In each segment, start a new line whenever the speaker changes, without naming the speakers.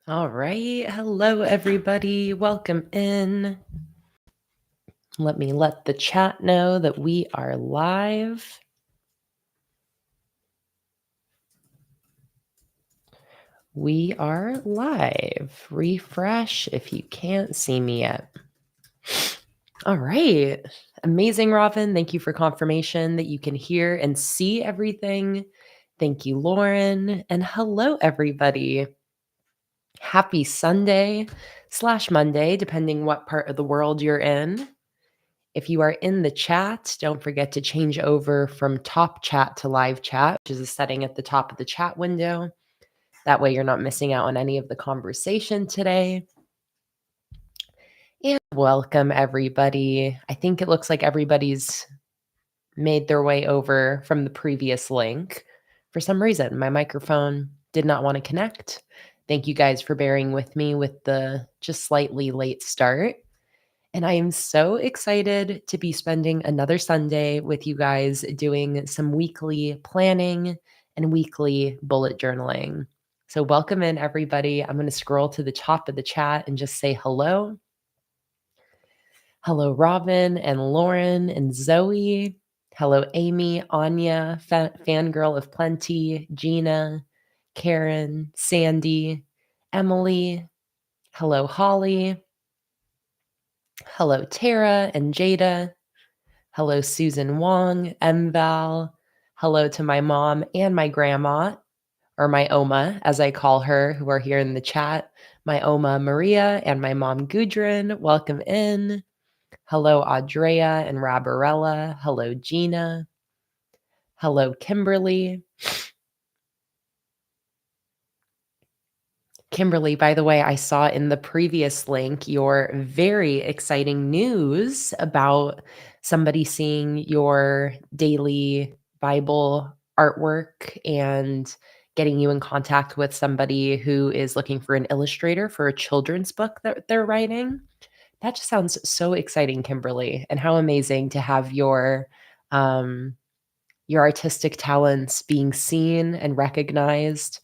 All right. Hello, everybody. Welcome in. Let me let the chat know that we are live. We are live. Refresh if you can't see me yet. All right. Amazing, Robin. Thank you for confirmation that you can hear and see everything. Thank you, Lauren. And hello, everybody. Happy Sunday/Monday, depending what part of the world you're in. If you are in the chat, don't forget to change over from top chat to live chat, which is a setting at the top of the chat window. That way you're not missing out on any of the conversation today. And welcome, everybody. I think it looks like everybody's made their way over from the previous link. For some reason, my microphone did not want to connect. Thank you guys for bearing with me with the just slightly late start. And I am so excited to be spending another Sunday with you guys doing some weekly planning and weekly bullet journaling. So, welcome in, everybody. I'm going to scroll to the top of the chat and just say hello. Hello, Robin and Lauren and Zoe. Hello, Amy, Anya, Fangirl of Plenty, Gina, Karen, Sandy, Emily. Hello, Holly. Hello, Tara and Jada. Hello, Susan Wong, Mval. Hello to my mom and my grandma, or my Oma, as I call her, who are here in the chat. My Oma Maria and my mom Gudrun, welcome in. Hello, Audrea and Rabarella. Hello, Gina. Hello, Kimberly. Kimberly, by the way, I saw in the previous link your very exciting news about somebody seeing your daily Bible artwork and getting you in contact with somebody who is looking for an illustrator for a children's book that they're writing. That just sounds so exciting, Kimberly, and how amazing to have your artistic talents being seen and recognized.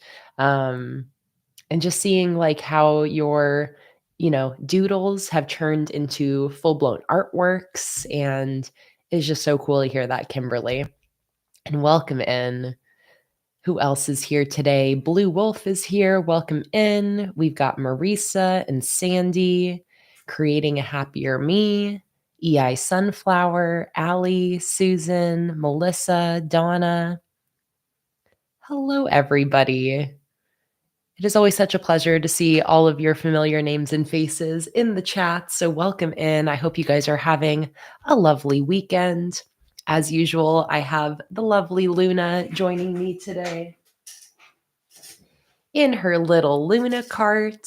And just seeing like how your doodles have turned into full-blown artworks, and it's just so cool to hear that, Kimberly. And welcome in. Who else is here today? Blue Wolf is here. Welcome in. We've got Marisa and Sandy, Creating a Happier Me, EI Sunflower, Allie, Susan, Melissa, Donna. Hello, everybody. It is always such a pleasure to see all of your familiar names and faces in the chat. So welcome in. I hope you guys are having a lovely weekend. As usual, I have the lovely Luna joining me today in her little Luna cart,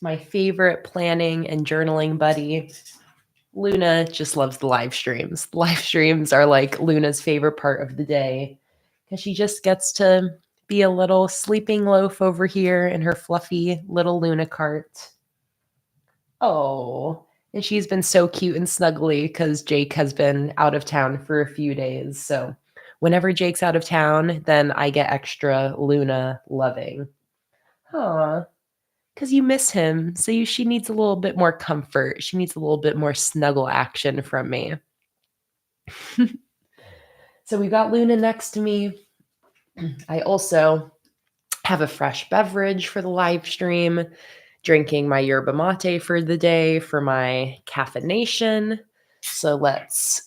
my favorite planning and journaling buddy. Luna just loves the live streams. The live streams are like Luna's favorite part of the day because she just gets to be a little sleeping loaf over here in her fluffy little Luna cart. Oh, and she's been so cute and snuggly because Jake has been out of town for a few days. So whenever Jake's out of town, then I get extra Luna loving. Aw, because you miss him. So she needs a little bit more comfort. She needs a little bit more snuggle action from me. So we've got Luna next to me. I also have a fresh beverage for the live stream, drinking my yerba mate for the day for my caffeination. So let's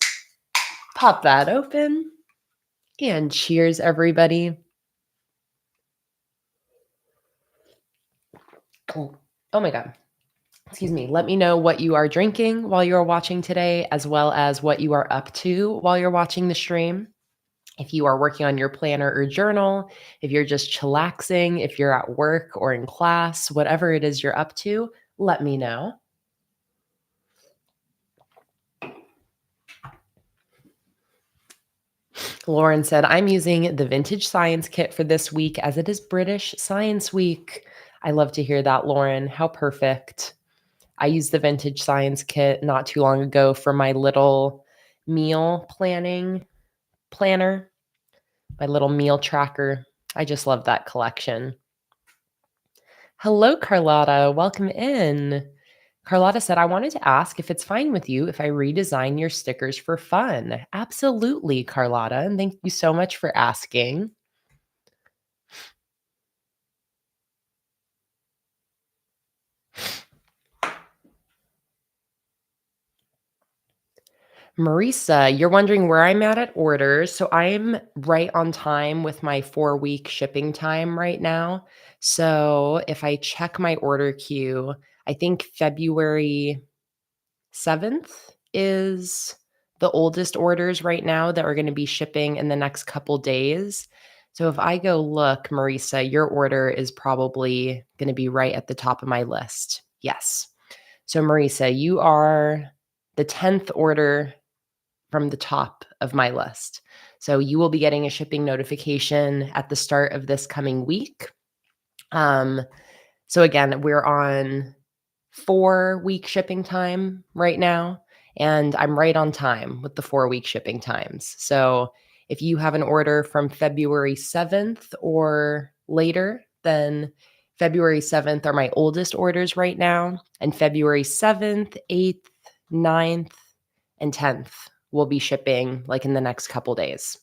pop that open and cheers, everybody. Oh my God. Excuse me. Let me know what you are drinking while you're watching today, as well as what you are up to while you're watching the stream. If you are working on your planner or journal, if you're just chillaxing, if you're at work or in class, whatever it is you're up to, let me know. Lauren said, I'm using the Vintage Science Kit for this week as it is British Science Week. I love to hear that, Lauren. How perfect. I used the Vintage Science Kit not too long ago for my little meal planner, my little meal tracker. I just love that collection. Hello, Carlotta. Welcome in. Carlotta said, I wanted to ask if it's fine with you if I redesign your stickers for fun. Absolutely, Carlotta. And thank you so much for asking. Marisa, you're wondering where I'm at orders. So I'm right on time with my 4-week shipping time right now. So if I check my order queue, I think February 7th is the oldest orders right now that are going to be shipping in the next couple days. So if I go look, Marisa, your order is probably going to be right at the top of my list. Yes. So Marisa, you are the 10th order from the top of my list. So you will be getting a shipping notification at the start of this coming week. Um, so again, we're on 4-week shipping time right now, and I'm right on time with the 4-week shipping times. So if you have an order from February 7th or later, then February 7th are my oldest orders right now, and February 7th, 8th, 9th, and 10th will be shipping like in the next couple days.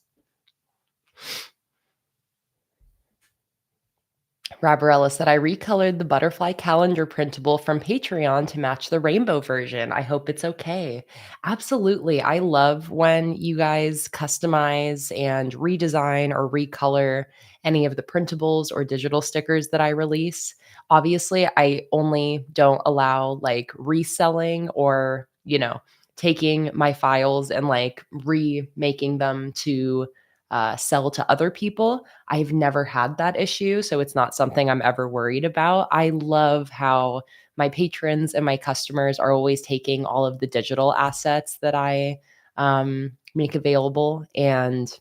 Rabarella said, I recolored the butterfly calendar printable from Patreon to match the rainbow version. I hope it's okay. Absolutely. I love when you guys customize and redesign or recolor any of the printables or digital stickers that I release. Obviously, I only don't allow like reselling or, taking my files and like remaking them to sell to other people. I've never had that issue, so it's not something I'm ever worried about. I love how my patrons and my customers are always taking all of the digital assets that I make available and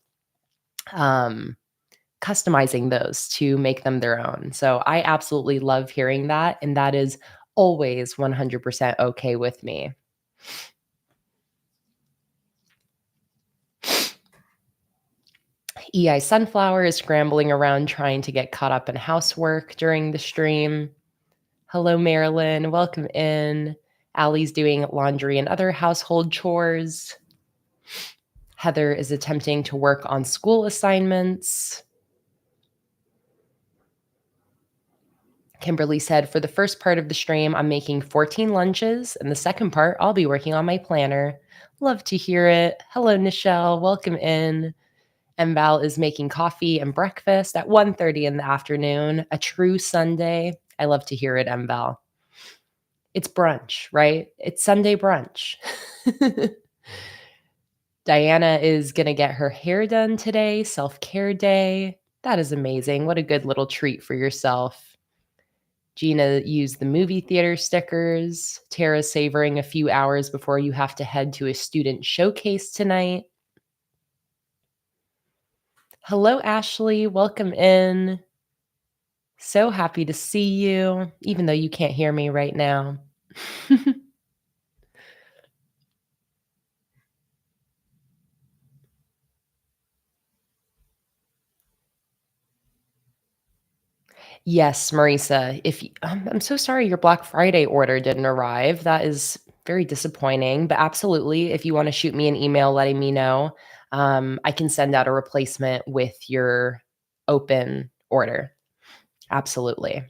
um, customizing those to make them their own. So I absolutely love hearing that. And that is always 100% okay with me. EI Sunflower is scrambling around trying to get caught up in housework during the stream. Hello, Marilyn. Welcome in. Allie's doing laundry and other household chores. Heather is attempting to work on school assignments. Kimberly said, for the first part of the stream, I'm making 14 lunches, and the second part, I'll be working on my planner. Love to hear it. Hello, Nichelle. Welcome in. And Val is making coffee and breakfast at 1:30 in the afternoon. A true Sunday. I love to hear it, Val. It's brunch, right? It's Sunday brunch. Diana is going to get her hair done today, self-care day. That is amazing. What a good little treat for yourself. Gina used the movie theater stickers. Tara's savoring a few hours before you have to head to a student showcase tonight. Hello, Ashley. Welcome in. So happy to see you, even though you can't hear me right now. Yes, Marisa, I'm so sorry your Black Friday order didn't arrive. That is very disappointing, but absolutely, if you wanna shoot me an email letting me know, I can send out a replacement with your open order. Absolutely.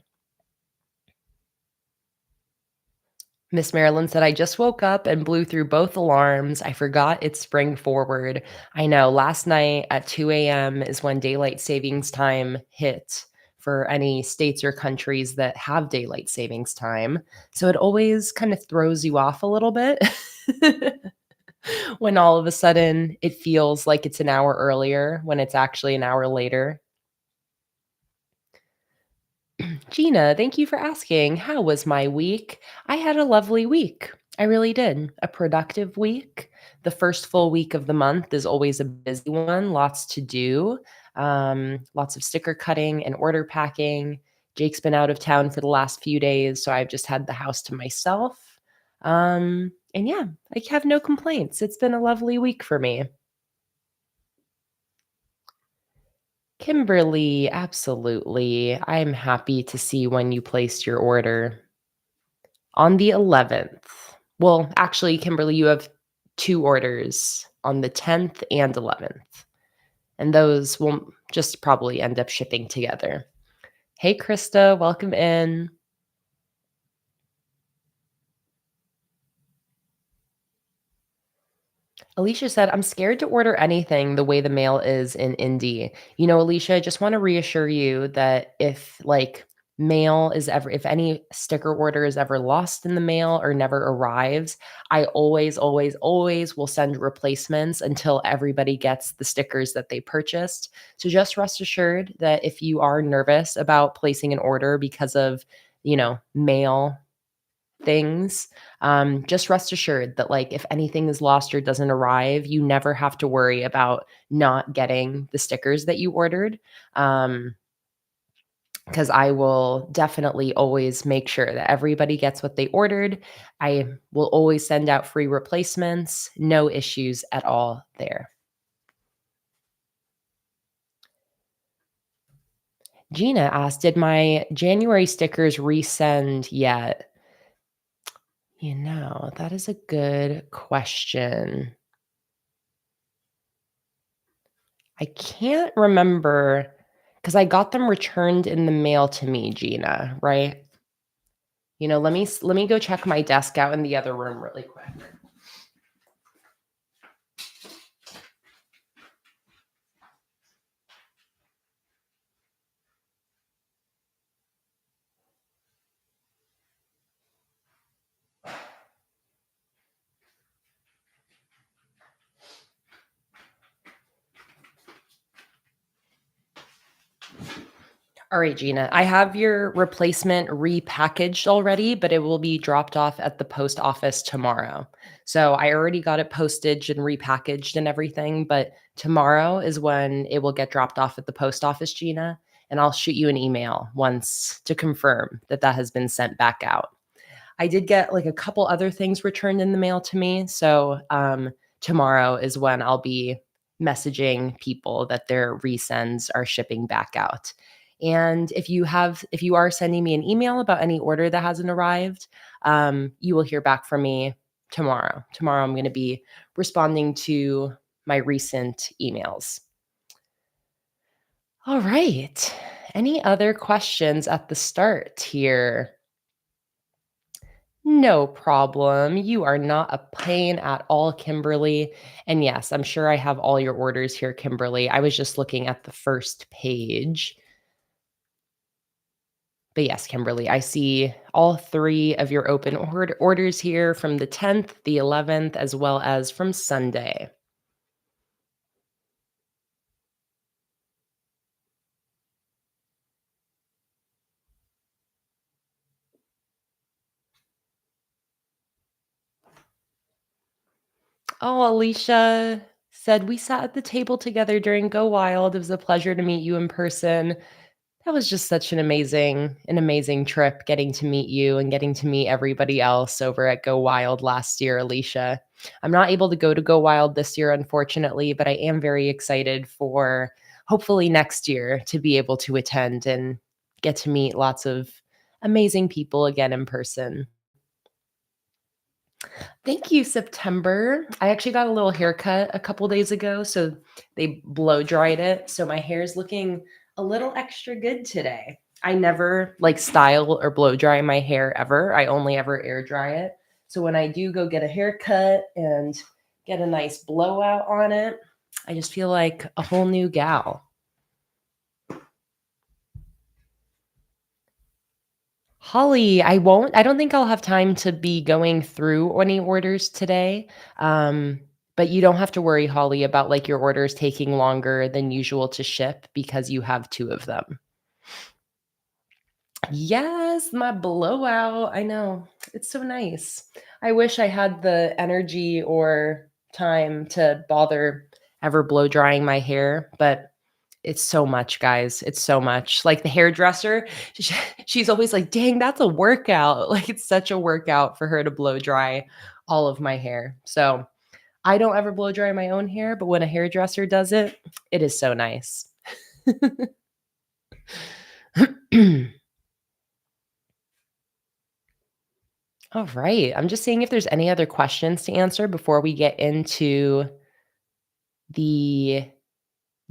Miss Marilyn said, I just woke up and blew through both alarms. I forgot it's spring forward. I know last night at 2 a.m. is when daylight savings time hit for any states or countries that have daylight savings time. So it always kind of throws you off a little bit when all of a sudden it feels like it's an hour earlier when it's actually an hour later. Gina, thank you for asking. How was my week? I had a lovely week. I really did. A productive week. The first full week of the month is always a busy one, lots to do, lots of sticker cutting and order packing. Jake's been out of town for the last few days, so I've just had the house to myself. And yeah, I have no complaints. It's been a lovely week for me. Kimberly, absolutely. I'm happy to see when you placed your order. On the 11th. Well, actually, Kimberly, you have 2 orders on the 10th and 11th, and those will just probably end up shipping together. Hey, Krista, welcome in. Alicia said, I'm scared to order anything the way the mail is in Indy. You know, Alicia, I just want to reassure you that if mail is ever, if any sticker order is ever lost in the mail or never arrives, I always, always, always will send replacements until everybody gets the stickers that they purchased. So just rest assured that if you are nervous about placing an order because of, mail things, just rest assured that if anything is lost or doesn't arrive, you never have to worry about not getting the stickers that you ordered. Because I will definitely always make sure that everybody gets what they ordered. I will always send out free replacements, no issues at all there. Gina asked, did my January stickers resend yet? That is a good question. I can't remember because I got them returned in the mail to me, Gina, right? Let me go check my desk out in the other room really quick. All right, Gina, I have your replacement repackaged already, but it will be dropped off at the post office tomorrow. So I already got it postage and repackaged and everything, but tomorrow is when it will get dropped off at the post office, Gina, and I'll shoot you an email once to confirm that that has been sent back out. I did get a couple other things returned in the mail to me. So tomorrow is when I'll be messaging people that their resends are shipping back out. And if you are sending me an email about any order that hasn't arrived, you will hear back from me tomorrow. Tomorrow, I'm going to be responding to my recent emails. All right. Any other questions at the start here? No problem. You are not a pain at all, Kimberly. And yes, I'm sure I have all your orders here, Kimberly. I was just looking at the first page. But yes, Kimberly, I see all 3 of your open orders here from the 10th, the 11th, as well as from Sunday. Oh, Alicia said, we sat at the table together during Go Wild. It was a pleasure to meet you in person. That was just such an amazing trip getting to meet you and getting to meet everybody else over at Go Wild last year, Alicia. I'm not able to Go Wild this year, unfortunately, but I am very excited for hopefully next year to be able to attend and get to meet lots of amazing people again in person. Thank you, September. I actually got a little haircut a couple days ago, so they blow dried it. So my hair is looking a little extra good today. I never style or blow dry my hair ever. I only ever air dry it. So when I do go get a haircut and get a nice blowout on it, I just feel like a whole new gal. Holly, I don't think I'll have time to be going through any orders today. Um, but you don't have to worry, Holly, about your orders taking longer than usual to ship because you have 2 of them. Yes, my blowout. I know. It's so nice. I wish I had the energy or time to bother ever blow drying my hair, but it's so much, guys. It's so much. Like the hairdresser, she's always like, "Dang, that's a workout." Like it's such a workout for her to blow dry all of my hair. So, I don't ever blow dry my own hair, but when a hairdresser does it, it is so nice. All right. I'm just seeing if there's any other questions to answer before we get into the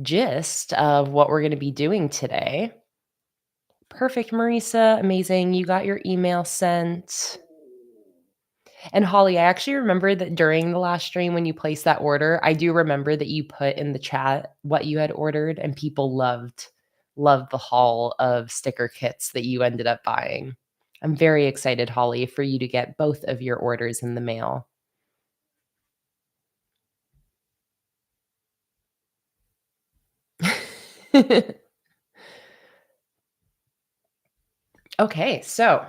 gist of what we're going to be doing today. Perfect, Marisa. Amazing. You got your email sent. And Holly, I actually remember that during the last stream when you placed that order, I do remember that you put in the chat what you had ordered, and people loved the haul of sticker kits that you ended up buying. I'm very excited, Holly, for you to get both of your orders in the mail. Okay, so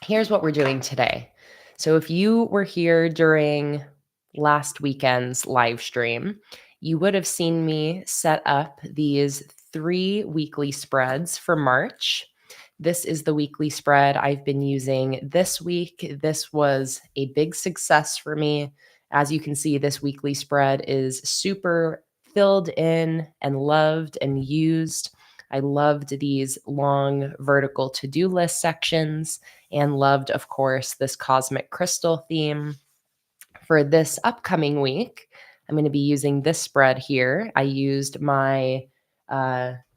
here's what we're doing today. So if you were here during last weekend's live stream, you would have seen me set up these 3 weekly spreads for March. This is the weekly spread I've been using this week. This was a big success for me. As you can see, this weekly spread is super filled in and loved and used. I loved these long vertical to-do list sections and loved, of course, this cosmic crystal theme. For this upcoming week, I'm going to be using this spread here. I used my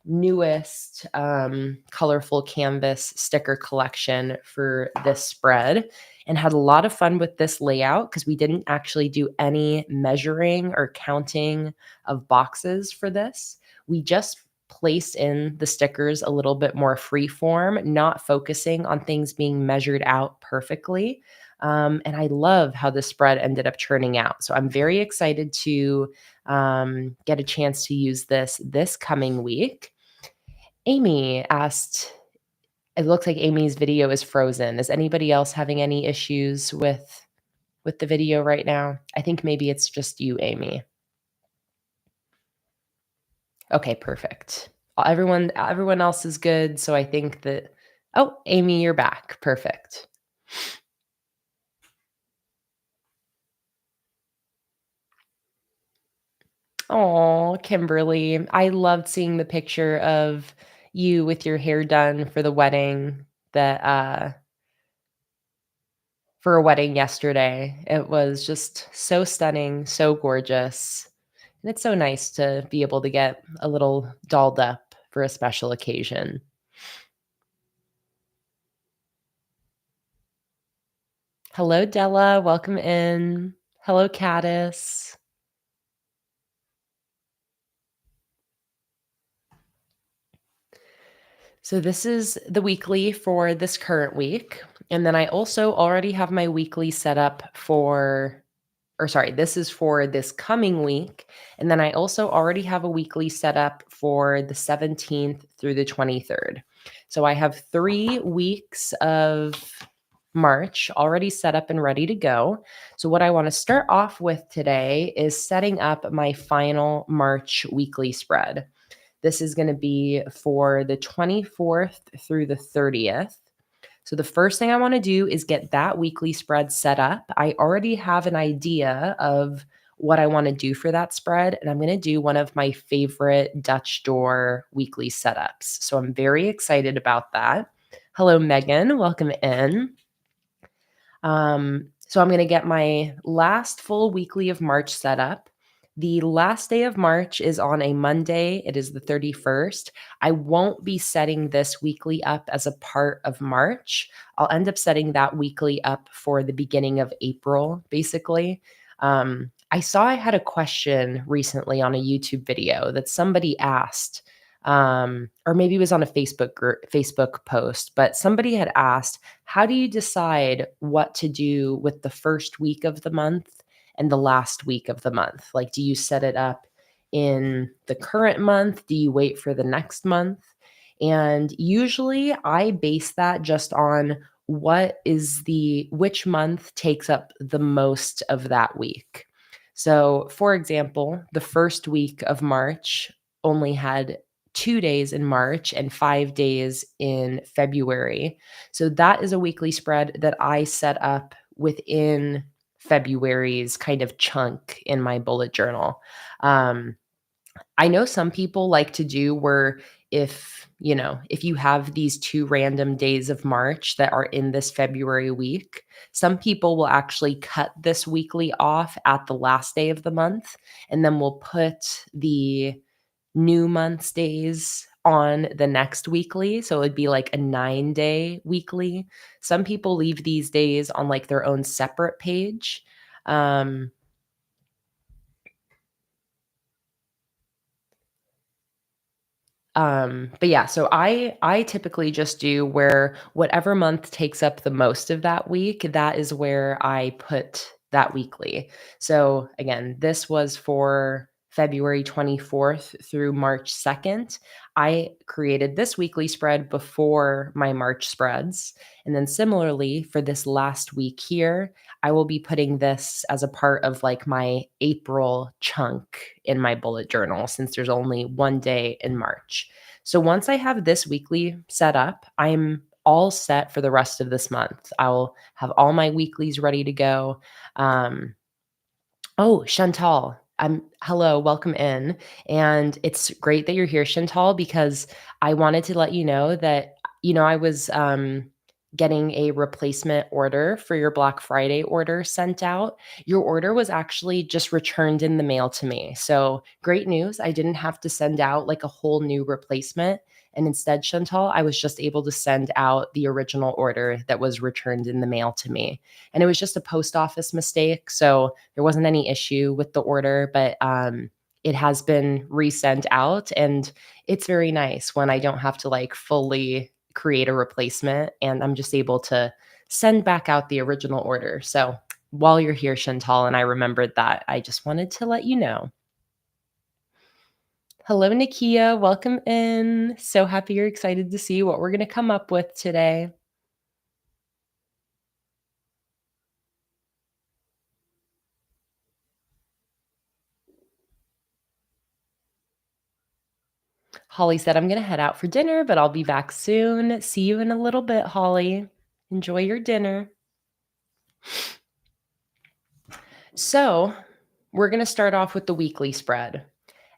newest colorful canvas sticker collection for this spread and had a lot of fun with this layout because we didn't actually do any measuring or counting of boxes for this. We just placed in the stickers a little bit more free form, not focusing on things being measured out perfectly. And I love how the spread ended up turning out. So I'm very excited to get a chance to use this coming week. Amy asked, it looks like Amy's video is frozen. Is anybody else having any issues with the video right now? I think maybe it's just you, Amy. Okay, perfect. Everyone else is good. So I think that, oh, Amy, you're back. Perfect. Oh, Kimberly. I loved seeing the picture of you with your hair done for the wedding that for a wedding yesterday. It was just so stunning, so gorgeous. And it's so nice to be able to get a little dolled up for a special occasion. Hello, Della. Welcome in. Hello, Caddis. So this is the weekly for this current week. And then I also already have my weekly set up for, or sorry, this is for this coming week. And then I also already have a weekly set up for the 17th through the 23rd. So I have 3 weeks of March already set up and ready to go. So what I want to start off with today is setting up my final March weekly spread. This is going to be for the 24th through the 30th. So the first thing I want to do is get that weekly spread set up. I already have an idea of what I want to do for that spread, and I'm going to do one of my favorite Dutch door weekly setups. So I'm very excited about that. Hello, Megan. Welcome in. So I'm going to get my last full weekly of March set up. The last day of March is on a Monday. It is the 31st. I won't be setting this weekly up as a part of March. I'll end up setting that weekly up for the beginning of April, basically. I saw I had a question recently on a YouTube video that somebody asked, or maybe it was on a Facebook post, but somebody had asked, how do you decide what to do with the first week of the month and the last week of the month? Like, do you set it up in the current month? Do you wait for the next month? And usually I base that just on which month takes up the most of that week. So, for example, the first week of March only had 2 days in March and 5 days in February. So that is a weekly spread that I set up within February's kind of chunk in my bullet journal. I know some people like to do where if you have these 2 random days of March that are in this February week, some people will actually cut this weekly off at the last day of the month, and then we'll put the new month's days on the next weekly, so it'd be like a 9-day weekly. Some people leave these days on, like, their own separate page. Um but yeah, so I typically just do where whatever month takes up the most of that week, that is where I put that weekly. So again, this was for February 24th through March 2nd. I created this weekly spread before my March spreads. And then similarly for this last week here, I will be putting this as a part of like my April chunk in my bullet journal since there's only one day in March. So once I have this weekly set up, I'm all set for the rest of this month. I'll have all my weeklies ready to go. Um, Oh, Chantal. Hello, welcome in. And it's great that you're here, Chantal, because I wanted to let you know that, I was getting a replacement order for your Black Friday order sent out. Your order was actually just returned in the mail to me. So great news. I didn't have to send out like a whole new replacement. And instead, Chantal, I was just able to send out the original order that was returned in the mail to me. And it was just a post office mistake. So there wasn't any issue with the order, but it has been resent out. And it's very nice when I don't have to like fully create a replacement and I'm just able to send back out the original order. So while you're here, Chantal, and I remembered that, I just wanted to let you know. Hello, Nakia. Welcome in. So happy you're excited to see what we're going to come up with today. Holly said, I'm going to head out for dinner, but I'll be back soon. See you in a little bit, Holly. Enjoy your dinner. So, we're going to start off with the weekly spread.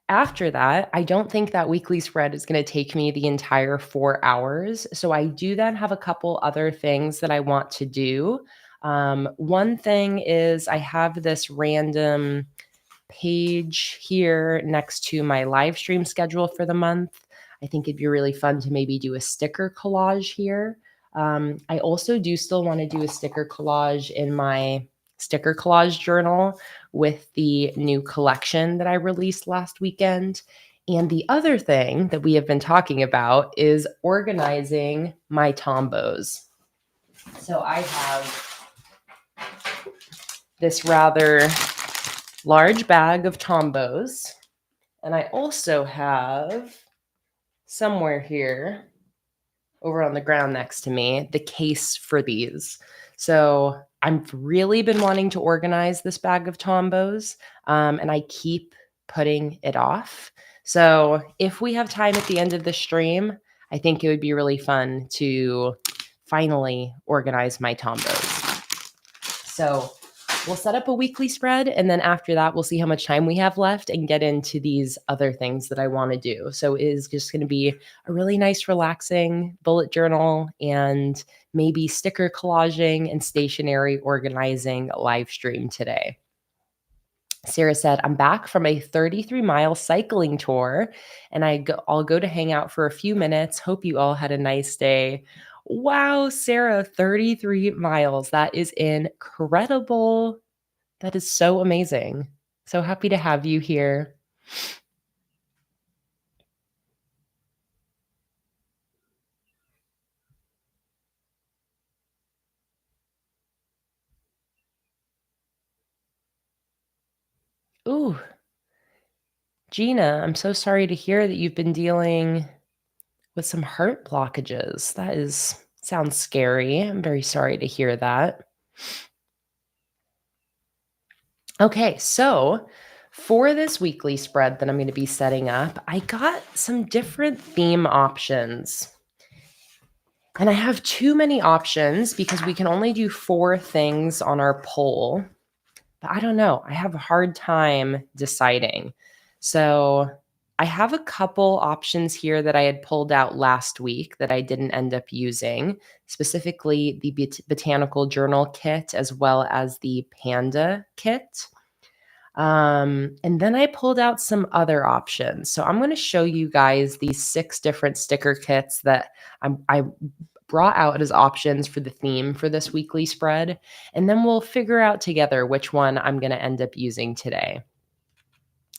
After that, I don't think that weekly spread is going to take me the entire 4 hours. So, I do then have a couple other things that I want to do. One thing is I have this random page here next to my live stream schedule for the month. I think it'd be really fun to maybe do a sticker collage here. I also do still want to do a sticker collage in my sticker collage journal with the new collection that I released last weekend. And the other thing that we have been talking about is organizing my tombos. So I have this rather large bag of tombos. And I also have somewhere here over on the ground next to me the case for these. So I've really been wanting to organize this bag of tombos, and I keep putting it off. So if we have time at the end of the stream, I think it would be really fun to finally organize my tombos. So we'll set up a weekly spread, and then after that, we'll see how much time we have left and get into these other things that I want to do. So it is just going to be a really nice, relaxing bullet journal and maybe sticker collaging and stationery organizing live stream today. Sarah said, I'm back from a 33-mile cycling tour and I'll go to hang out for a few minutes. Hope you all had a nice day. Wow, Sarah, 33 miles. That is incredible. That is so amazing. So happy to have you here. Ooh, Gina, I'm so sorry to hear that you've been dealing with some heart blockages. Sounds scary. I'm very sorry to hear that. Okay, so for this weekly spread that I'm going to be setting up, I got some different theme options. And I have too many options because we can only do 4 things on our poll. But I don't know. I have a hard time deciding. So I have a couple options here that I had pulled out last week that I didn't end up using, specifically the botanical journal kit as well as the panda kit. And then I pulled out some other options. So I'm going to show you guys these 6 different sticker kits that I brought out as options for the theme for this weekly spread. And then we'll figure out together which one I'm going to end up using today.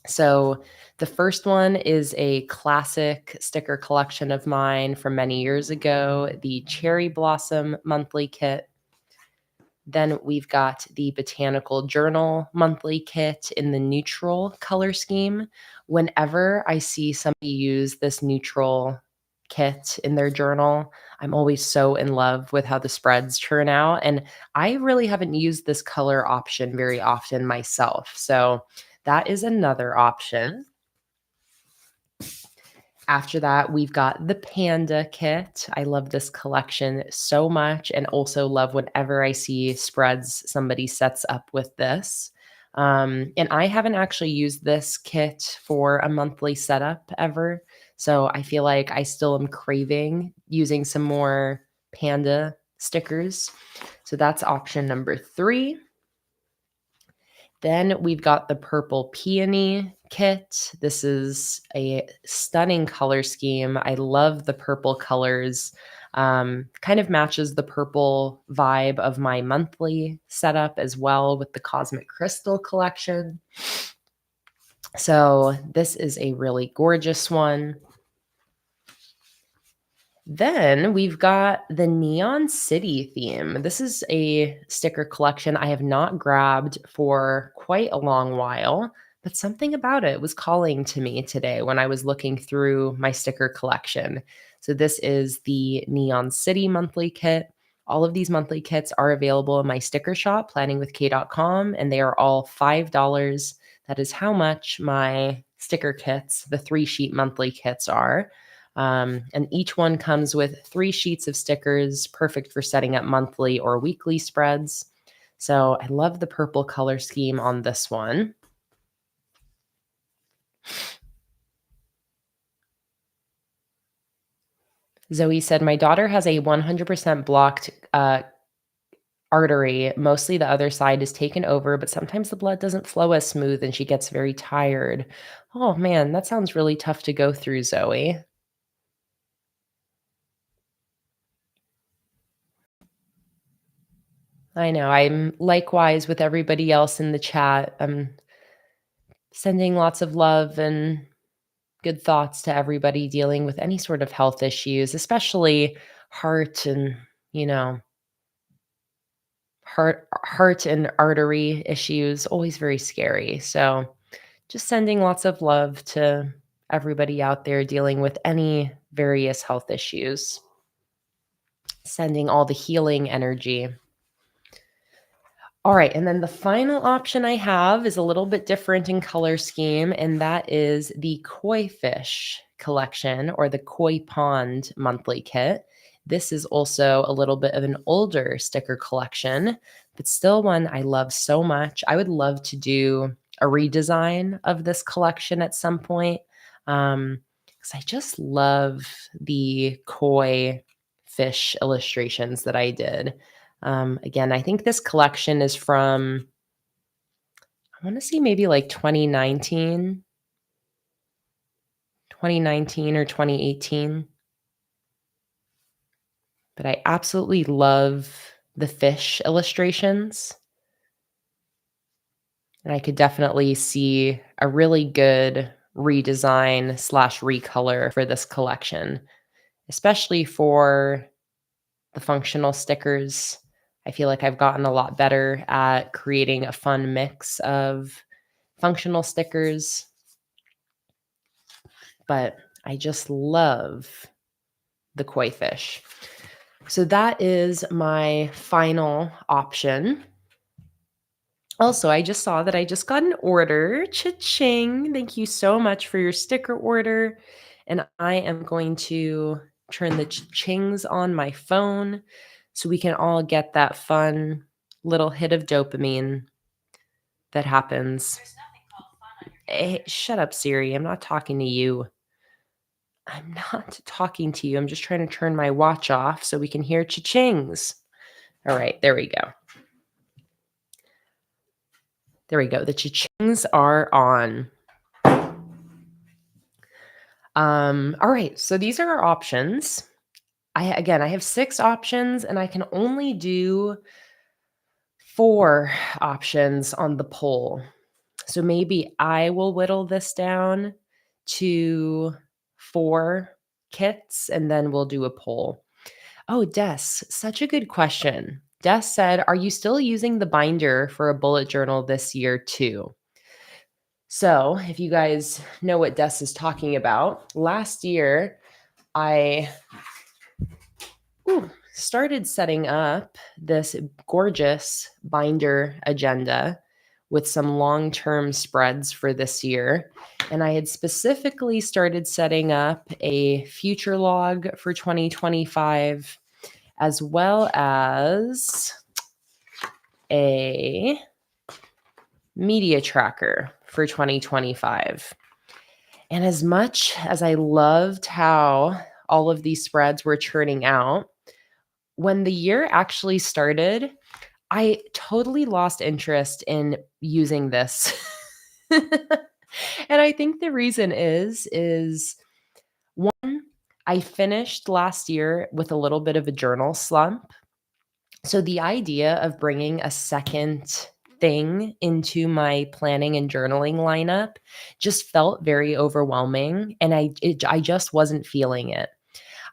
So the first one is a classic sticker collection of mine from many years ago, the Cherry Blossom Monthly Kit. Then we've got the Botanical Journal Monthly Kit in the neutral color scheme. Whenever I see somebody use this neutral kit in their journal, I'm always so in love with how the spreads turn out. And I really haven't used this color option very often myself. So that is another option. After that, we've got the Panda kit. I love this collection so much and also love whenever I see spreads somebody sets up with this. And I haven't actually used this kit for a monthly setup ever. So I feel like I still am craving using some more Panda stickers. So that's option number 3. Then we've got the Purple Peony kit. This is a stunning color scheme. I love the purple colors. Kind of matches the purple vibe of my monthly setup as well with the Cosmic Crystal collection. So this is a really gorgeous one. Then we've got the Neon City theme. This is a sticker collection I have not grabbed for quite a long while, but something about it was calling to me today when I was looking through my sticker collection. So this is the Neon City monthly kit. All of these monthly kits are available in my sticker shop, planningwithkay.com, and they are all $5. That is how much my sticker kits, the 3-sheet monthly kits, are. And each one comes with 3 sheets of stickers, perfect for setting up monthly or weekly spreads. So I love the purple color scheme on this one. Zoe said, my daughter has a 100% blocked artery. Mostly the other side is taken over, but sometimes the blood doesn't flow as smooth and she gets very tired. Oh man, that sounds really tough to go through, Zoe. I know. I'm likewise with everybody else in the chat. I'm sending lots of love and good thoughts to everybody dealing with any sort of health issues, especially heart and, you know, heart and artery issues, always very scary. So, just sending lots of love to everybody out there dealing with any various health issues. Sending all the healing energy. All right, and then the final option I have is a little bit different in color scheme, and that is the Koi Fish collection or the Koi Pond monthly kit. This is also a little bit of an older sticker collection, but still one I love so much. I would love to do a redesign of this collection at some point because I just love the koi fish illustrations that I did. Again, I think this collection is from, I want to say maybe like 2019 or 2018. But I absolutely love the fish illustrations. And I could definitely see a really good redesign slash recolor for this collection, especially for the functional stickers. I feel like I've gotten a lot better at creating a fun mix of functional stickers, but I just love the koi fish. So that is my final option. Also, I just saw that I just got an order. Cha-ching. Thank you so much for your sticker order. And I am going to turn the cha-chings on my phone so we can all get that fun little hit of dopamine that happens Shut up, Siri. I'm not talking to you. I'm not talking to you. I'm just trying to turn my watch off so we can hear cha-chings. All right, there we go. There we go. The cha-chings are on. All right, so these are our options. I have 6 options and I can only do 4 options on the poll. So maybe I will whittle this down to 4 kits and then we'll do a poll. Oh, Des, such a good question. Des said, "Are you still using the binder for a bullet journal this year too?" So, if you guys know what Des is talking about, last year I started setting up this gorgeous binder agenda with some long term spreads for this year. And I had specifically started setting up a future log for 2025, as well as a media tracker for 2025. And as much as I loved how all of these spreads were churning out, when the year actually started, I totally lost interest in using this. And I think the reason is one, I finished last year with a little bit of a journal slump. So the idea of bringing a second thing into my planning and journaling lineup just felt very overwhelming and I just wasn't feeling it.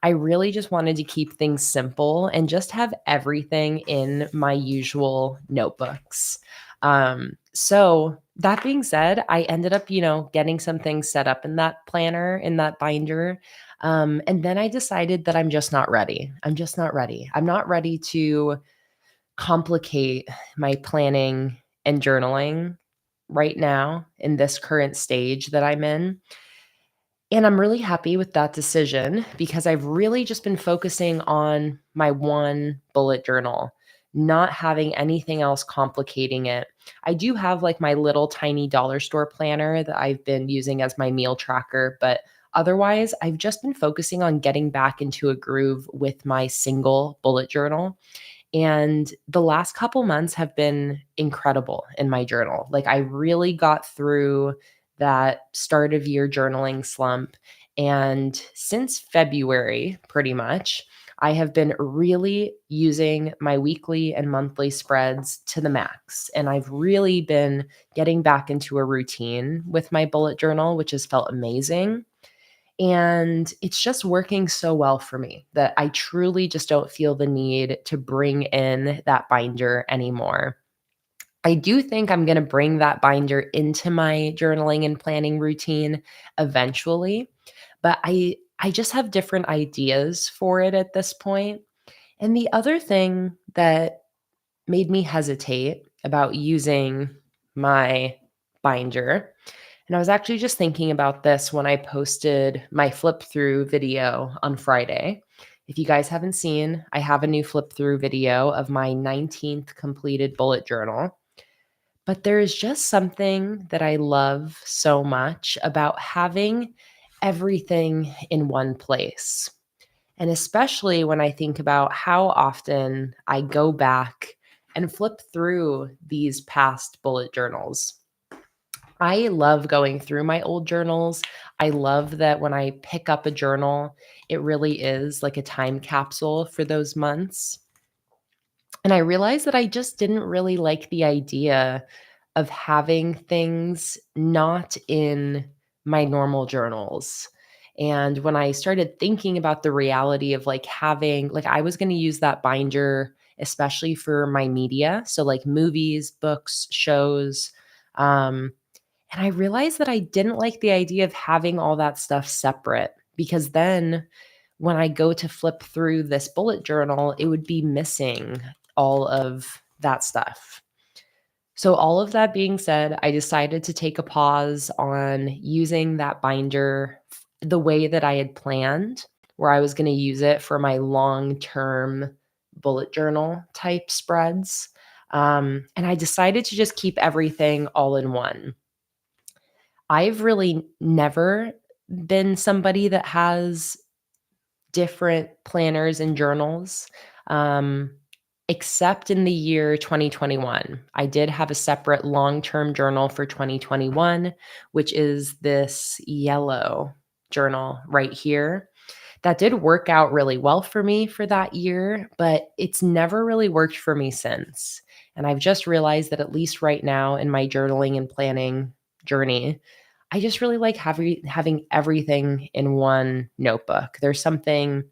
I really just wanted to keep things simple and just have everything in my usual notebooks. So that being said, I ended up, getting some things set up in that planner, in that binder. And then I decided that I'm just not ready. I'm just not ready. I'm not ready to complicate my planning and journaling right now in this current stage that I'm in. And I'm really happy with that decision because I've really just been focusing on my one bullet journal, not having anything else complicating it. I do have like my little tiny dollar store planner that I've been using as my meal tracker, but otherwise, I've just been focusing on getting back into a groove with my single bullet journal. And the last couple months have been incredible in my journal. Like, I really got through that start of year journaling slump. And since February, pretty much, I have been really using my weekly and monthly spreads to the max. And I've really been getting back into a routine with my bullet journal, which has felt amazing. And it's just working so well for me that I truly just don't feel the need to bring in that binder anymore. I do think I'm going to bring that binder into my journaling and planning routine eventually, but I just have different ideas for it at this point. And the other thing that made me hesitate about using my binder, and I was actually just thinking about this when I posted my flip through video on Friday. If you guys haven't seen, I have a new flip through video of my 19th completed bullet journal. But there is just something that I love so much about having everything in one place. And especially when I think about how often I go back and flip through these past bullet journals. I love going through my old journals. I love that when I pick up a journal, it really is like a time capsule for those months. And I realized that I just didn't really like the idea of having things not in my normal journals. And when I started thinking about the reality of like having, like, I was going to use that binder, especially for my media. So, like movies, books, shows. Um, and I realized that I didn't like the idea of having all that stuff separate because then when I go to flip through this bullet journal, it would be missing all of that stuff. So, all of that being said, I decided to take a pause on using that binder the way that I had planned, where I was going to use it for my long term bullet journal type spreads. And I decided to just keep everything all in one. I've really never been somebody that has different planners and journals, um, except in the year 2021. I did have a separate long-term journal for 2021, which is this yellow journal right here. That did work out really well for me for that year, but it's never really worked for me since. And I've just realized that at least right now in my journaling and planning journey, I just really like having everything in one notebook. There's something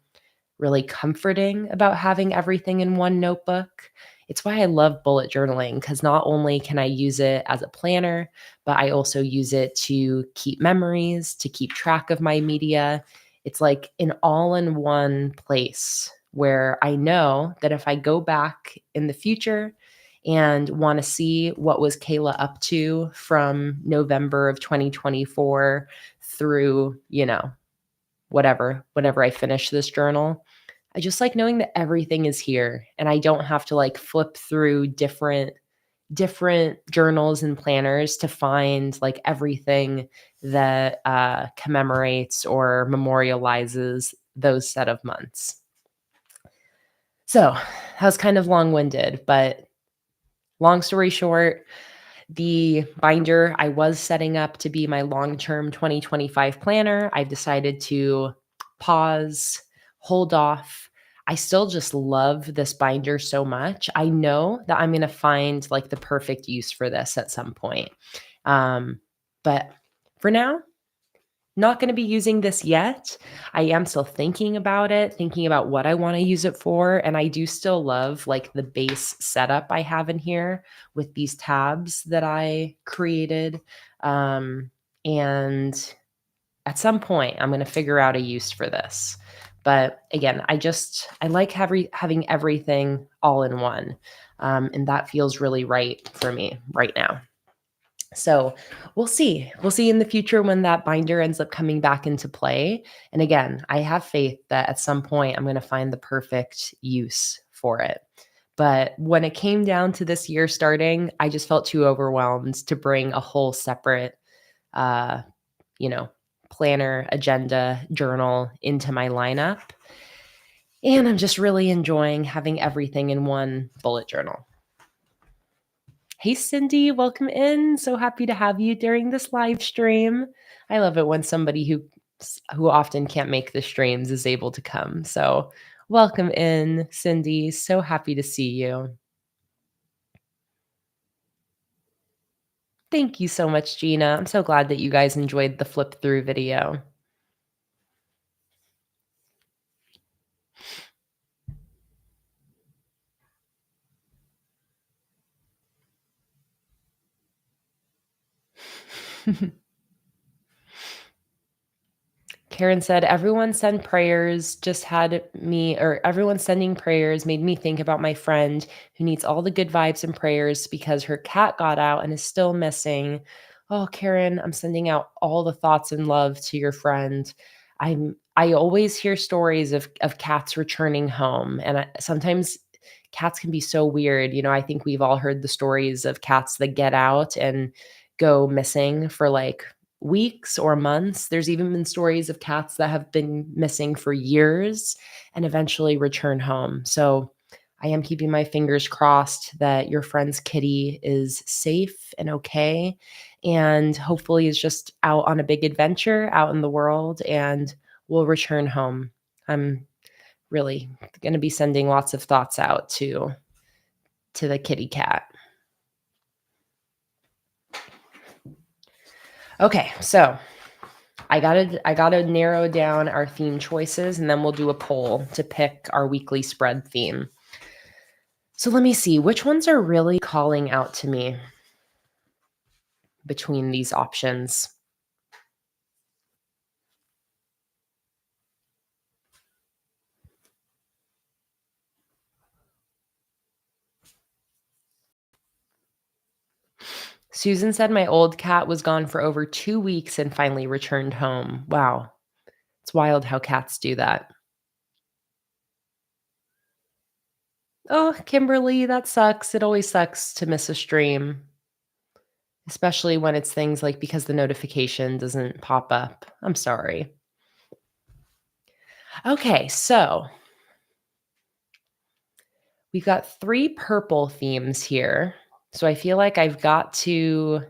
really comforting about having everything in one notebook. It's why I love bullet journaling because not only can I use it as a planner, but I also use it to keep memories, to keep track of my media. It's like an all in one place where I know that if I go back in the future and want to see what was Kayla up to from November of 2024 through, whenever I finish this journal, I just like knowing that everything is here and I don't have to like flip through different journals and planners to find like everything that commemorates or memorializes those set of months. So that was kind of long-winded, but long story short, the binder I was setting up to be my long-term 2025 planner, I've decided to pause, hold off. I still just love this binder so much. I know that I'm going to find like the perfect use for this at some point. Um, but for now, not gonna be using this yet. I am still thinking about it, thinking about what I wanna use it for, and I do still love, like, the base setup I have in here with these tabs that I created, and at some point, I'm gonna figure out a use for this. But, again, I like having everything all in one, and that feels really right for me right now. So we'll see. We'll see in the future when that binder ends up coming back into play. And again, I have faith that at some point I'm going to find the perfect use for it. But when it came down to this year starting, I just felt too overwhelmed to bring a whole separate, uh, you know, planner, agenda, journal into my lineup. And I'm just really enjoying having everything in one bullet journal. Hey, Cindy, welcome in. So happy to have you during this live stream. I love it when somebody who often can't make the streams is able to come. So, welcome in, Cindy. So happy to see you. Thank you so much, Gina. I'm so glad that you guys enjoyed the flip through video. Karen said, everyone send prayers just had me, or everyone sending prayers made me think about my friend who needs all the good vibes and prayers because her cat got out and is still missing. Oh, Karen, I'm sending out all the thoughts and love to your friend. I always hear stories of cats returning home, and sometimes cats can be so weird. I think we've all heard the stories of cats that get out and go missing for like weeks or months. There's even been stories of cats that have been missing for years and eventually return home. So I am keeping my fingers crossed that your friend's kitty is safe and okay, and hopefully is just out on a big adventure out in the world and will return home. I'm really going to be sending lots of thoughts out to the kitty cat. Okay, so I gotta narrow down our theme choices and then we'll do a poll to pick our weekly spread theme. So let me see which ones are really calling out to me between these options. Susan said my old cat was gone for over 2 weeks and finally returned home. Wow. It's wild how cats do that. Oh, Kimberly, that sucks. It always sucks to miss a stream, especially when it's things like because the notification doesn't pop up. I'm sorry. Okay, so we've got 3 purple themes here. So I feel like I got to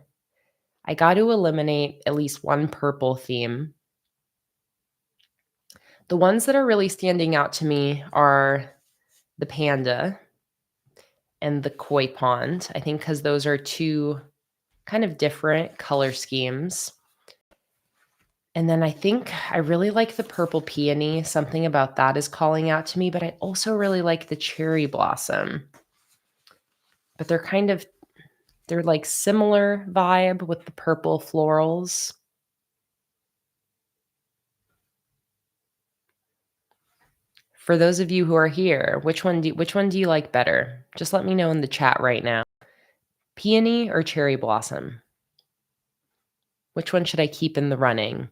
eliminate at least one purple theme. The ones that are really standing out to me are the panda and the koi pond. I think because those are 2 kind of different color schemes. And then I think I really like the purple peony. Something about that is calling out to me, but I also really like the cherry blossom. But they're like similar vibe with the purple florals. For those of you who are here, which one do you like better? Just let me know in the chat right now. Peony or cherry blossom? Which one should I keep in the running?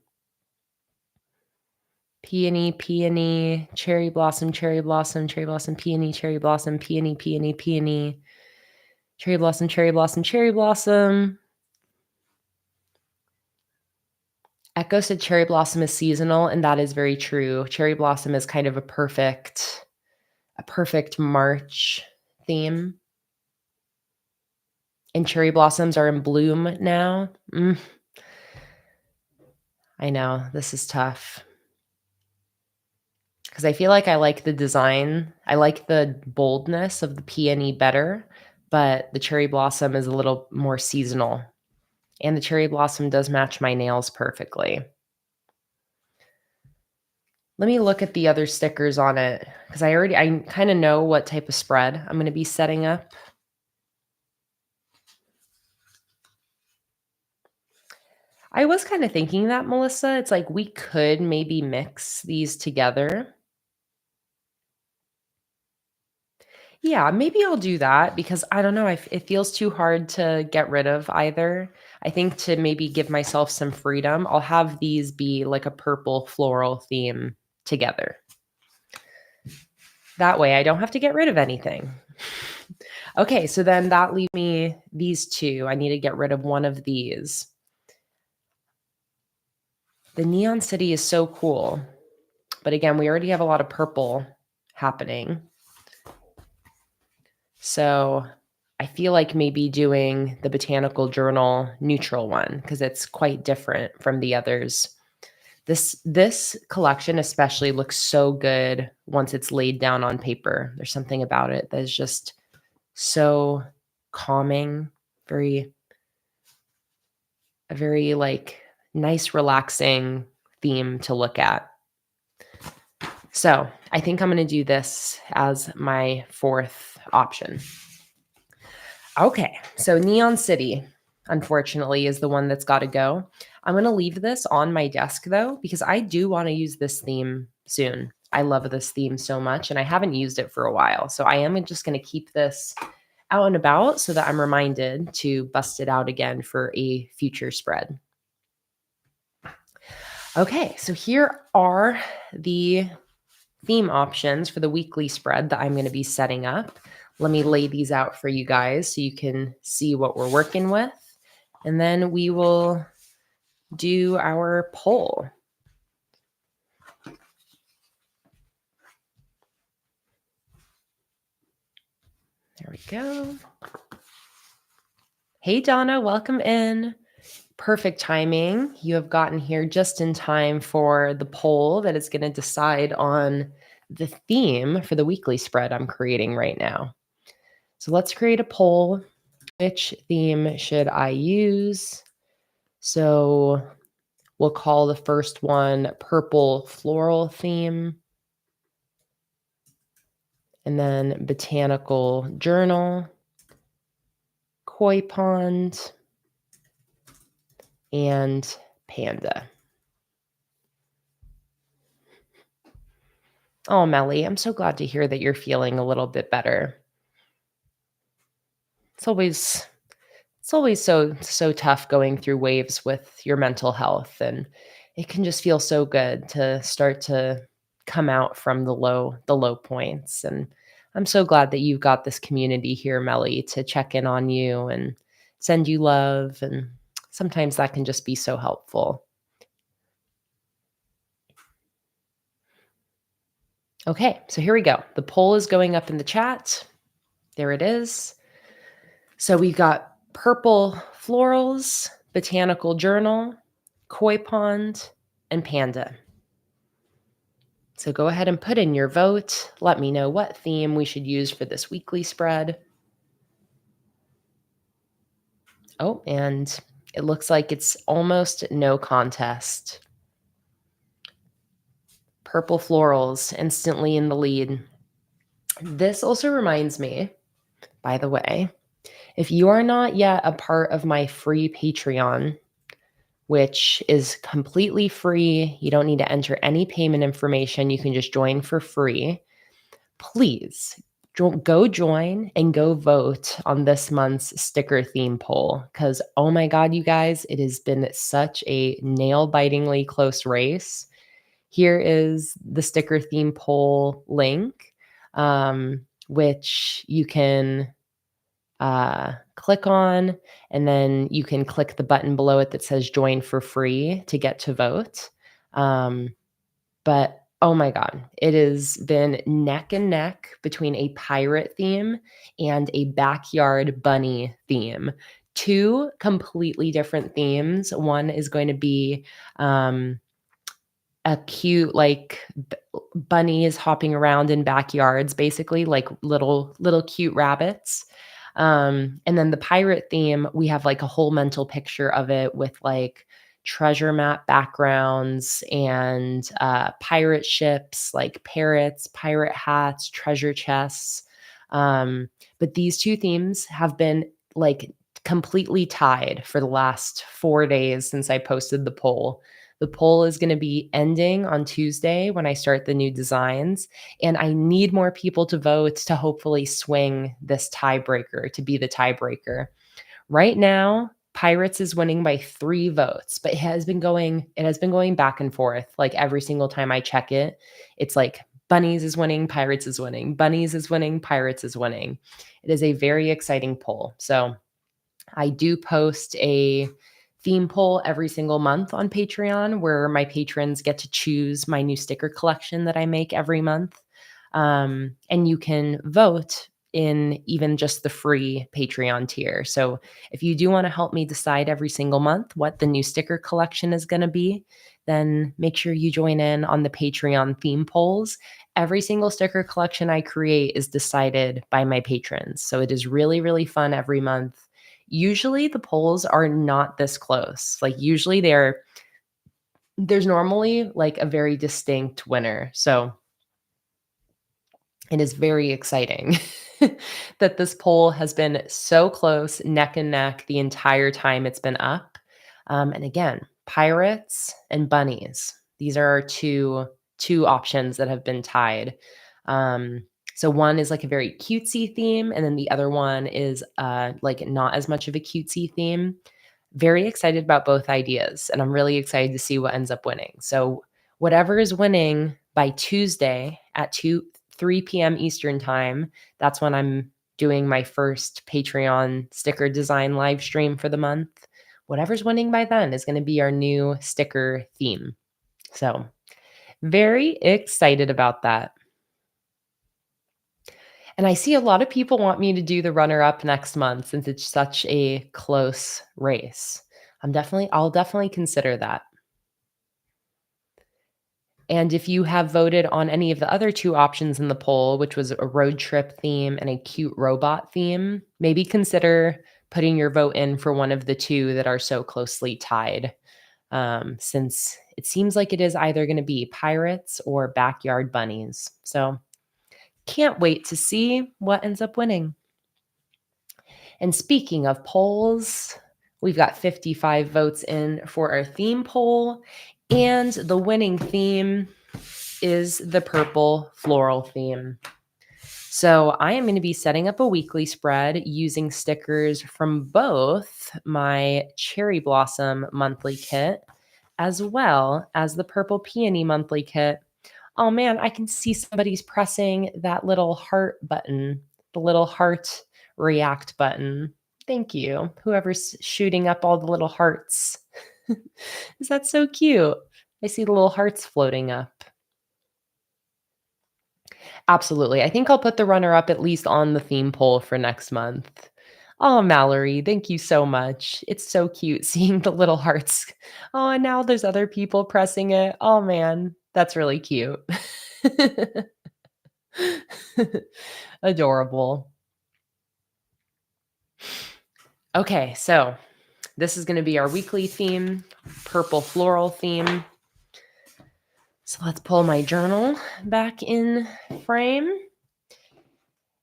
Peony, peony, cherry blossom, cherry blossom, cherry blossom, peony, cherry blossom, peony, peony, peony, cherry blossom, cherry blossom, cherry blossom. Echo said cherry blossom is seasonal, and that is very true. Cherry blossom is kind of a perfect March theme. And cherry blossoms are in bloom now. I know, this is tough. Because I feel like I like the design. I like the boldness of the peony better, but the cherry blossom is a little more seasonal. And the cherry blossom does match my nails perfectly. Let me look at the other stickers on it because I kind of know what type of spread I'm going to be setting up. I was kind of thinking that, Melissa. It's like we could maybe mix these together. Yeah, maybe I'll do that because I don't know, it feels too hard to get rid of either. I think to maybe give myself some freedom, I'll have these be like a purple floral theme together. That way I don't have to get rid of anything. Okay, so then that leaves me these 2. I need to get rid of one of these. The Neon City is so cool. But again, we already have a lot of purple happening. So I feel like maybe doing the Botanical Journal neutral one because it's quite different from the others. This collection especially looks so good once it's laid down on paper. There's something about it that is just so calming, a very like nice, relaxing theme to look at. So I think I'm going to do this as my 4th option. Okay, so Neon City, unfortunately, is the one that's got to go. I'm going to leave this on my desk, though, because I do want to use this theme soon. I love this theme so much, and I haven't used it for a while. So I am just going to keep this out and about so that I'm reminded to bust it out again for a future spread. Okay, so here are the theme options for the weekly spread that I'm going to be setting up. Let me lay these out for you guys so you can see what we're working with. And then we will do our poll. There we go. Hey, Donna, welcome in. Perfect timing. You have gotten here just in time for the poll that is going to decide on the theme for the weekly spread I'm creating right now. So let's create a poll. Which theme should I use? So we'll call the first one purple floral theme. And then botanical journal, koi pond, and panda. Oh, Melly, I'm so glad to hear that you're feeling a little bit better. It's always so tough going through waves with your mental health, and it can just feel so good to start to come out from the low points. And I'm so glad that you've got this community here, Melly, to check in on you and send you love, and sometimes that can just be so helpful. Okay, so here we go. The poll is going up in the chat. There it is. So we've got purple florals, botanical journal, koi pond, and panda. So go ahead and put in your vote. Let me know what theme we should use for this weekly spread. Oh, and it looks like it's almost no contest. Purple florals instantly in the lead. This also reminds me, by the way, if you are not yet a part of my free Patreon, which is completely free, you don't need to enter any payment information, you can just join for free. Please go join and go vote on this month's sticker theme poll, because oh my God, you guys, it has been such a nail-bitingly close race. Here is the sticker theme poll link, which you can click on, and then you can click the button below it that says join for free to get to vote. But oh my God, it has been neck and neck between a pirate theme and a backyard bunny theme. Two completely different themes. One is going to be a cute, like, bunnies hopping around in backyards, basically, like little cute rabbits. And then the pirate theme, we have like a whole mental picture of it with like treasure map backgrounds and pirate ships, like parrots, pirate hats, treasure chests. But these two themes have been like completely tied for the last 4 days since I posted the poll. The poll is going to be ending on Tuesday when I start the new designs. And I need more people to vote to hopefully swing this tiebreaker, to be the tiebreaker. Right now, Pirates is winning by 3 votes, but it has been going back and forth. Like every single time I check it, it's like Bunnies is winning, Pirates is winning, Bunnies is winning, Pirates is winning. It is a very exciting poll. So I do post a theme poll every single month on Patreon where my patrons get to choose my new sticker collection that I make every month. And you can vote in even just the free Patreon tier. So if you do want to help me decide every single month what the new sticker collection is going to be, then make sure you join in on the Patreon theme polls. Every single sticker collection I create is decided by my patrons. So it is really, really fun every month. Usually the polls are not this close. Like usually there's normally like a very distinct winner. So it is very exciting that this poll has been so close, neck and neck, the entire time it's been up. And again, pirates and bunnies. These are our two options that have been tied. So one is like a very cutesy theme, and then the other one is like not as much of a cutesy theme. Very excited about both ideas, and I'm really excited to see what ends up winning. So whatever is winning by Tuesday at 3 p.m. Eastern time, that's when I'm doing my first Patreon sticker design live stream for the month. Whatever's winning by then is going to be our new sticker theme. So very excited about that. And I see a lot of people want me to do the runner up next month since it's such a close race. I'll definitely consider that. And if you have voted on any of the other 2 options in the poll, which was a road trip theme and a cute robot theme, maybe consider putting your vote in for one of the 2 that are so closely tied, since it seems like it is either going to be pirates or backyard bunnies. So can't wait to see what ends up winning. And speaking of polls, we've got 55 votes in for our theme poll, and the winning theme is the purple floral theme. So I am going to be setting up a weekly spread using stickers from both my cherry blossom monthly kit as well as the purple peony monthly kit. Oh man, I can see somebody's pressing that little heart button, the little heart react button. Thank you. Whoever's shooting up all the little hearts. Is that so cute? I see the little hearts floating up. Absolutely. I think I'll put the runner up at least on the theme poll for next month. Oh, Mallory, thank you so much. It's so cute seeing the little hearts. Oh, and now there's other people pressing it. Oh, man, that's really cute. Adorable. Okay, so this is going to be our weekly theme, purple floral theme. So let's pull my journal back in frame.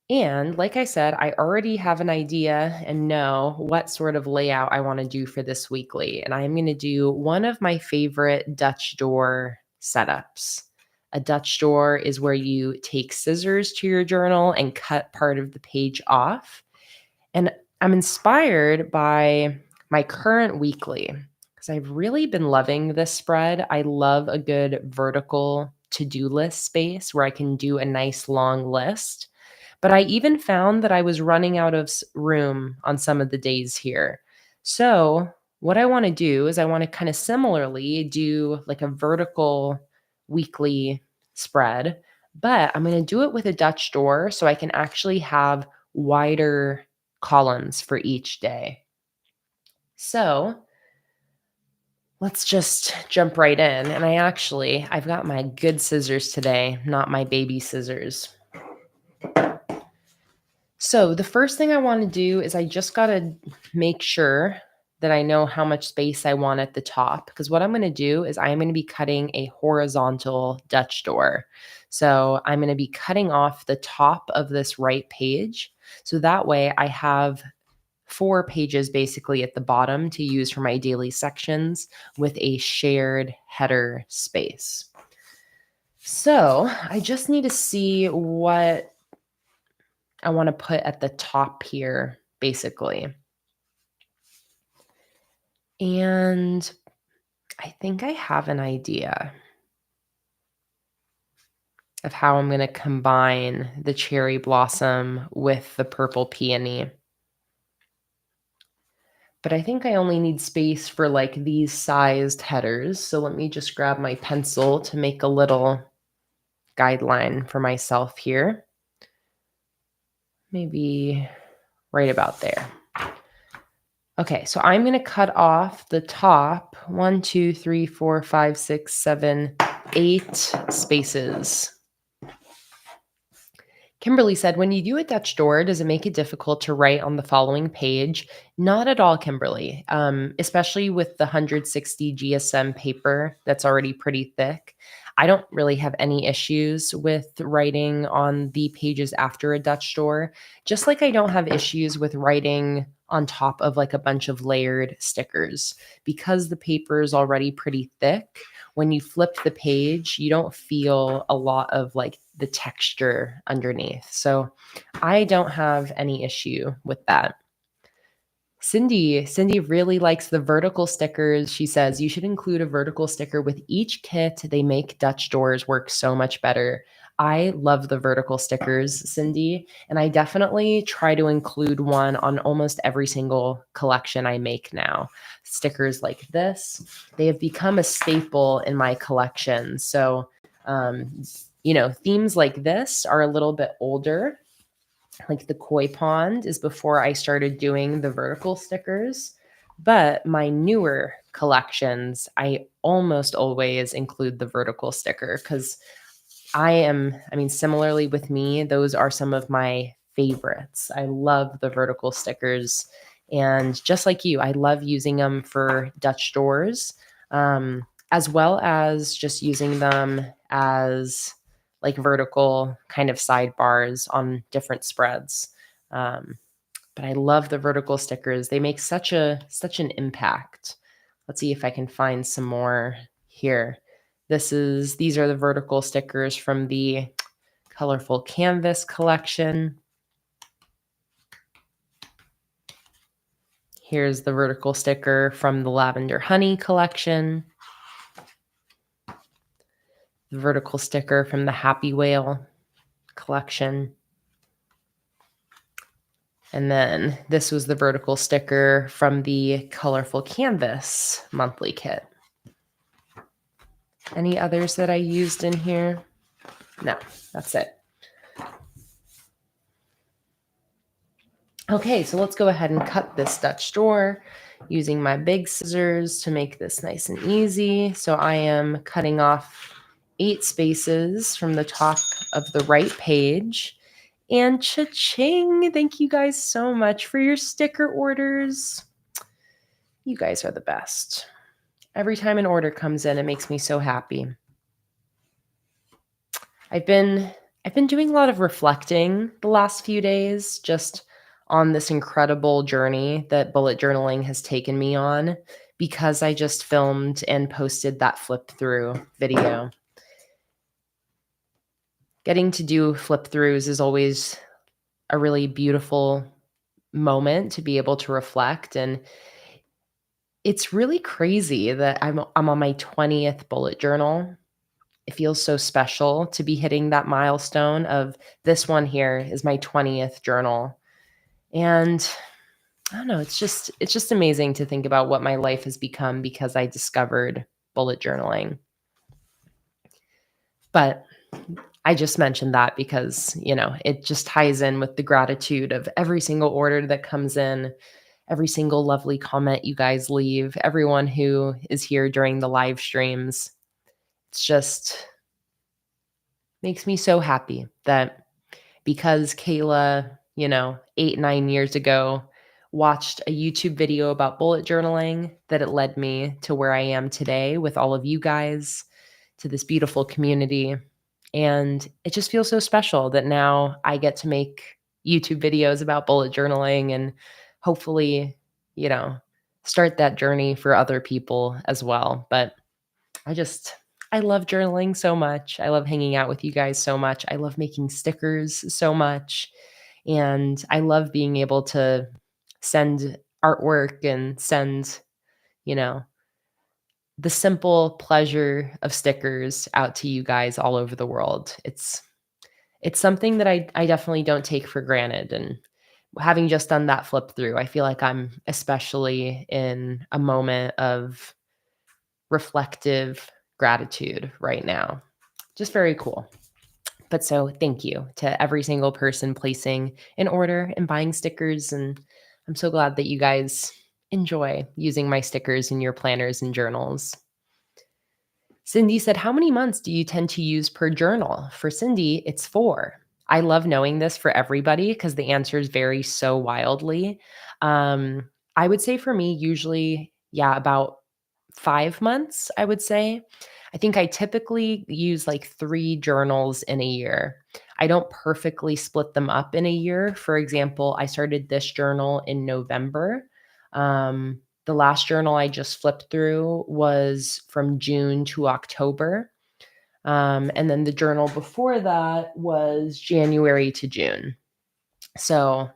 And like I said, I already have an idea and know what sort of layout I want to do for this weekly. And I'm going to do one of my favorite Dutch door setups. A Dutch door is where you take scissors to your journal and cut part of the page off. And I'm inspired by my current weekly because I've really been loving this spread. I love a good vertical to-do list space where I can do a nice long list. But I even found that I was running out of room on some of the days here. So, what I want to do is I want to kind of similarly do like a vertical weekly spread, but I'm going to do it with a Dutch door so I can actually have wider columns for each day. So, let's just jump right in. And I've got my good scissors today, not my baby scissors. So the first thing I want to do is I just got to make sure that I know how much space I want at the top, because what I'm going to do is I'm going to be cutting a horizontal Dutch door. So I'm going to be cutting off the top of this right page. So that way I have 4 pages basically at the bottom to use for my daily sections with a shared header space. So I just need to see what I want to put at the top here, basically. And I think I have an idea of how I'm going to combine the cherry blossom with the purple peony. But I think I only need space for like these sized headers. So let me just grab my pencil to make a little guideline for myself here. Maybe right about there. Okay, so I'm going to cut off the top 1, 2, 3, 4, 5, 6, 7, 8 spaces. Kimberly said, when you do a Dutch door, does it make it difficult to write on the following page? Not at all, Kimberly, especially with the 160 GSM paper that's already pretty thick. I don't really have any issues with writing on the pages after a Dutch door, just like I don't have issues with writing on top of like a bunch of layered stickers. Because the paper is already pretty thick, when you flip the page, you don't feel a lot of like the texture underneath. So I don't have any issue with that. Cindy really likes the vertical stickers. She says you should include a vertical sticker with each kit. They make Dutch doors work so much better. I love the vertical stickers, Cindy, and I definitely try to include one on almost every single collection I make now. Stickers like this, they have become a staple in my collection. So, themes like this are a little bit older, like the koi pond is before I started doing the vertical stickers. But my newer collections, I almost always include the vertical sticker because similarly with me, those are some of my favorites. I love the vertical stickers. And just like you, I love using them for Dutch doors, as well as just using them as like vertical kind of sidebars on different spreads. But I love the vertical stickers. They make such an impact. Let's see if I can find some more here. These are the vertical stickers from the Colorful Canvas collection. Here's the vertical sticker from the Lavender Honey collection. The vertical sticker from the Happy Whale collection. And then this was the vertical sticker from the Colorful Canvas monthly kit. Any others that I used in here? No, that's it. Okay, so let's go ahead and cut this Dutch door using my big scissors to make this nice and easy. So I am cutting off 8 spaces from the top of the right page. And cha-ching! Thank you guys so much for your sticker orders. You guys are the best. Every time an order comes in, it makes me so happy. I've been doing a lot of reflecting the last few days, just on this incredible journey that bullet journaling has taken me on, because I just filmed and posted that flip through video. Getting to do flip throughs is always a really beautiful moment to be able to reflect, and it's really crazy that I'm on my 20th bullet journal. It feels so special to be hitting that milestone of this one here is my 20th journal. And I don't know, it's just amazing to think about what my life has become because I discovered bullet journaling. But I just mentioned that because, it just ties in with the gratitude of every single order that comes in, every single lovely comment you guys leave, everyone who is here during the live streams. It's just makes me so happy that because Kayla, 8, 9 years ago, watched a YouTube video about bullet journaling, that it led me to where I am today with all of you guys, to this beautiful community. And it just feels so special that now I get to make YouTube videos about bullet journaling and hopefully, start that journey for other people as well. But I love journaling so much. I love hanging out with you guys so much. I love making stickers so much. And I love being able to send artwork and send, you know, the simple pleasure of stickers out to you guys all over the world. It's something that I definitely don't take for granted. And having just done that flip through, I feel like I'm especially in a moment of reflective gratitude right now. Just very cool. But so thank you to every single person placing an order and buying stickers. And I'm so glad that you guys enjoy using my stickers in your planners and journals. Cindy said, how many months do you tend to use per journal? For Cindy, it's 4. I love knowing this for everybody because the answers vary so wildly. I would say for me, usually, about 5 months, I would say. I think I typically use like 3 journals in a year. I don't perfectly split them up in a year. For example, I started this journal in November. The last journal I just flipped through was from June to October. And then the journal before that was January to June. So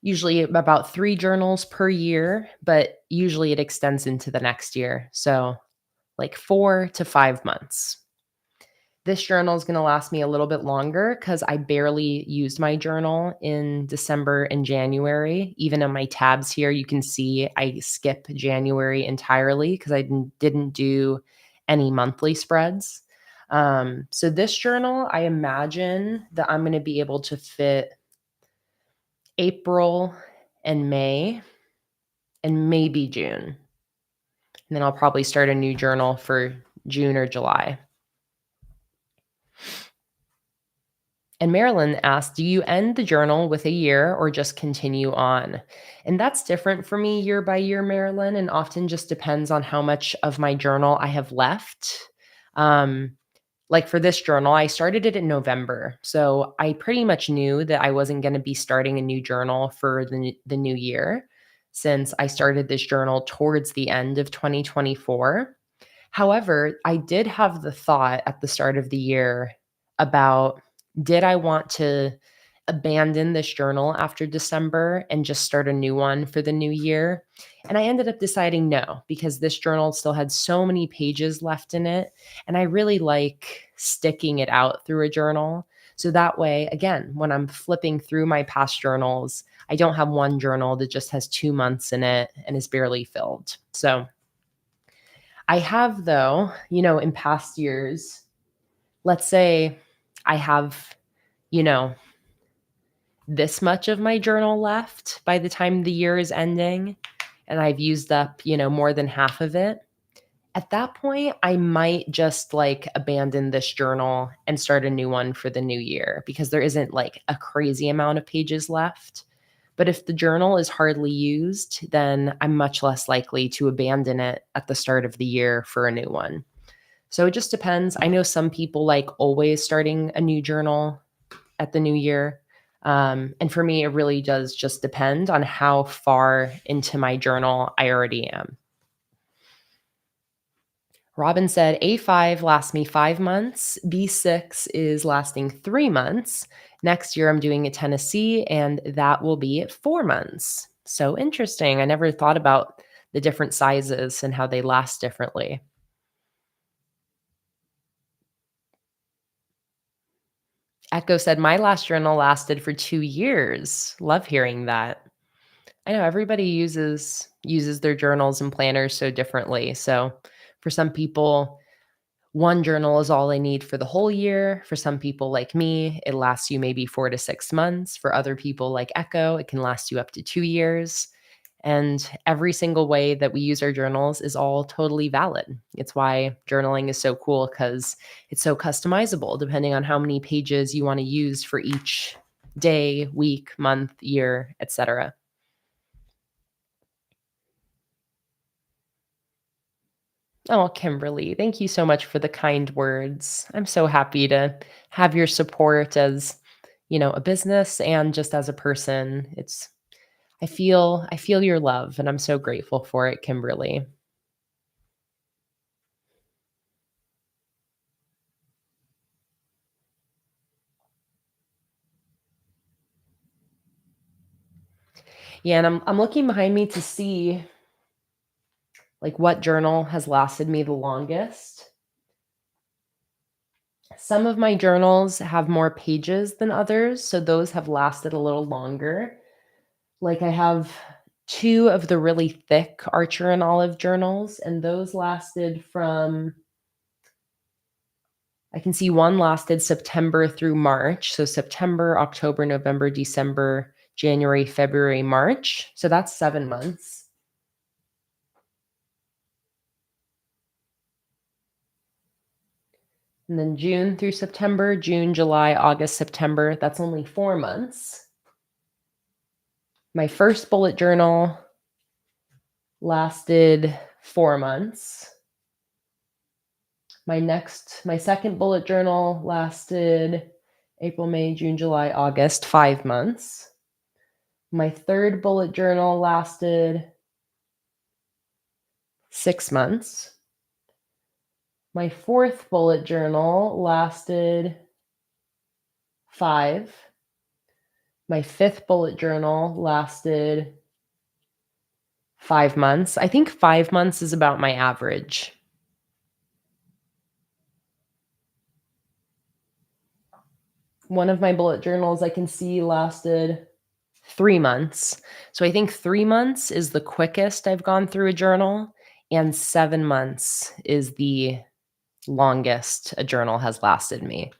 usually about 3 journals per year, but usually it extends into the next year. So like 4 to 5 months. This journal is going to last me a little bit longer because I barely used my journal in December and January. Even on my tabs here, you can see I skip January entirely because I didn't do any monthly spreads. So this journal, I imagine that I'm going to be able to fit April and May and maybe June. And then I'll probably start a new journal for June or July. And Marilyn asked, do you end the journal with a year or just continue on? And that's different for me year by year, Marilyn, and often just depends on how much of my journal I have left. Like for this journal, I started it in November. So I pretty much knew that I wasn't going to be starting a new journal for the new year, since I started this journal towards the end of 2024. However, I did have the thought at the start of the year about, did I want to abandon this journal after December and just start a new one for the new year? And I ended up deciding no, because this journal still had so many pages left in it. And I really like sticking it out through a journal. So that way, again, when I'm flipping through my past journals, I don't have one journal that just has 2 months in it and is barely filled. So I have, though, in past years, let's say I have, you know, this much of my journal left by the time the year is ending, and I've used up, more than half of it. At that point, I might just like abandon this journal and start a new one for the new year because there isn't like a crazy amount of pages left. But if the journal is hardly used, then I'm much less likely to abandon it at the start of the year for a new one. So it just depends. I know some people like always starting a new journal at the new year. And for me, it really does just depend on how far into my journal I already am. Robin said A5 lasts me 5 months. B6 is lasting 3 months. Next year, I'm doing a Tennessee, and that will be 4 months. So interesting. I never thought about the different sizes and how they last differently. Echo said, my last journal lasted for 2 years. Love hearing that. I know everybody uses their journals and planners so differently. So for some people, one journal is all they need for the whole year. For some people like me, it lasts you maybe 4 to 6 months. For other people like Echo, it can last you up to 2 years. And every single way that we use our journals is all totally valid. It's why journaling is so cool because it's so customizable depending on how many pages you want to use for each day, week, month, year, etc. Oh, Kimberly, thank you so much for the kind words. I'm so happy to have your support as, a business and just as a person. I feel your love and I'm so grateful for it, Kimberly. Yeah, and I'm looking behind me to see like what journal has lasted me the longest. Some of my journals have more pages than others, so those have lasted a little longer. Like I have two of the really thick Archer and Olive journals, and those lasted from, I can see one lasted September through March. So September, October, November, December, January, February, March. So that's 7 months. And then June through September, June, July, August, September, that's only 4 months. My first bullet journal lasted 4 months. My second bullet journal lasted April, May, June, July, August, 5 months. My third bullet journal lasted 6 months. My fourth bullet journal lasted 5. My fifth bullet journal lasted 5 months. I think 5 months is about my average. One of my bullet journals I can see lasted 3 months. So I think 3 months is the quickest I've gone through a journal, and 7 months is the longest a journal has lasted me.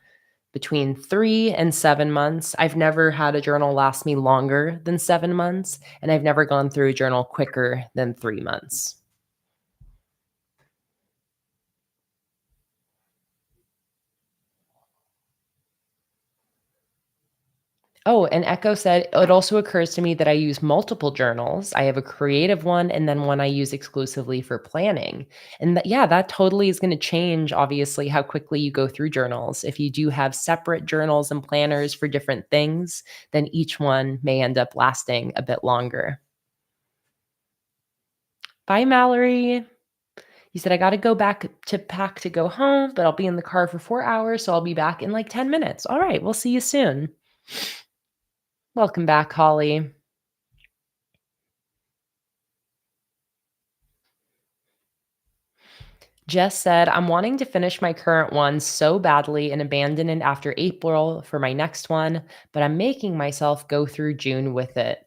Between 3 and 7 months, I've never had a journal last me longer than 7 months, and I've never gone through a journal quicker than 3 months. Oh, and Echo said, it also occurs to me that I use multiple journals. I have a creative one and then one I use exclusively for planning. And yeah, that totally is going to change, obviously, how quickly you go through journals. If you do have separate journals and planners for different things, then each one may end up lasting a bit longer. Bye, Mallory. You said, I got to go back to pack to go home, but I'll be in the car for 4 hours. So I'll be back in like 10 minutes. All right. We'll see you soon. Welcome back, Holly. Just said, I'm wanting to finish my current one so badly and abandon it after April for my next one, but I'm making myself go through June with it.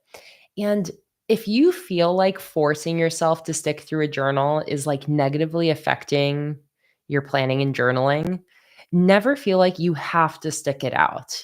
And if you feel like forcing yourself to stick through a journal is like negatively affecting your planning and journaling, never feel like you have to stick it out.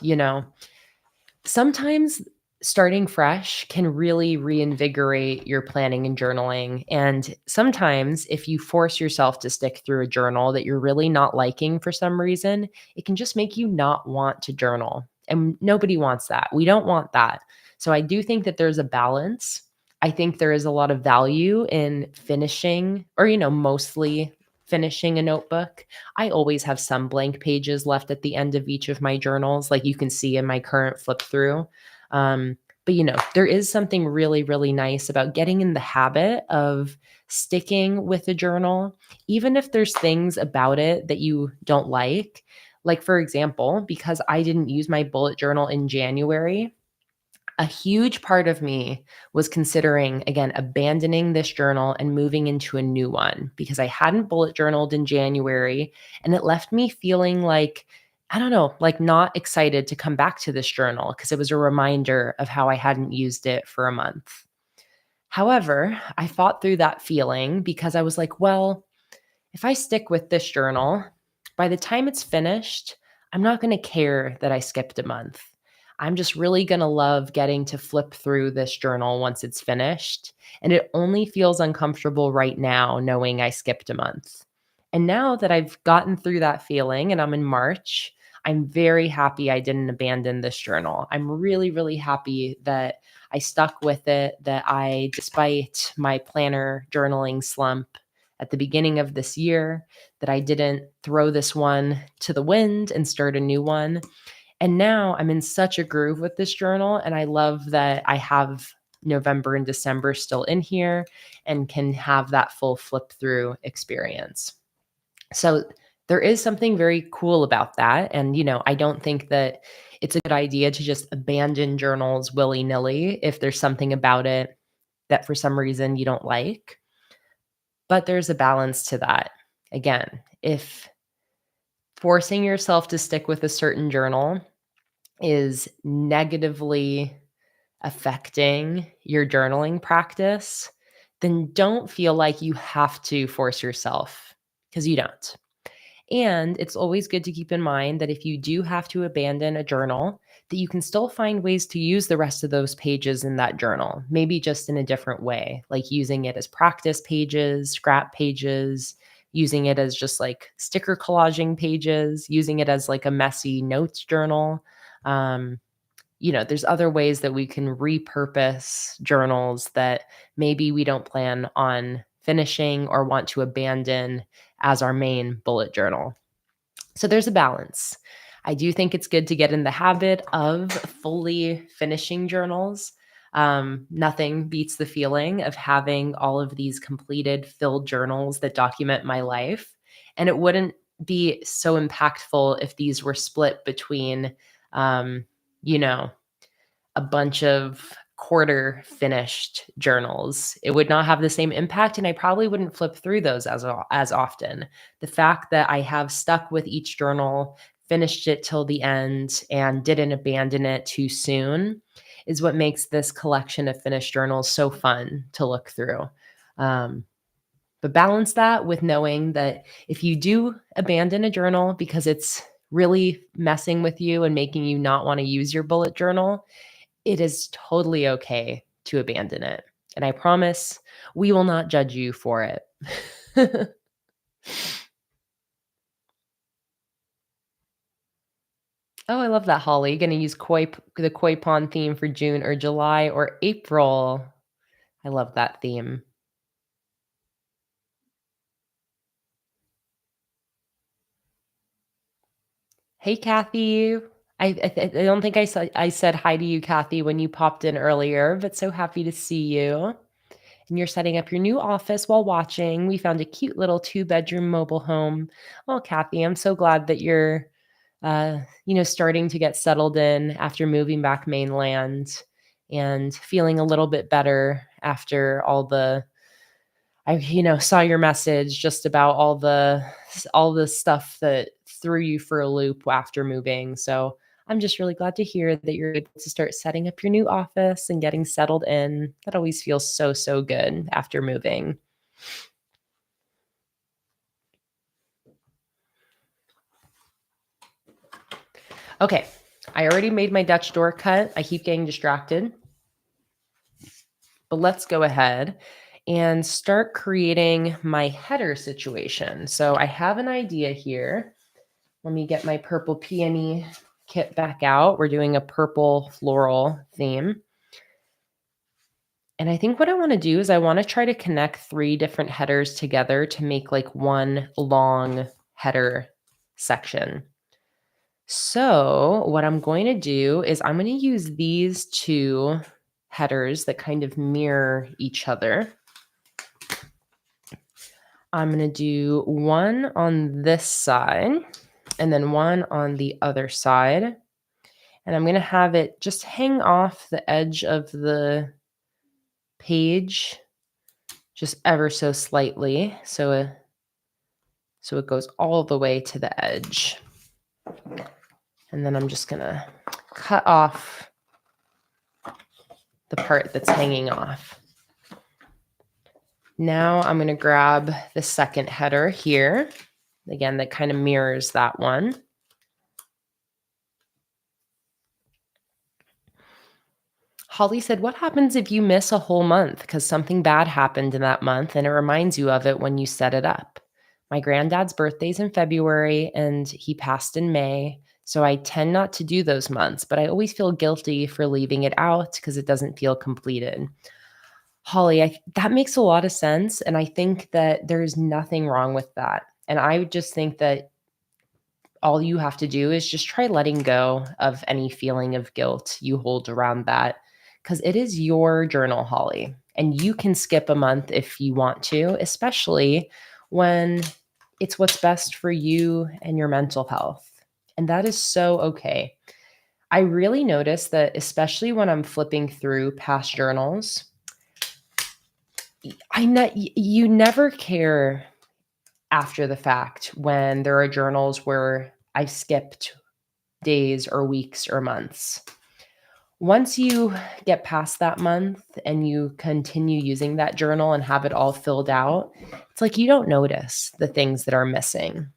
Sometimes starting fresh can really reinvigorate your planning and journaling. And sometimes, if you force yourself to stick through a journal that you're really not liking for some reason, it can just make you not want to journal. And nobody wants that. We don't want that. So, I do think that there's a balance. I think there is a lot of value in finishing, or, mostly finishing a notebook. I always have some blank pages left at the end of each of my journals, like you can see in my current flip through. But there is something really, really nice about getting in the habit of sticking with a journal, even if there's things about it that you don't like. Like, for example, because I didn't use my bullet journal in January, a huge part of me was considering, again, abandoning this journal and moving into a new one because I hadn't bullet journaled in January, and it left me feeling like, I don't know, like not excited to come back to this journal because it was a reminder of how I hadn't used it for a month. However, I fought through that feeling because I was like, well, if I stick with this journal, by the time it's finished, I'm not going to care that I skipped a month. I'm just really going to love getting to flip through this journal once it's finished. And it only feels uncomfortable right now knowing I skipped a month. And now that I've gotten through that feeling and I'm in March, I'm very happy I didn't abandon this journal. I'm really, really happy that I stuck with it, that I, despite my planner journaling slump, at the beginning of this year, that I didn't throw this one to the wind and start a new one. And now I'm in such a groove with this journal. And I love that I have November and December still in here and can have that full flip through experience. So there is something very cool about that. And, I don't think that it's a good idea to just abandon journals willy nilly if there's something about it that for some reason you don't like. But there's a balance to that. Again, if forcing yourself to stick with a certain journal is negatively affecting your journaling practice, then don't feel like you have to force yourself because you don't. And it's always good to keep in mind that if you do have to abandon a journal, that you can still find ways to use the rest of those pages in that journal, maybe just in a different way, like using it as practice pages, scrap pages, using it as just like sticker collaging pages, using it as like a messy notes journal. Um, there's other ways that we can repurpose journals that maybe we don't plan on finishing or want to abandon as our main bullet journal. So there's a balance. I do think it's good to get in the habit of fully finishing journals. Nothing beats the feeling of having all of these completed, filled journals that document my life. And it wouldn't be so impactful if these were split between, um, you know, a bunch of quarter finished journals. It would not have the same impact, and I probably wouldn't flip through those as often. The fact that I have stuck with each journal, finished it till the end, and didn't abandon it too soon is what makes this collection of finished journals so fun to look through. Um, but balance that with knowing that if you do abandon a journal because it's really messing with you and making you not want to use your bullet journal, it is totally okay to abandon it. And I promise we will not judge you for it. Oh, I love that, Holly. Gonna use the koi pond theme for June or July or April. I love that theme. Hey, Kathy. I don't think I said hi to you, Kathy, when you popped in earlier, but so happy to see you. And you're setting up your new office while watching. We found a cute little two-bedroom mobile home. Oh, Kathy, I'm so glad that you're, starting to get settled in after moving back mainland and feeling a little bit better after all the, saw your message just about all the stuff that threw you for a loop after moving. So I'm just really glad to hear that you're able to start setting up your new office and getting settled in. That always feels so, so good after moving. Okay, I already made my Dutch door cut. I keep getting distracted, but let's go ahead and start creating my header situation. So I have an idea here. Let me get my purple peony kit back out. We're doing a purple floral theme. And I think what I want to do is I want to try to connect 3 different headers together to make like one long header section. So what I'm going to do is I'm going to use these 2 headers that kind of mirror each other. I'm going to do one on this side and then one on the other side. And I'm going to have it just hang off the edge of the page just ever so slightly. So it goes all the way to the edge. And then I'm just going to cut off the part that's hanging off. Now I'm going to grab the second header here. Again, that kind of mirrors that one. Holly said, what happens if you miss a whole month because something bad happened in that month and it reminds you of it when you set it up? My granddad's birthday's in February and he passed in May, so I tend not to do those months, but I always feel guilty for leaving it out because it doesn't feel completed. Holly, that makes a lot of sense, and I think that there's nothing wrong with that. And I would just think that all you have to do is just try letting go of any feeling of guilt you hold around that, because it is your journal, Holly, and you can skip a month if you want to, especially when it's what's best for you and your mental health. And that is so okay. I really notice that, especially when I'm flipping through past journals, you never care after the fact when there are journals where I skipped days or weeks or months. Once you get past that month and you continue using that journal and have it all filled out, it's like you don't notice the things that are missing.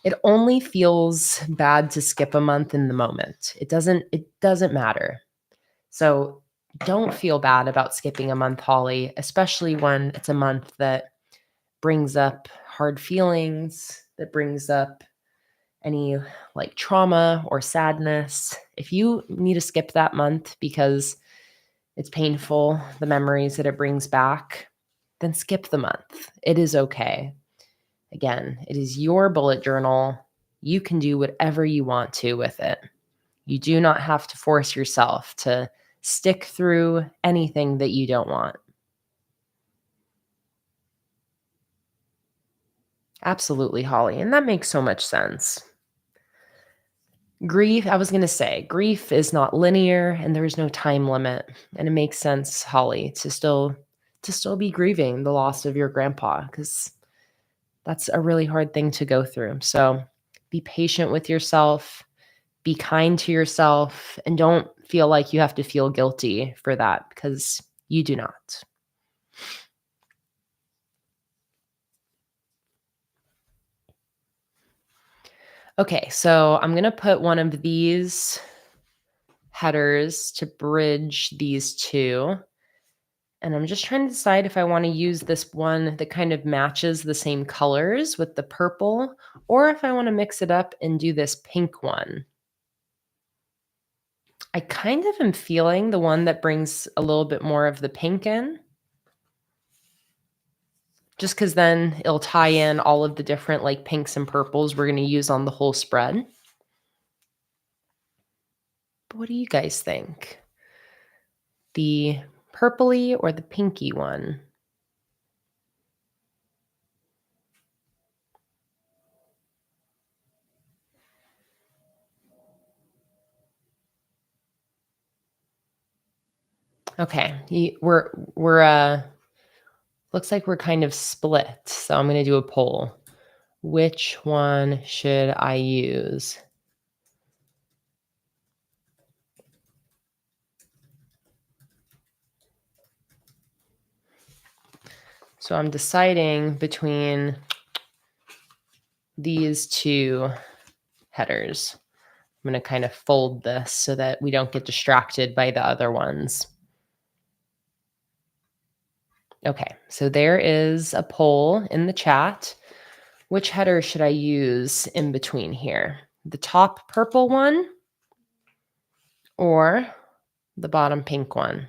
It only feels bad to skip a month in the moment. It doesn't matter. So don't feel bad about skipping a month, Holly, especially when it's a month that brings up hard feelings, that brings up any like trauma or sadness. If you need to skip that month because it's painful, the memories that it brings back, then skip the month. It is okay. Again, it is your bullet journal. You can do whatever you want to with it. You do not have to force yourself to stick through anything that you don't want. Absolutely, Holly. And that makes so much sense. I was going to say, grief is not linear and there's no time limit. And it makes sense, Holly, to still be grieving the loss of your grandpa, because that's a really hard thing to go through. So be patient with yourself, be kind to yourself, and don't feel like you have to feel guilty for that, because you do not. Okay, so I'm going to put one of these headers to bridge these 2. And I'm just trying to decide if I want to use this one that kind of matches the same colors with the purple, or if I want to mix it up and do this pink one. I kind of am feeling the one that brings a little bit more of the pink in, just because then it'll tie in all of the different like pinks and purples we're going to use on the whole spread. But what do you guys think? The purpley or the pinky one? Okay, we're Looks like we're kind of split, so I'm gonna do a poll. Which one should I use? So I'm deciding between these two headers. I'm going to kind of fold this so that we don't get distracted by the other ones. Okay, so there is a poll in the chat. Which header should I use in between here? The top purple one or the bottom pink one?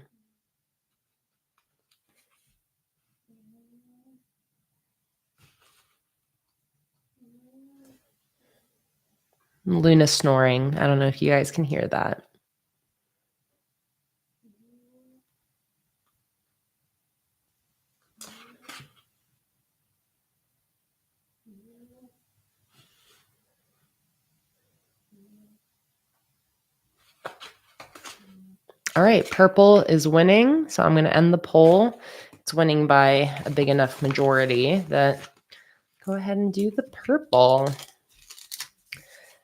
Luna snoring. I don't know if you guys can hear that. All right, purple is winning, so I'm going to end the poll. It's winning by a big enough majority that go ahead and do the purple.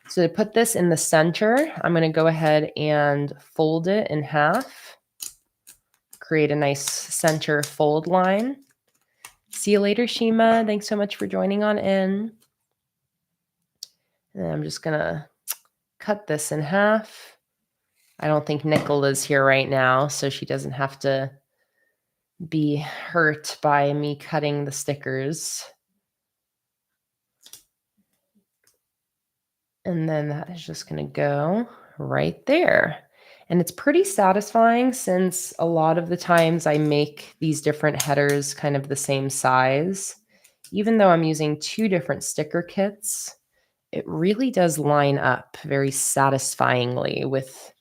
So to put this in the center, I'm going to go ahead and fold it in half, create a nice center fold line. See you later, Shima. Thanks so much for joining on in. And I'm just going to cut this in half. I don't think Nickel is here right now, so she doesn't have to be hurt by me cutting the stickers. And then that is just going to go right there. And it's pretty satisfying since a lot of the times I make these different headers kind of the same size. Even though I'm using two different sticker kits, it really does line up very satisfyingly with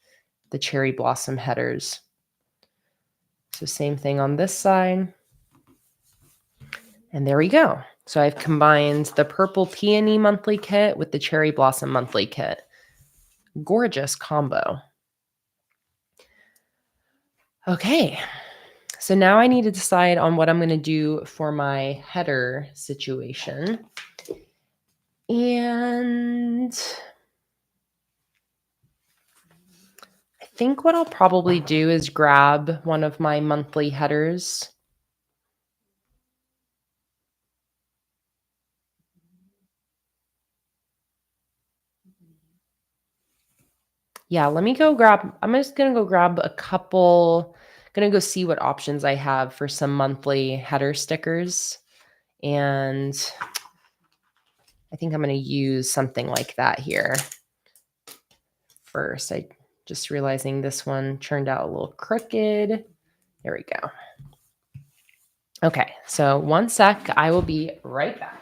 the cherry blossom headers. So same thing on this side. And there we go. So I've combined the purple peony monthly kit with the cherry blossom monthly kit. Gorgeous combo. Okay, so now I need to decide on what I'm going to do for my header situation. And I think what I'll probably do is grab one of my monthly headers. Yeah, let me go grab, I'm just going to go grab a couple, going to go see what options I have for some monthly header stickers. And I think I'm going to use something like that here first. I just realizing this one turned out a little crooked. There we go. Okay, so 1 sec. I will be right back.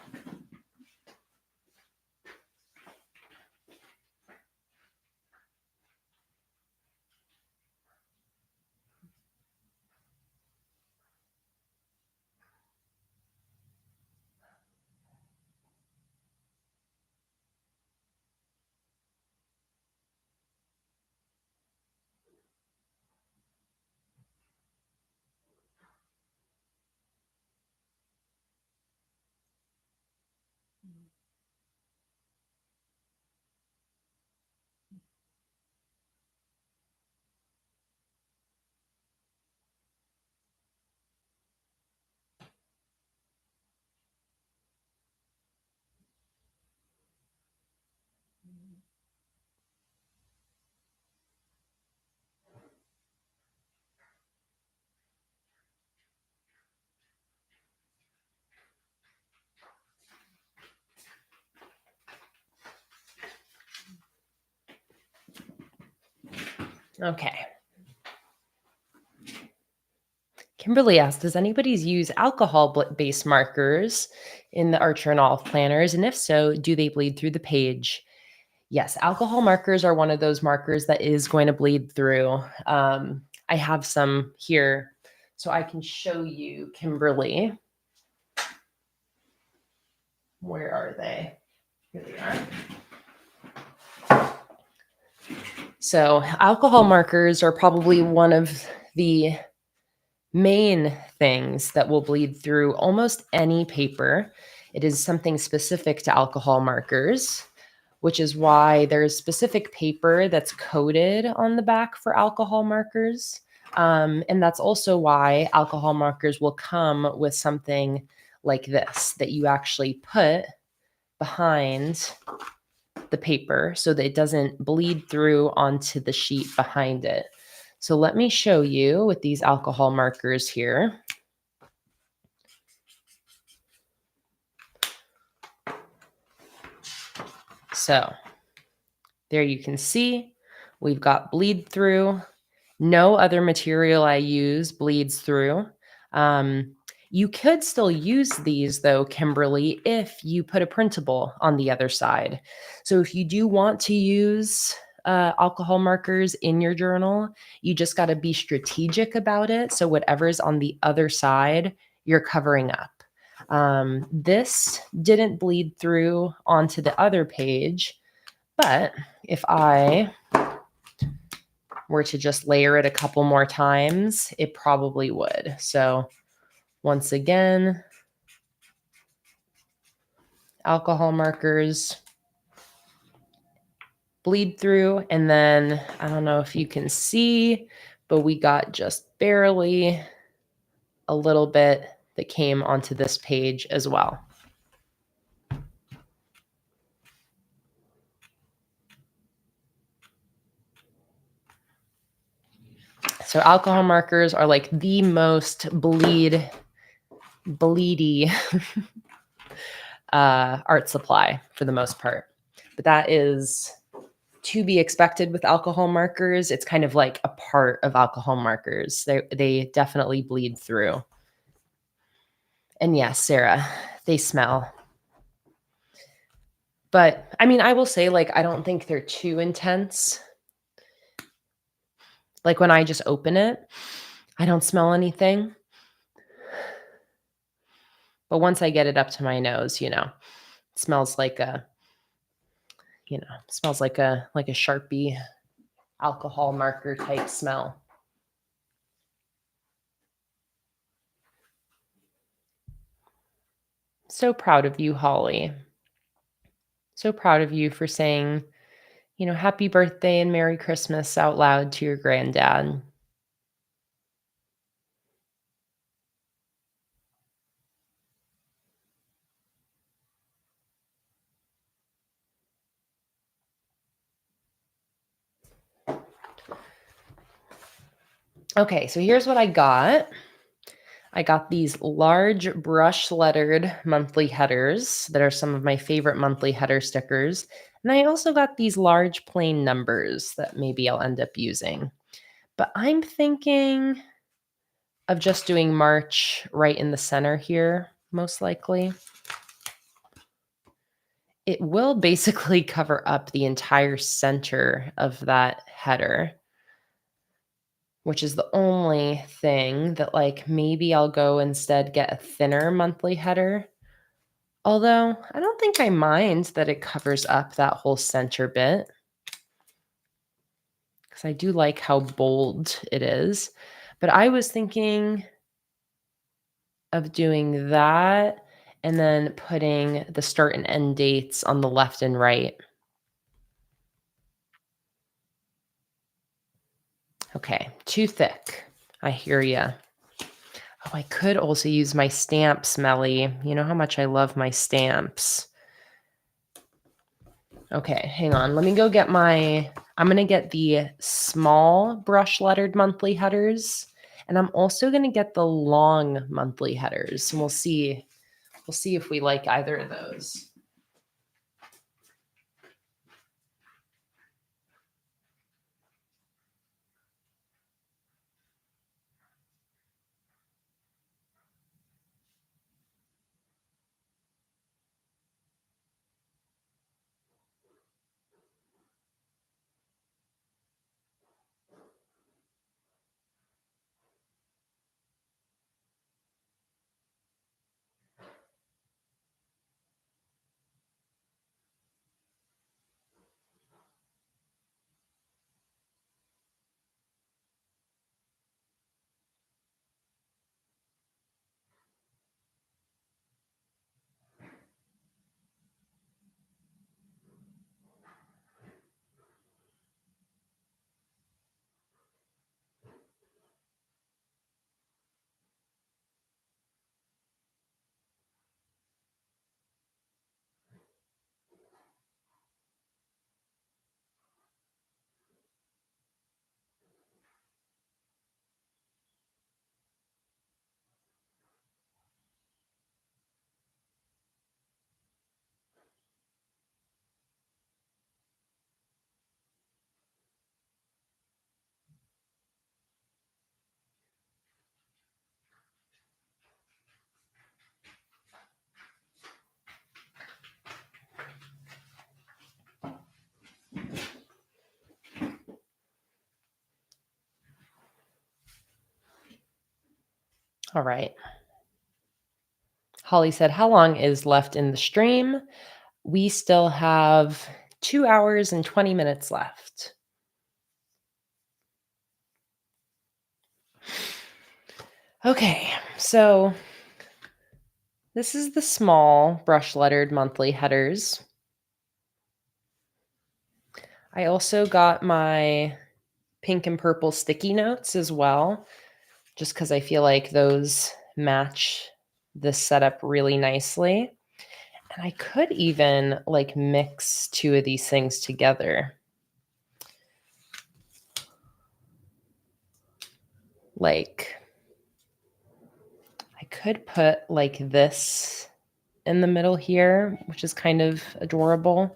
Okay. Kimberly asked, does anybody use alcohol-based markers in the Archer and Olive planners? And if so, do they bleed through the page? Yes, alcohol markers are one of those markers that is going to bleed through. I have some here, so I can show you, Kimberly. Where are they? Here they are. So alcohol markers are probably one of the main things that will bleed through almost any paper. It is something specific to alcohol markers, which is why there's specific paper that's coated on the back for alcohol markers. And that's also why alcohol markers will come with something like this that you actually put behind the paper so that it doesn't bleed through onto the sheet behind it. So let me show you with these alcohol markers here. So there you can see we've got bleed through. No other material I use bleeds through. You could still use these though, Kimberly, if you put a printable on the other side. So if you do want to use alcohol markers in your journal, you just got to be strategic about it. So whatever's on the other side, you're covering up. This didn't bleed through onto the other page, but if I were to just layer it a couple more times, it probably would. So once again, alcohol markers bleed through. And then I don't know if you can see, but we got just barely a little bit that came onto this page as well. So alcohol markers are like the most bleedy art supply for the most part. But that is to be expected with alcohol markers. It's kind of like a part of alcohol markers. They definitely bleed through. And yes, Sarah, they smell. But I mean, I will say, like, I don't think they're too intense. Like when I just open it, I don't smell anything. But once I get it up to my nose, it smells like smells like a Sharpie alcohol marker type smell. So proud of you, Holly. So proud of you for saying, happy birthday and Merry Christmas out loud to your granddad. Okay, so here's what I got. I got these large brush lettered monthly headers that are some of my favorite monthly header stickers. And I also got these large plain numbers that maybe I'll end up using. But I'm thinking of just doing March right in the center here, most likely. It will basically cover up the entire center of that header, which is the only thing that, like, maybe I'll go instead get a thinner monthly header. Although I don't think I mind that it covers up that whole center bit, because I do like how bold it is. But I was thinking of doing that and then putting the start and end dates on the left and right. Okay, too thick. I hear ya. Oh, I could also use my stamps, Melly. You know how much I love my stamps. Okay, hang on. Let me go get I'm going to get the small brush lettered monthly headers, and I'm also going to get the long monthly headers. And we'll see if we like either of those. All right. Holly said, how long is left in the stream? We still have 2 hours and 20 minutes left. Okay, so this is the small brush lettered monthly headers. I also got my pink and purple sticky notes as well, just because I feel like those match this setup really nicely. And I could even like mix two of these things together. Like, I could put like this in the middle here, which is kind of adorable.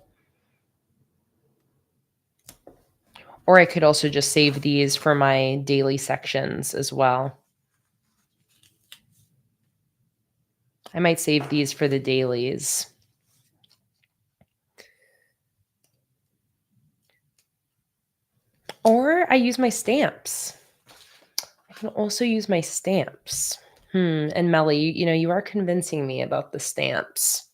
Or I could also just save these for my daily sections as well. I might save these for the dailies. Or I use my stamps. I can also use my stamps. And Melly, you are convincing me about the stamps.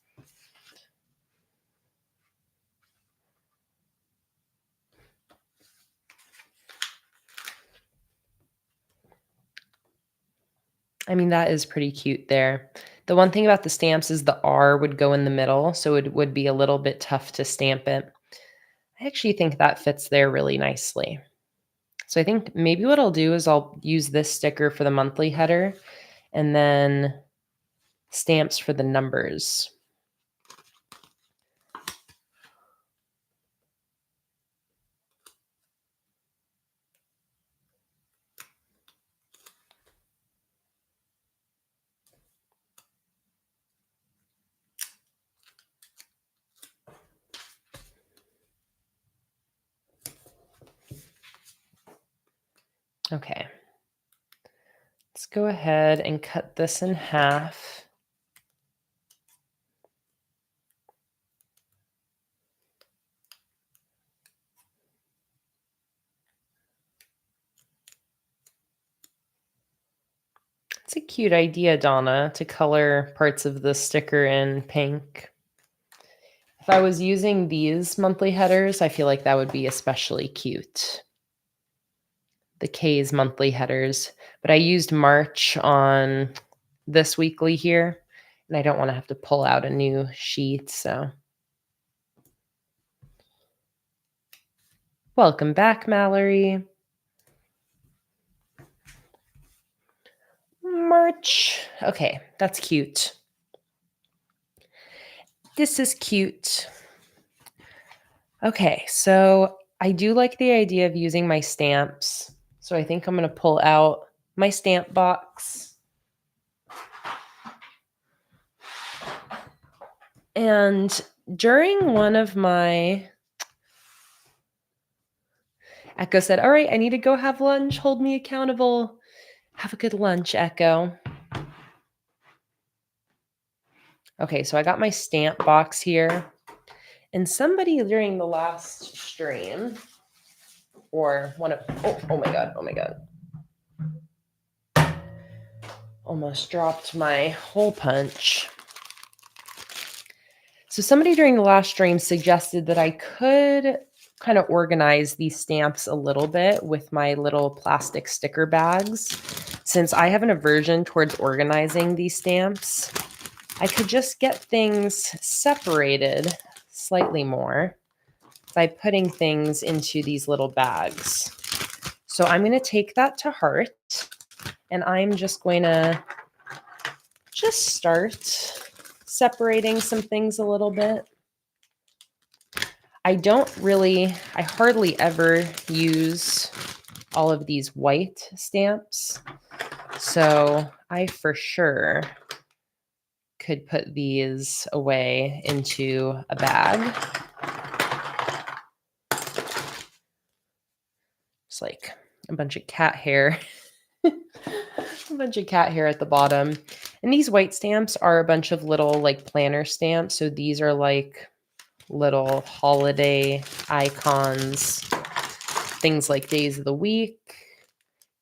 I mean, that is pretty cute there. The one thing about the stamps is the R would go in the middle, so it would be a little bit tough to stamp it. I actually think that fits there really nicely. So I think maybe what I'll do is I'll use this sticker for the monthly header and then stamps for the numbers. Okay. Let's go ahead and cut this in half. It's a cute idea, Donna, to color parts of the sticker in pink. If I was using these monthly headers, I feel like that would be especially cute. The K's monthly headers. But I used March on this weekly here, and I don't want to have to pull out a new sheet, so. Welcome back, Mallory. March. Okay, that's cute. This is cute. Okay, so I do like the idea of using my stamps. So I think I'm going to pull out my stamp box. And during one of my... Echo said, all right, I need to go have lunch. Hold me accountable. Have a good lunch, Echo. Okay, so I got my stamp box here. And somebody during the last stream, or one of, oh my God. Almost dropped my hole punch. So somebody during the last stream suggested that I could kind of organize these stamps a little bit with my little plastic sticker bags. Since I have an aversion towards organizing these stamps, I could just get things separated slightly more by putting things into these little bags. So I'm going to take that to heart, and I'm just going to just start separating some things a little bit. I hardly ever use all of these white stamps. So I for sure could put these away into a bag. It's like a bunch of cat hair. A bunch of cat hair at the bottom. And these white stamps are a bunch of little like planner stamps. So these are like little holiday icons, things like days of the week,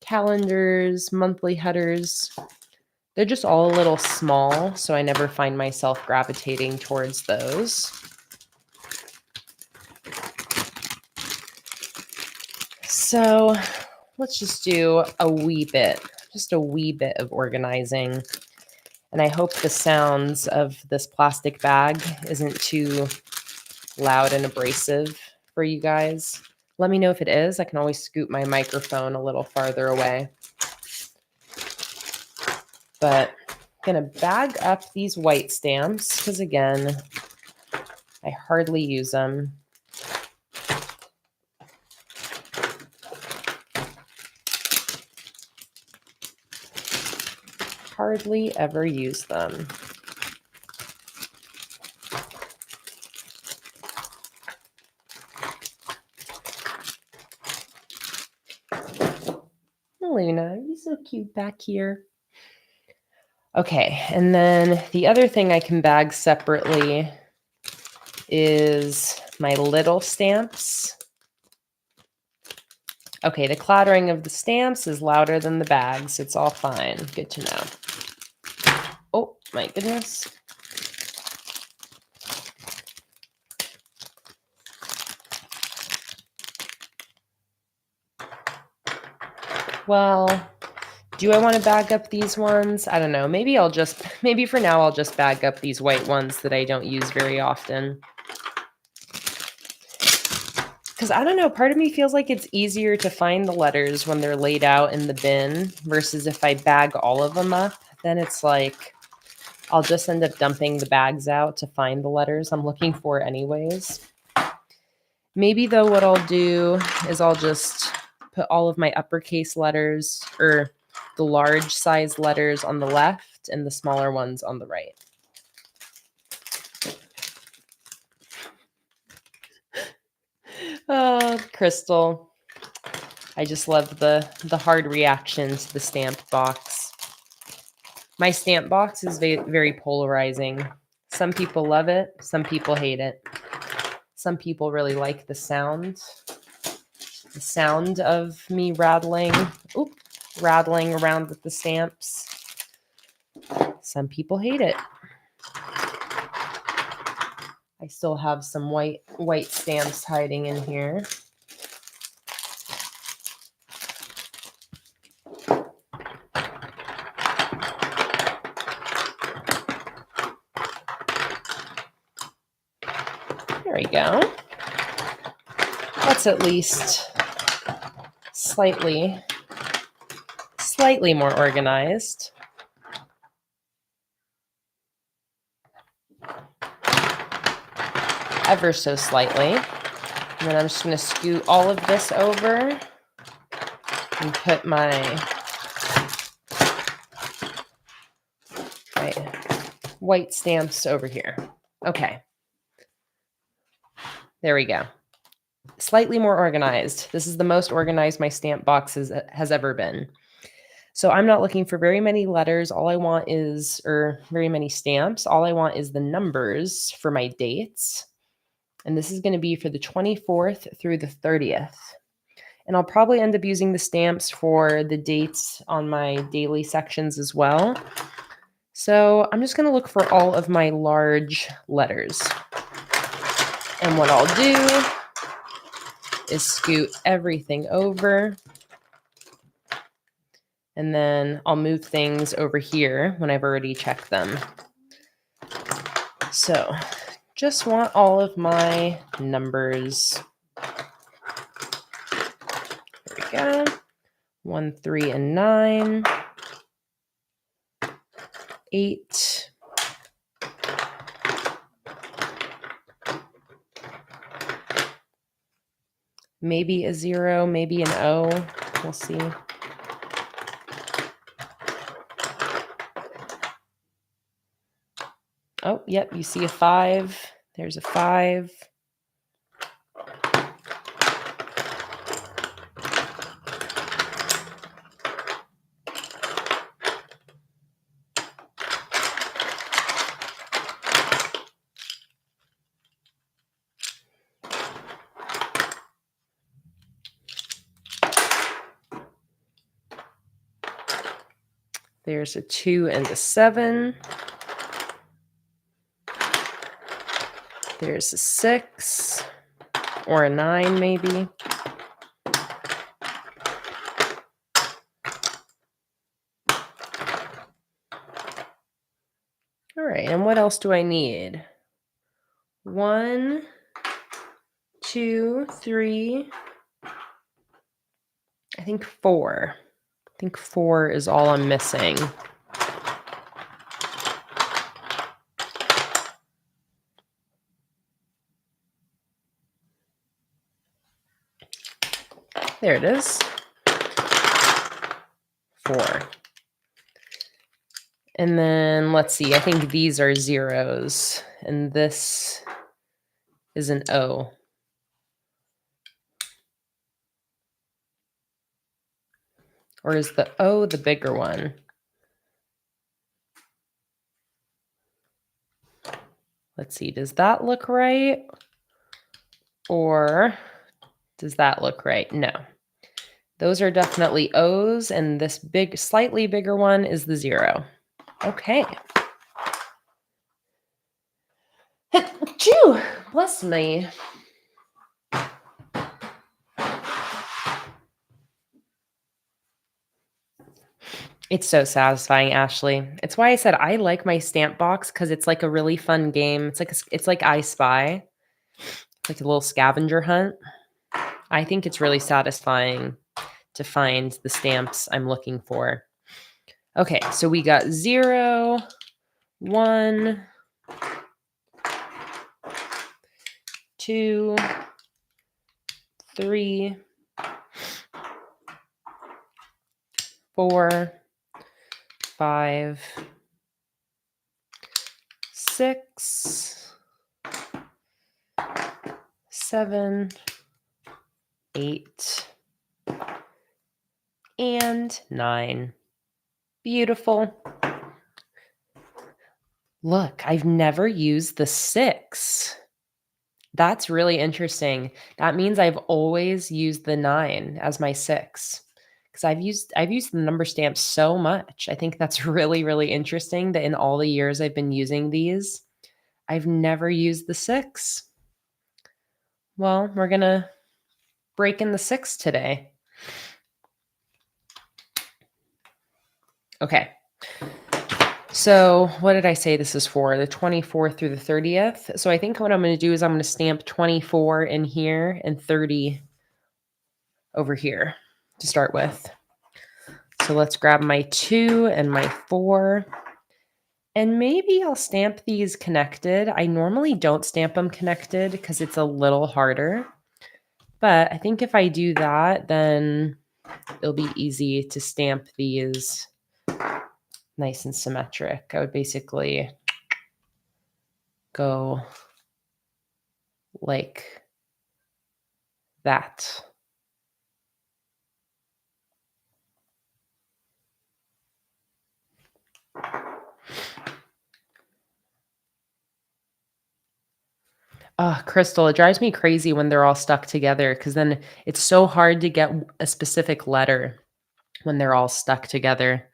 calendars, monthly headers. They're just all a little small, so I never find myself gravitating towards those. So let's just do a wee bit of organizing. And I hope the sounds of this plastic bag isn't too loud and abrasive for you guys. Let me know if it is. I can always scoot my microphone a little farther away. But I'm going to bag up these white stamps because, again, I hardly use them. Hardly ever use them. Luna, you're so cute back here. Okay, and then the other thing I can bag separately is my little stamps. Okay, the clattering of the stamps is louder than the bags. It's all fine. Good to know. Oh, my goodness. Well, do I want to bag up these ones? I don't know. Maybe for now, I'll just bag up these white ones that I don't use very often. Because I don't know, part of me feels like it's easier to find the letters when they're laid out in the bin versus if I bag all of them up, then it's like I'll just end up dumping the bags out to find the letters I'm looking for anyways. Maybe though what I'll do is I'll just put all of my uppercase letters or the large size letters on the left and the smaller ones on the right. Oh, Crystal. I just love the hard reaction to the stamp box. My stamp box is very polarizing. Some people love it. Some people hate it. Some people really like the sound of me rattling around with the stamps. Some people hate it. I still have some white stamps hiding in here. There we go. That's at least slightly more organized. Ever so slightly. And then I'm just going to scoot all of this over and put my white stamps over here. Okay. There we go. Slightly more organized. This is the most organized my stamp box has ever been. So I'm not looking for very many letters. All I want is, or very many stamps. All I want is the numbers for my dates. And this is going to be for the 24th through the 30th. And I'll probably end up using the stamps for the dates on my daily sections as well. So I'm just going to look for all of my large letters. And what I'll do is scoot everything over. And then I'll move things over here when I've already checked them. So just want all of my numbers. There we go. 1, 3, and 9. 8. Maybe a 0, maybe an O. We'll see. Oh, yep, you see a 5. There's a 5. There's a 2 and a 7. There's a 6 or a 9 maybe. All right, and what else do I need? 1, 2, 3. I think 4. I think 4 is all I'm missing. There it is. 4. And then let's see, I think these are zeros, and this is an O. Or is the O the bigger one? Let's see, does that look right? Or does that look right? No. Those are definitely O's, and this big, slightly bigger one is the 0. Okay. Phew, bless me. It's so satisfying, Ashley. It's why I said I like my stamp box because it's like a really fun game. It's like I Spy, like a little scavenger hunt. I think it's really satisfying to find the stamps I'm looking for. Okay, so we got 0, 1, 2, 3, 4, 5, 6, 7, 8, and 9. Beautiful. Look, I've never used the 6. That's really interesting. That means I've always used the 9 as my 6. Because I've used the number stamps so much. I think that's really, really interesting that in all the years I've been using these, I've never used the 6. Well, we're gonna break in the 6 today. Okay. So what did I say this is for? The 24th through the 30th. So I think what I'm going to do is I'm going to stamp 24 in here and 30 over here to start with. So let's grab my 2 and my 4. And maybe I'll stamp these connected. I normally don't stamp them connected because it's a little harder. But I think if I do that, then it'll be easy to stamp these nice and symmetric. I would basically go like that. Oh, Crystal, it drives me crazy when they're all stuck together because then it's so hard to get a specific letter when they're all stuck together.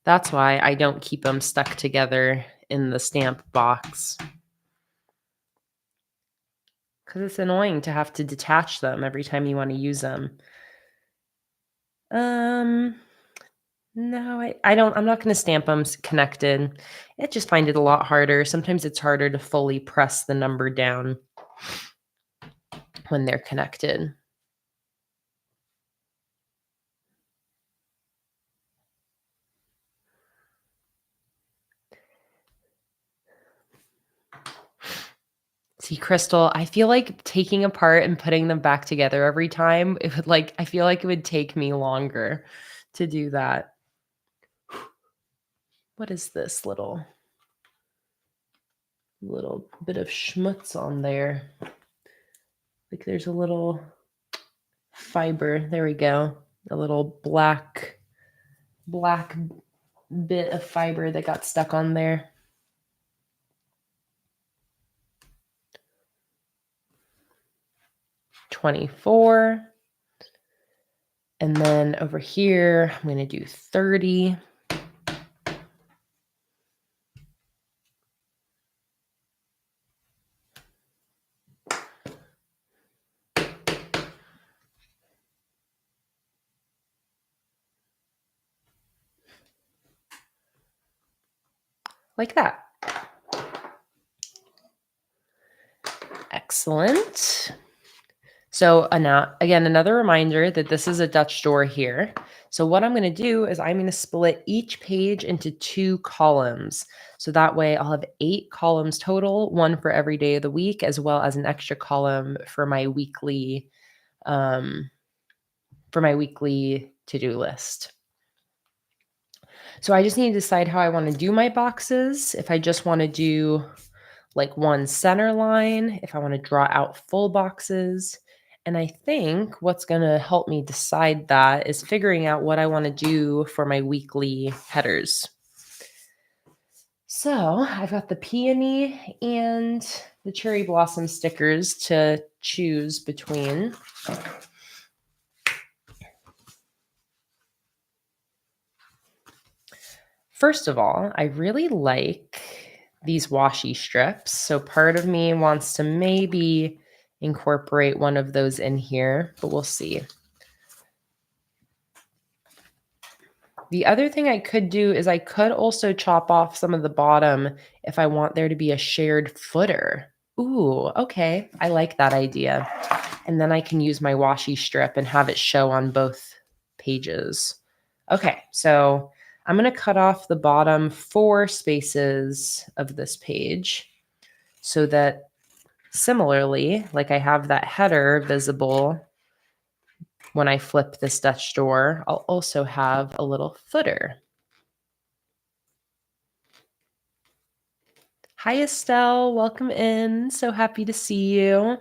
That's why I don't keep them stuck together in the stamp box. Because it's annoying to have to detach them every time you want to use them. No, I don't. I'm not going to stamp them connected. I just find it a lot harder. Sometimes it's harder to fully press the number down when they're connected. See, Crystal, I feel like taking apart and putting them back together every time, I feel like it would take me longer to do that. What is this little bit of schmutz on there? Like there's a little fiber. There we go. A little black bit of fiber that got stuck on there. $24. And then over here, I'm going to do 30. like that. Excellent. So again, another reminder that this is a Dutch door here. So what I'm going to do is I'm going to split each page into 2 columns. So that way I'll have 8 columns total, one for every day of the week, as well as an extra column for my weekly to-do list. So I just need to decide how I want to do my boxes. If I just want to do like one center line, if I want to draw out full boxes. And I think what's going to help me decide that is figuring out what I want to do for my weekly headers. So I've got the peony and the cherry blossom stickers to choose between. First of all, I really like these washi strips. So part of me wants to maybe incorporate one of those in here, but we'll see. The other thing I could do is I could also chop off some of the bottom if I want there to be a shared footer. Ooh, okay. I like that idea. And then I can use my washi strip and have it show on both pages. Okay, so I'm going to cut off the bottom 4 spaces of this page so that similarly, like I have that header visible when I flip this Dutch door, I'll also have a little footer. Hi, Estelle. Welcome in. So happy to see you.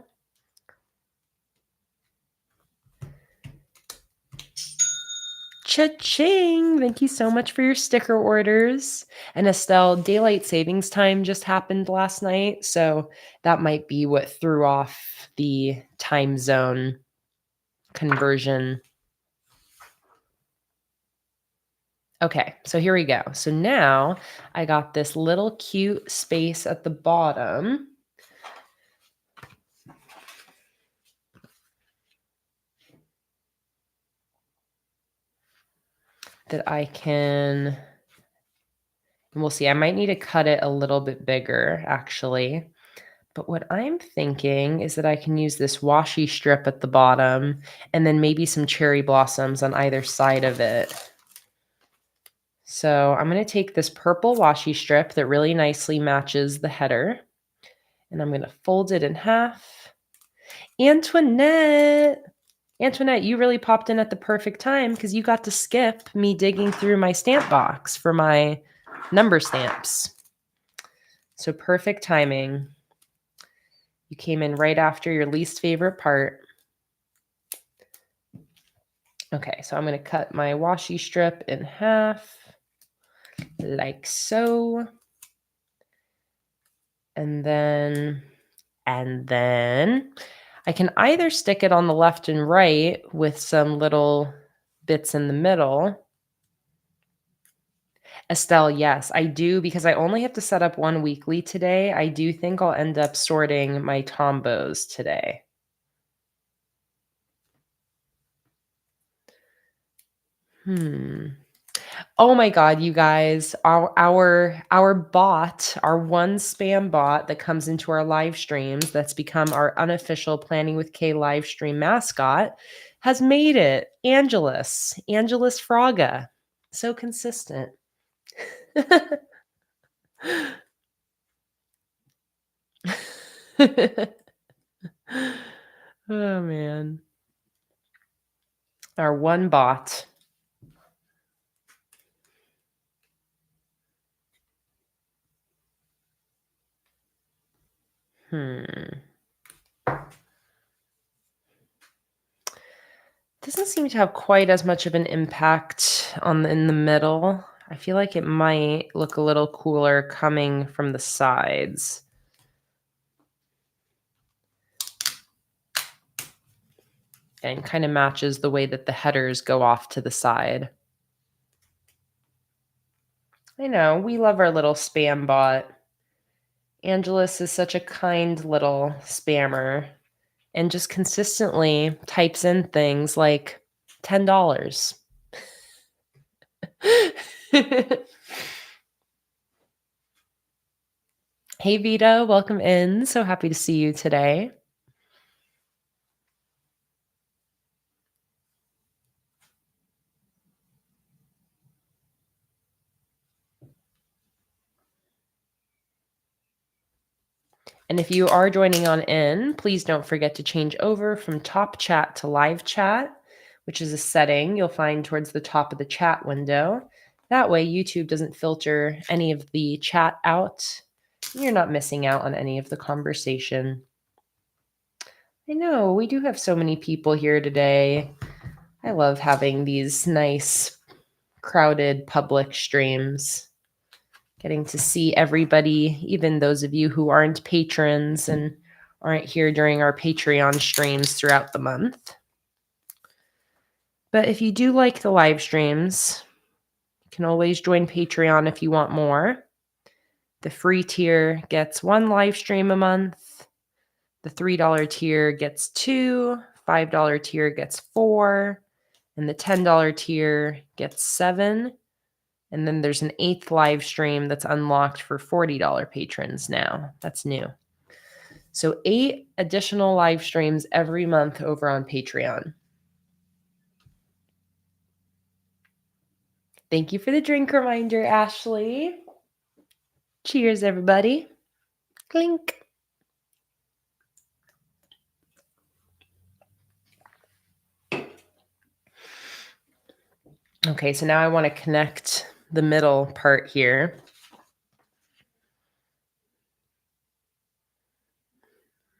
Cha-ching! Thank you so much for your sticker orders. And Estelle, daylight savings time just happened last night, so that might be what threw off the time zone conversion. Okay, so here we go. So now I got this little cute space at the bottom. That I can, and we'll see, I might need to cut it a little bit bigger actually. But what I'm thinking is that I can use this washi strip at the bottom and then maybe some cherry blossoms on either side of it. So I'm going to take this purple washi strip that really nicely matches the header, and I'm going to fold it in half. Antoinette, you really popped in at the perfect time because you got to skip me digging through my stamp box for my number stamps. So perfect timing. You came in right after your least favorite part. Okay, so I'm going to cut my washi strip in half, like so. And then I can either stick it on the left and right with some little bits in the middle. Estelle, yes, I do, because I only have to set up one weekly today. I do think I'll end up sorting my tombos today. Oh my God, you guys, our bot, our one spam bot that comes into our live streams, that's become our unofficial Planning with Kay live stream mascot, has made it. Angelus Fraga. So consistent. Oh man. Our one bot. Doesn't seem to have quite as much of an impact in the middle. I feel like it might look a little cooler coming from the sides. And kind of matches the way that the headers go off to the side. I know, we love our little spam bot. Angelus is such a kind little spammer and just consistently types in things like $10. Hey Vita, welcome in. So happy to see you today. And if you are joining on in, please don't forget to change over from top chat to live chat, which is a setting you'll find towards the top of the chat window. That way, YouTube doesn't filter any of the chat out. You're not missing out on any of the conversation. I know, we do have so many people here today. I love having these nice, crowded public streams. Getting to see everybody, even those of you who aren't patrons and aren't here during our Patreon streams throughout the month. But if you do like the live streams, you can always join Patreon if you want more. The free tier gets 1 live stream a month. The $3 tier gets 2, $5 tier gets 4, and the $10 tier gets 7. And then there's an 8th live stream that's unlocked for $40 patrons now. That's new. So 8 additional live streams every month over on Patreon. Thank you for the drink reminder, Ashley. Cheers, everybody. Clink. Okay, so now I want to connect the middle part here.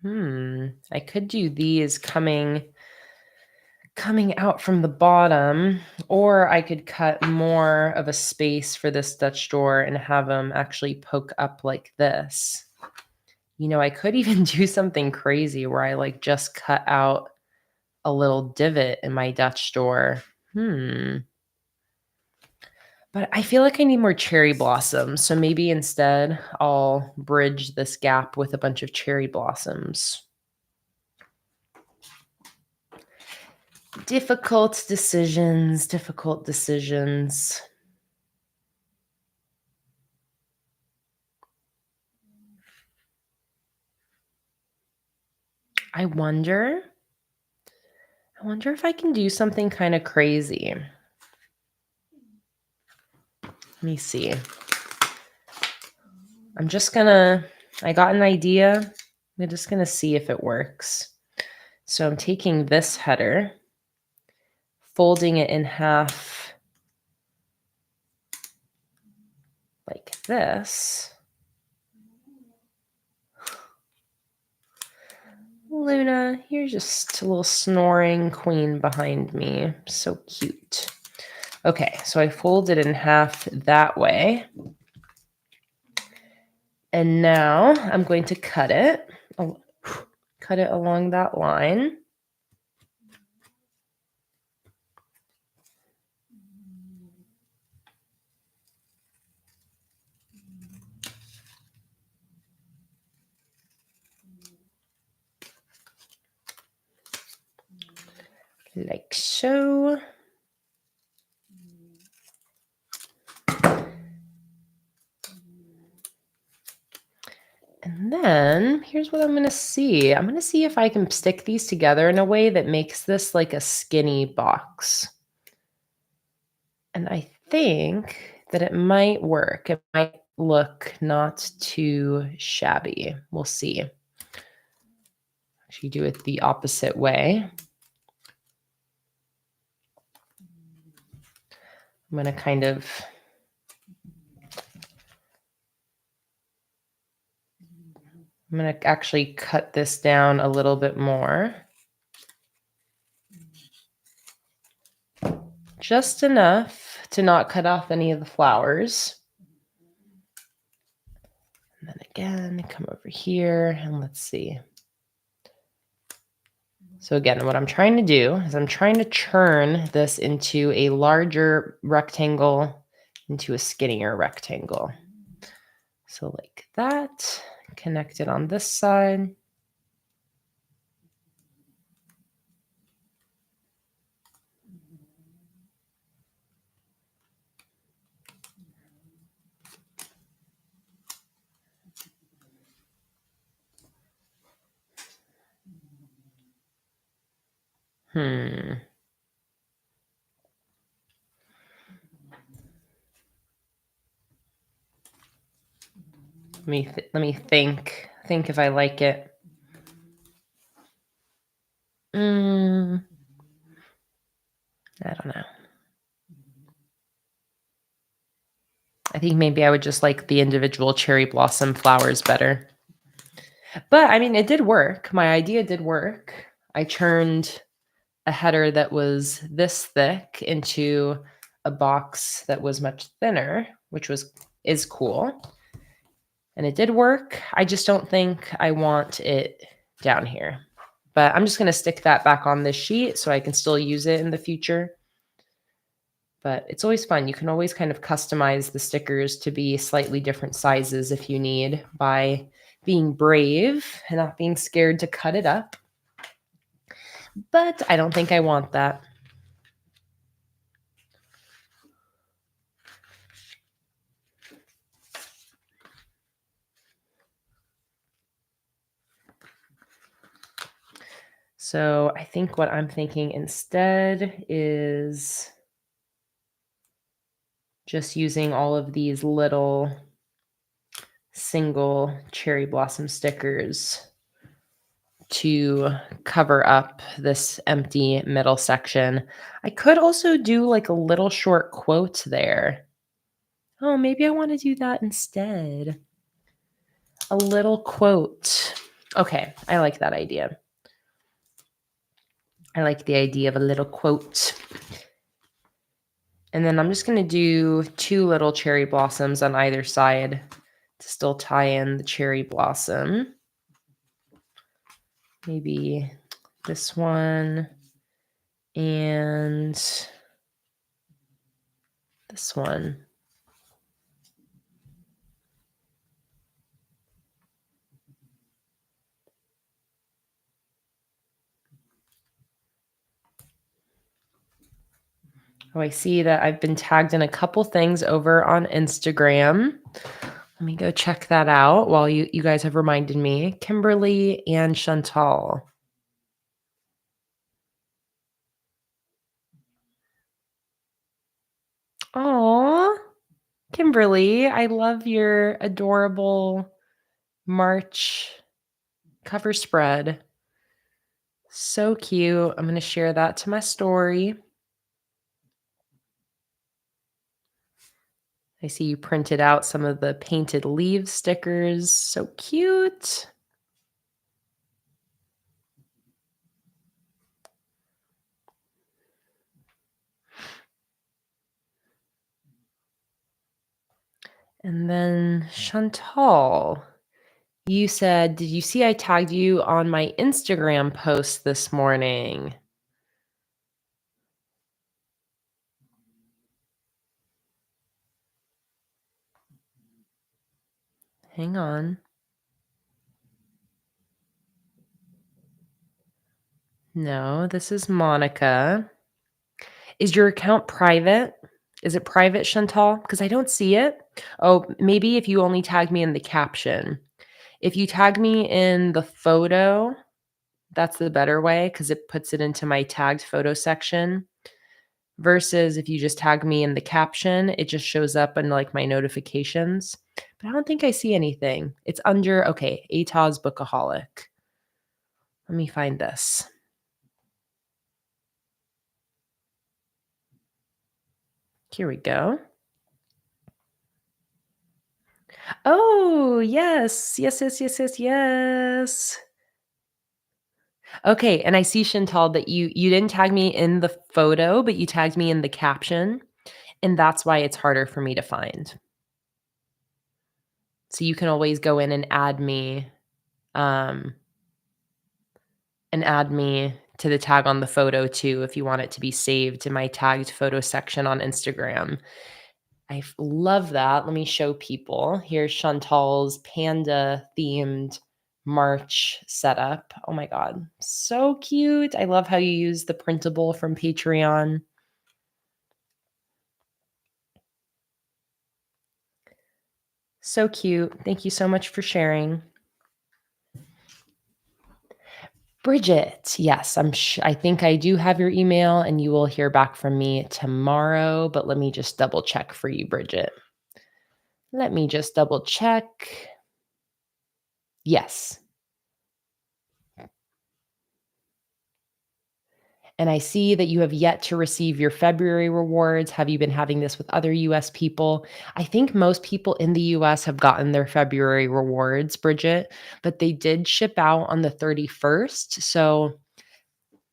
I could do these coming out from the bottom, or I could cut more of a space for this Dutch door and have them actually poke up like this. You know, I could even do something crazy where I like just cut out a little divot in my Dutch door. But I feel like I need more cherry blossoms. So maybe instead I'll bridge this gap with a bunch of cherry blossoms. Difficult decisions, difficult decisions. I wonder if I can do something kind of crazy. Let me see. I got an idea. I'm just gonna see if it works. So I'm taking this header, folding it in half like this. Luna, you're just a little snoring queen behind me. So cute. Okay, so I fold it in half that way. And now I'm going to cut it along that line. Like so. And then here's what I'm going to see. I'm going to see if I can stick these together in a way that makes this like a skinny box. And I think that it might work. It might look not too shabby. We'll see. Actually do it the opposite way. I'm going to actually cut this down a little bit more. Just enough to not cut off any of the flowers. And then again, come over here and let's see. So again, what I'm trying to do is I'm trying to churn this into a larger rectangle into a skinnier rectangle. So like that, connect it on this side. Hmm. Let me think. Think if I like it. Mm, I don't know. I think maybe I would just like the individual cherry blossom flowers better. But I mean, it did work. My idea did work. I turned a header that was this thick into a box that was much thinner, which is cool. And it did work. I just don't think I want it down here. But I'm just going to stick that back on this sheet so I can still use it in the future. But it's always fun. You can always kind of customize the stickers to be slightly different sizes if you need by being brave and not being scared to cut it up. But I don't think I want that. So I think what I'm thinking instead is just using all of these little single cherry blossom stickers to cover up this empty middle section. I could also do like a little short quote there. Oh, maybe I want to do that instead. A little quote. Okay, I like that idea. I like the idea of a little quote. And then I'm just going to do 2 little cherry blossoms on either side to still tie in the cherry blossom. Maybe this one and this one. Oh, I see that I've been tagged in a couple things over on Instagram. Let me go check that out while you guys have reminded me. Kimberly and Chantal. Aw, Kimberly, I love your adorable March cover spread. So cute. I'm going to share that to my story. I see you printed out some of the painted leaves stickers. So cute. And then Chantal, you said, did you see I tagged you on my Instagram post this morning? Hang on. No, this is Monica. Is your account private? Is it private, Chantal? Because I don't see it. Oh, maybe if you only tag me in the caption. If you tag me in the photo, that's the better way because it puts it into my tagged photo section. Versus if you just tag me in the caption, it just shows up in like my notifications. But I don't think I see anything. It's under, okay, Ataz Bookaholic. Let me find this. Here we go. Oh, yes. Yes, yes, yes, yes, yes. Okay, and I see, Chantal, that you didn't tag me in the photo, but you tagged me in the caption, and that's why it's harder for me to find. So you can always go in um, and add me to the tag on the photo too if you want it to be saved to my tagged photo section on Instagram. I love that. Let me show people. Here's Chantal's panda themed March setup. Oh my God. So cute. I love how you use the printable from Patreon. So cute. Thank you so much for sharing. Bridget, yes, I think I do have your email and you will hear back from me tomorrow, but let me just double check for you, Bridget. Let me just double check. Yes. And I see that you have yet to receive your February rewards. Have you been having this with other US people? I think most people in the US have gotten their February rewards, Bridget, but they did ship out on the 31st. So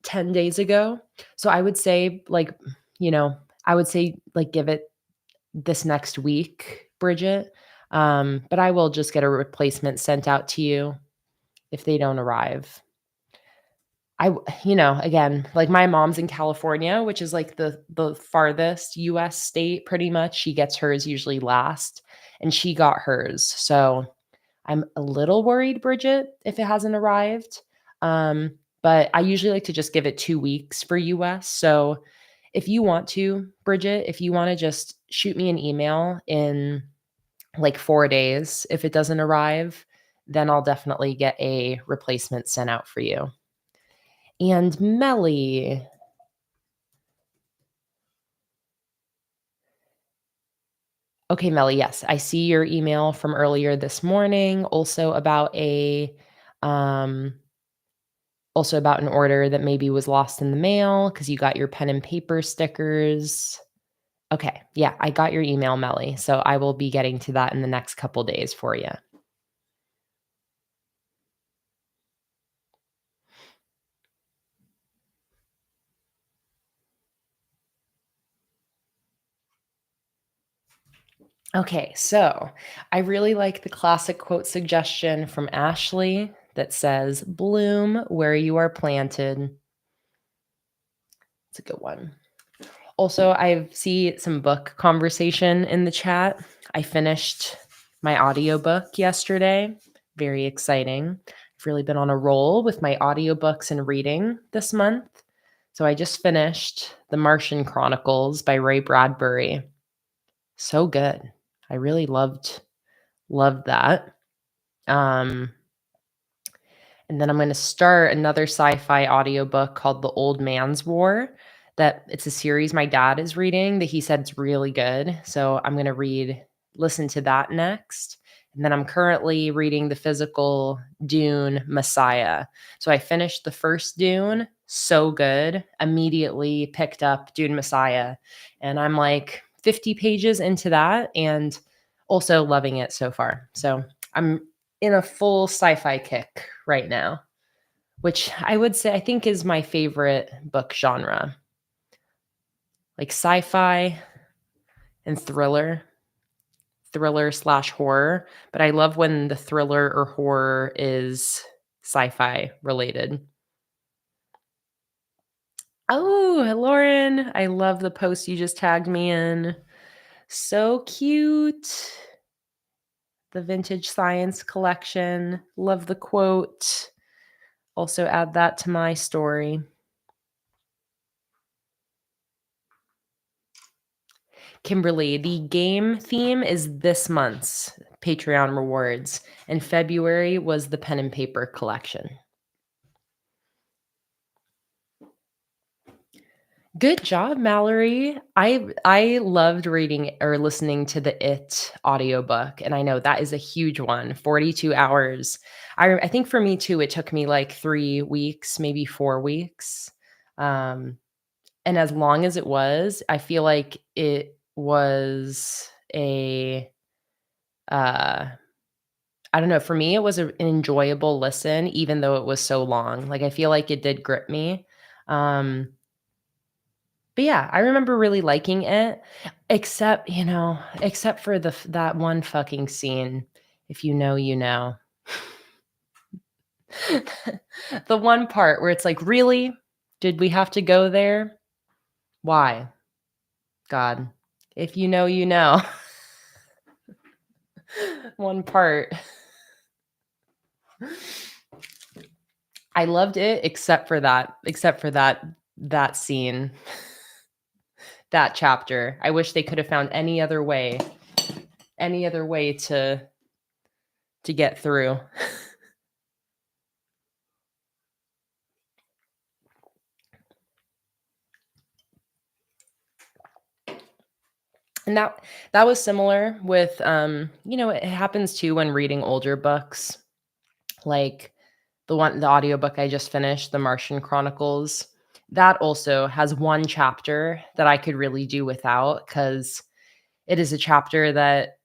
10 days ago. So I would say, like, I would say, like, give it this next week, Bridget. But I will just get a replacement sent out to you if they don't arrive. Again, like my mom's in California, which is like the farthest US state pretty much. She gets hers usually last, and she got hers. So I'm a little worried, Bridget, if it hasn't arrived. But I usually like to just give it 2 weeks for US. So if you want to, Bridget, if you want to just shoot me an email in like 4 days, if it doesn't arrive, then I'll definitely get a replacement sent out for you. And Melly. Okay, Melly, yes. I see your email from earlier this morning um also about an order that maybe was lost in the mail because you got your pen and paper stickers. Okay, yeah, I got your email, Melly. So I will be getting to that in the next couple days for you. Okay, so I really like the classic quote suggestion from Ashley that says, "Bloom where you are planted." It's a good one. Also, I see some book conversation in the chat. I finished my audiobook yesterday. Very exciting. I've really been on a roll with my audiobooks and reading this month. So I just finished The Martian Chronicles by Ray Bradbury. So good. I really loved that. Um and then I'm going to start another sci-fi audiobook called The Old Man's War. That it's a series my dad is reading that he said it's really good. So I'm going to listen to that next. And then I'm currently reading the physical Dune Messiah. So I finished the first Dune, so good. Immediately picked up Dune Messiah. And I'm like 50 pages into that and also loving it so far. So I'm in a full sci-fi kick right now, which I would say I think is my favorite book genre. Like sci-fi and thriller/horror, but I love when the thriller or horror is sci-fi related. Oh, Lauren, I love the post you just tagged me in. So cute. The vintage science collection. Love the quote. Also add that to my story. Kimberly, the game theme is this month's Patreon rewards, and February was the pen and paper collection. Good job, Mallory. I loved reading or listening to the It audiobook, and I know that is a huge one, 42 hours. I think for me too, it took me like 3 weeks, maybe 4 weeks. And as long as it was, I feel like it was uh I don't know, for me, it was an enjoyable listen even though it was so long. Like, I feel like it did grip me. Um, but yeah, I remember really liking it, except for that one fucking scene. If you know, you know. The one part where it's like, "Really? Did we have to go there? Why? God. If you know, you know." One part. I loved it except for that scene, that chapter. I wish they could have found any other way to get through. And that was similar with, it happens too when reading older books, like the audiobook I just finished, The Martian Chronicles. That also has one chapter that I could really do without because it is a chapter that,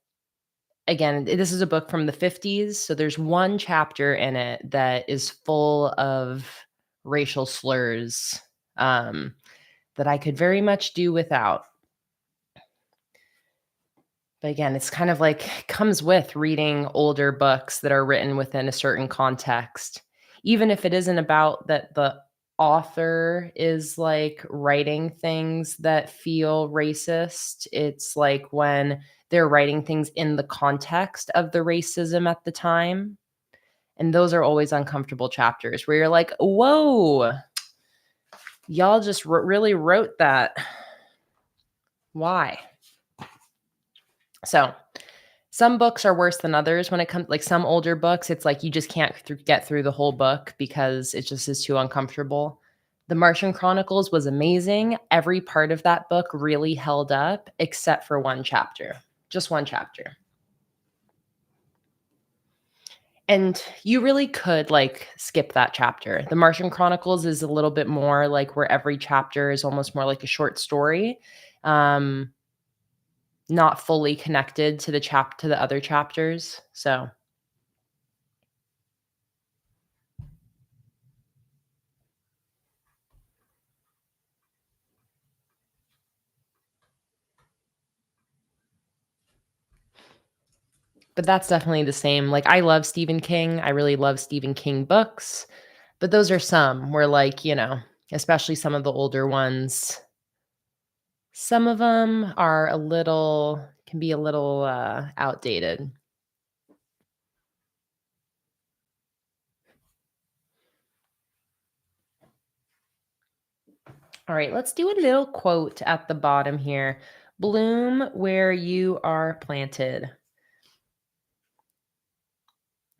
again, this is a book from the 50s, so there's one chapter in it that is full of racial slurs, um, that I could very much do without. But again, it's kind of like comes with reading older books that are written within a certain context. Even if it isn't about that the author is like writing things that feel racist, it's like when they're writing things in the context of the racism at the time. And those are always uncomfortable chapters where you're like, whoa, y'all just really wrote that. Why? So some books are worse than others when it comes, like some older books, it's like you just can't get through the whole book because it just is too uncomfortable. The Martian Chronicles was amazing. Every part of that book really held up except for one chapter. Just one chapter. And you really could like skip that chapter. The Martian Chronicles is a little bit more like where every chapter is almost more like a short story. Um Not fully connected to the other chapters. So but that's definitely the same. Like, I love Stephen King. I really love Stephen King books, but those are some where, like, especially some of the older ones, some of them are can be a little outdated. All right, let's do a little quote at the bottom here. Bloom where you are planted.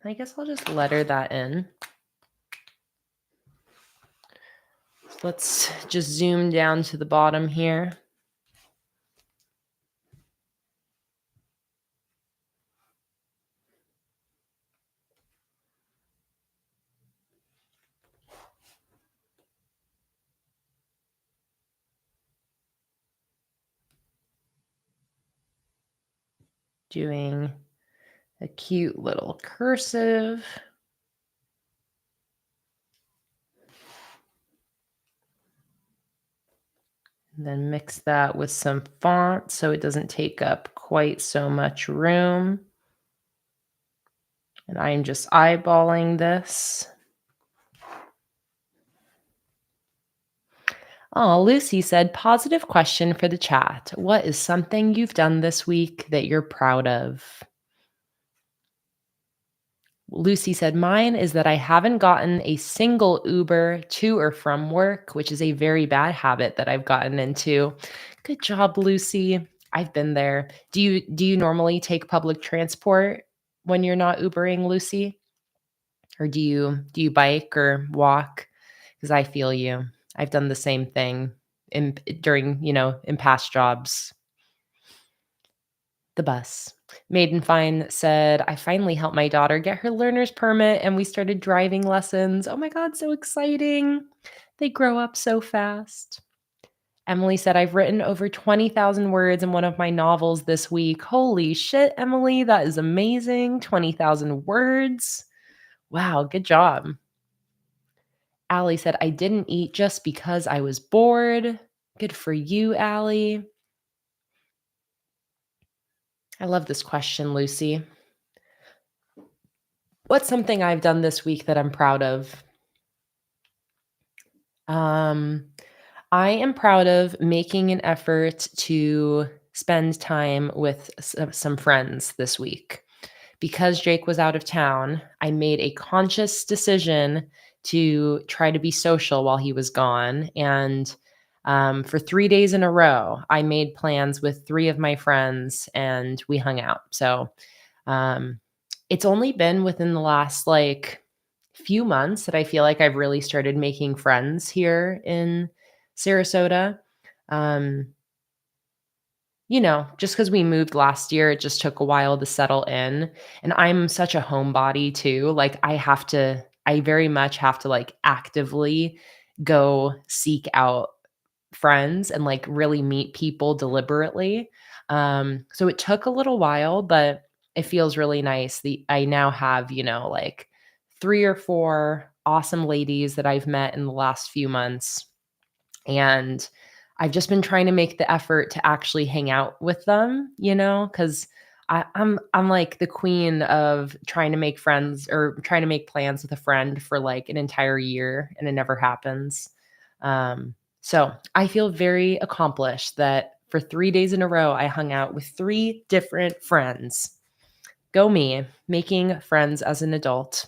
I guess I'll just letter that in. Let's just zoom down to the bottom here. Doing a cute little cursive. And then mix that with some font so it doesn't take up quite so much room. And I am just eyeballing this. Oh, Lucy said, positive question for the chat. What is something you've done this week that you're proud of? Lucy said, mine is that I haven't gotten a single Uber to or from work, which is a very bad habit that I've gotten into. Good job, Lucy. I've been there. Do you normally take public transport when you're not Ubering, Lucy? Or do you bike or walk? Because I feel you. I've done the same thing in past jobs. The bus. Maidenfine said, I finally helped my daughter get her learner's permit and we started driving lessons. Oh my God, so exciting. They grow up so fast. Emily said, I've written over 20,000 words in one of my novels this week. Holy shit, Emily, that is amazing. 20,000 words. Wow, good job. Allie said, I didn't eat just because I was bored. Good for you, Allie. I love this question, Lucy. What's something I've done this week that I'm proud of? Um, I am proud of making an effort to spend time with some friends this week. Because Jake was out of town, I made a conscious decision to try to be social while he was gone. And for 3 days in a row, I made plans with three of my friends and we hung out. So um, it's only been within the last like few months that I feel like I've really started making friends here in Sarasota. Um, just because we moved last year, it just took a while to settle in, and I'm such a homebody too, like, I very much have to, like, actively go seek out friends and, like, really meet people deliberately. So it took a little while, but it feels really nice. I now have, like 3 or 4 awesome ladies that I've met in the last few months, and I've just been trying to make the effort to actually hang out with them, because I'm like the queen of trying to make friends or trying to make plans with a friend for like an entire year, and it never happens. So I feel very accomplished that for 3 days in a row, I hung out with 3 different friends. Go me, making friends as an adult.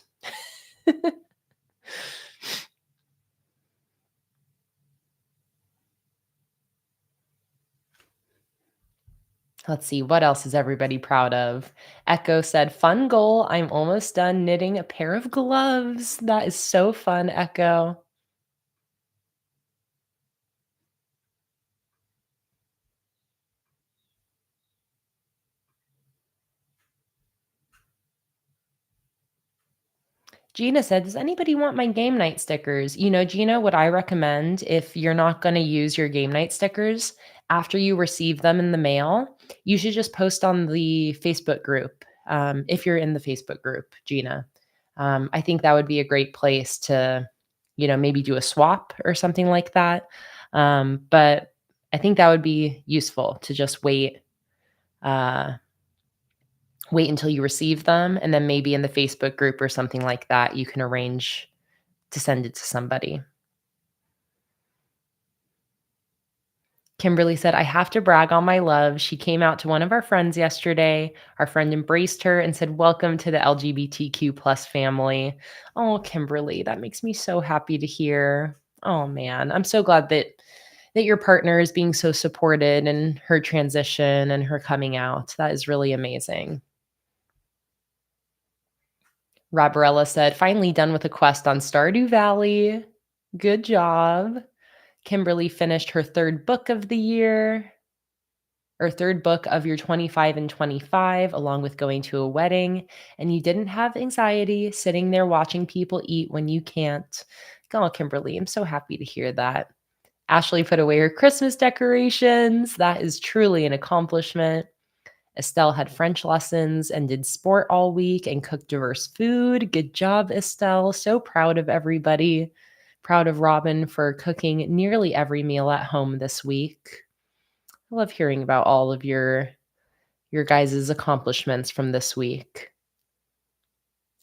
Let's see, what else is everybody proud of? Echo said, fun goal. I'm almost done knitting a pair of gloves. That is so fun, Echo. Gina said, does anybody want my game night stickers? Gina, what I recommend if you're not going to use your game night stickers after you receive them in the mail, you should just post on the Facebook group. If you're in the Facebook group, Gina, I think that would be a great place to, maybe do a swap or something like that. But I think that would be useful to just uh, wait until you receive them, and then maybe in the Facebook group or something like that, you can arrange to send it to somebody. Kimberly said, I have to brag on my love. She came out to one of our friends yesterday. Our friend embraced her and said, welcome to the LGBTQ plus family. Oh, Kimberly, that makes me so happy to hear. Oh man, I'm so glad that your partner is being so supported in her transition and her coming out. That is really amazing. Roberella said, finally done with a quest on Stardew Valley. Good job. Kimberly finished her third book of the year, or third book of your 25 and 25, along with going to a wedding. And you didn't have anxiety sitting there watching people eat when you can't. Oh, Kimberly, I'm so happy to hear that. Ashley put away her Christmas decorations. That is truly an accomplishment. Estelle had French lessons and did sport all week and cooked diverse food. Good job, Estelle. So proud of everybody. Proud of Robin for cooking nearly every meal at home this week. I love hearing about all of your guys' accomplishments from this week.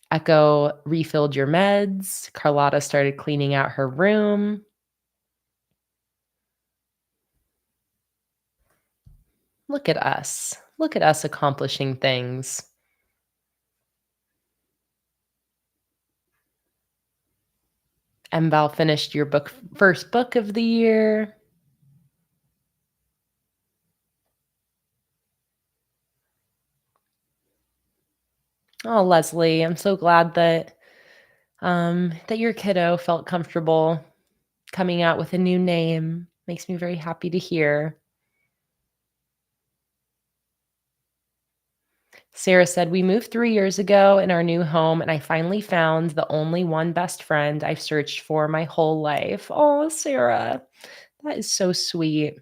Echo refilled your meds. Carlotta started cleaning out her room. Look at us. Look at us accomplishing things. Val finished your first book of the year. Oh, Leslie, I'm so glad that your kiddo felt comfortable coming out with a new name. Makes me very happy to hear. Sarah said, we moved 3 years ago in our new home, and I finally found the only one best friend I've searched for my whole life. Oh, Sarah, that is so sweet.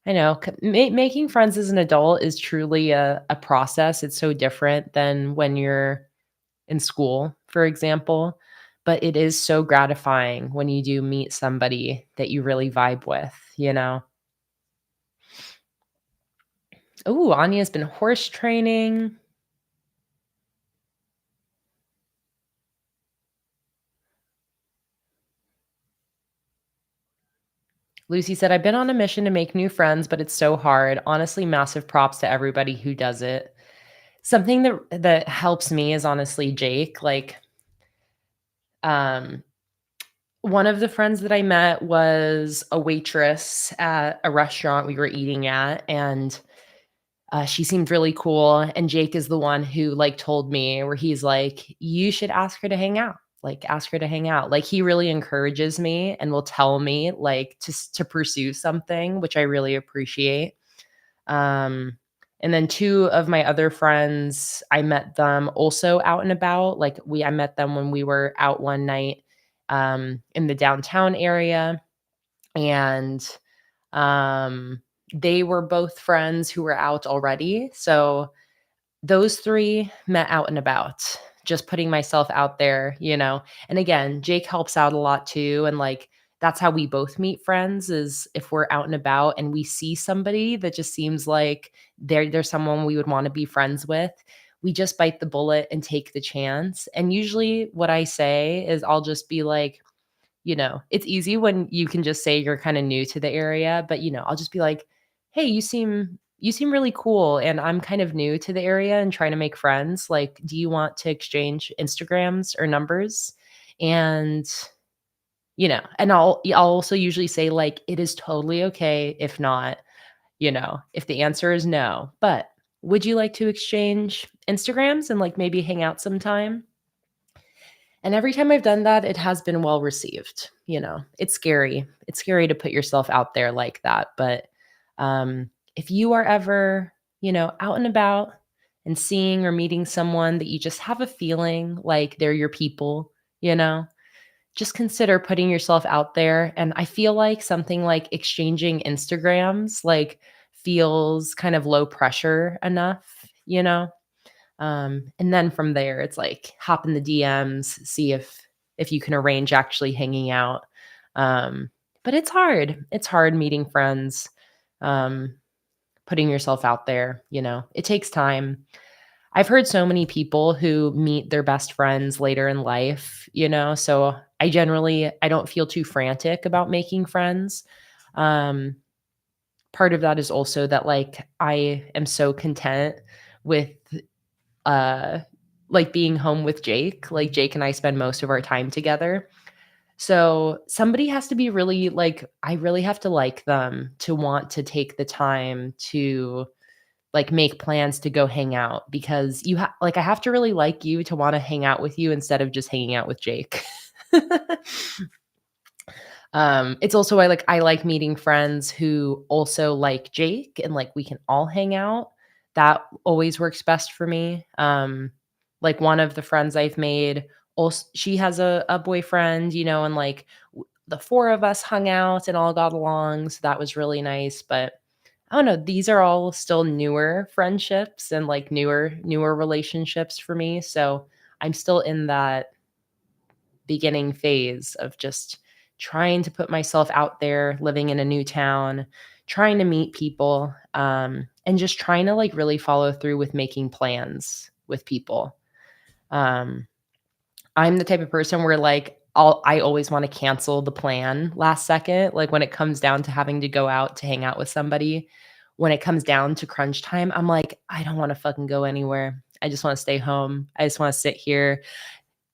I know making friends as an adult is truly a process. It's so different than when you're in school, for example. But it is so gratifying when you do meet somebody that you really vibe with. Oh, Anya's been horse training. Lucy said, I've been on a mission to make new friends, but it's so hard. Honestly, massive props to everybody who does it. Something that helps me is honestly Jake. Like, um, one of the friends that I met was a waitress at a restaurant we were eating at, and she seemed really cool. And Jake is the one who like told me where he's like, you should ask her to hang out. Like, ask her to hang out. Like, he really encourages me and will tell me like to pursue something, which I really appreciate. Um, and then 2 of my other friends, I met them also out and about, like, I met them when we were out one night, in the downtown area, and, um, they were both friends who were out already, so those 3 met out and about, just putting myself out there, and again, Jake helps out a lot too, and, like, that's how we both meet friends is if we're out and about and we see somebody that just seems like they're someone we would wanna be friends with, we just bite the bullet and take the chance, and usually what I say is I'll just be like, it's easy when you can just say you're kinda new to the area, but, I'll just be like, "Hey, you seem really cool, and I'm kind of new to the area and trying to make friends, like, do you want to exchange Instagrams or numbers?" And, and I'll also usually say, like, "It is totally okay if not," if the answer is no, but, "Would you like to exchange Instagrams and, like, maybe hang out sometime?" And every time I've done that, it has been well received. It's scary. It's scary to put yourself out there like that, but, if you are ever, out and about and seeing or meeting someone that you just have a feeling like they're your people, you know, just consider putting yourself out there, and I feel like something like exchanging Instagrams, like, feels kind of low pressure enough. And then from there, it's like hop in the DMs, see if you can arrange actually hanging out. Um, but it's hard. It's hard meeting friends, um, putting yourself out there. It takes time. I've heard so many people who meet their best friends later in life, so I don't feel too frantic about making friends. Um, Part of that is also that, like, I am so content with uh, like, being home with Jake. Like, Jake and I spend most of our time together. So, somebody has to be really like, I really have to like them to want to take the time to, like, make plans to go hang out because I have to really like you to wanna hang out with you instead of just hanging out with Jake. It's also why, like, I like meeting friends who also like Jake and, like, we can all hang out. That always works best for me. Like, one of the friends I've made, also she has a boyfriend, and, like, the 4 of us hung out and all got along, so that was really nice, but I don't know, these are all still newer friendships and, like, newer relationships for me, so I'm still in that beginning phase of just trying to put myself out there, living in a new town, trying to meet people, and just trying to, like, really follow through with making plans with people. Um, I'm the type of person where, like, I always wanna cancel the plan last second, like, when it comes down to having to go out to hang out with somebody. When it comes down to crunch time, I'm like, "I don't wanna fucking go anywhere. I just wanna stay home. I just wanna sit here."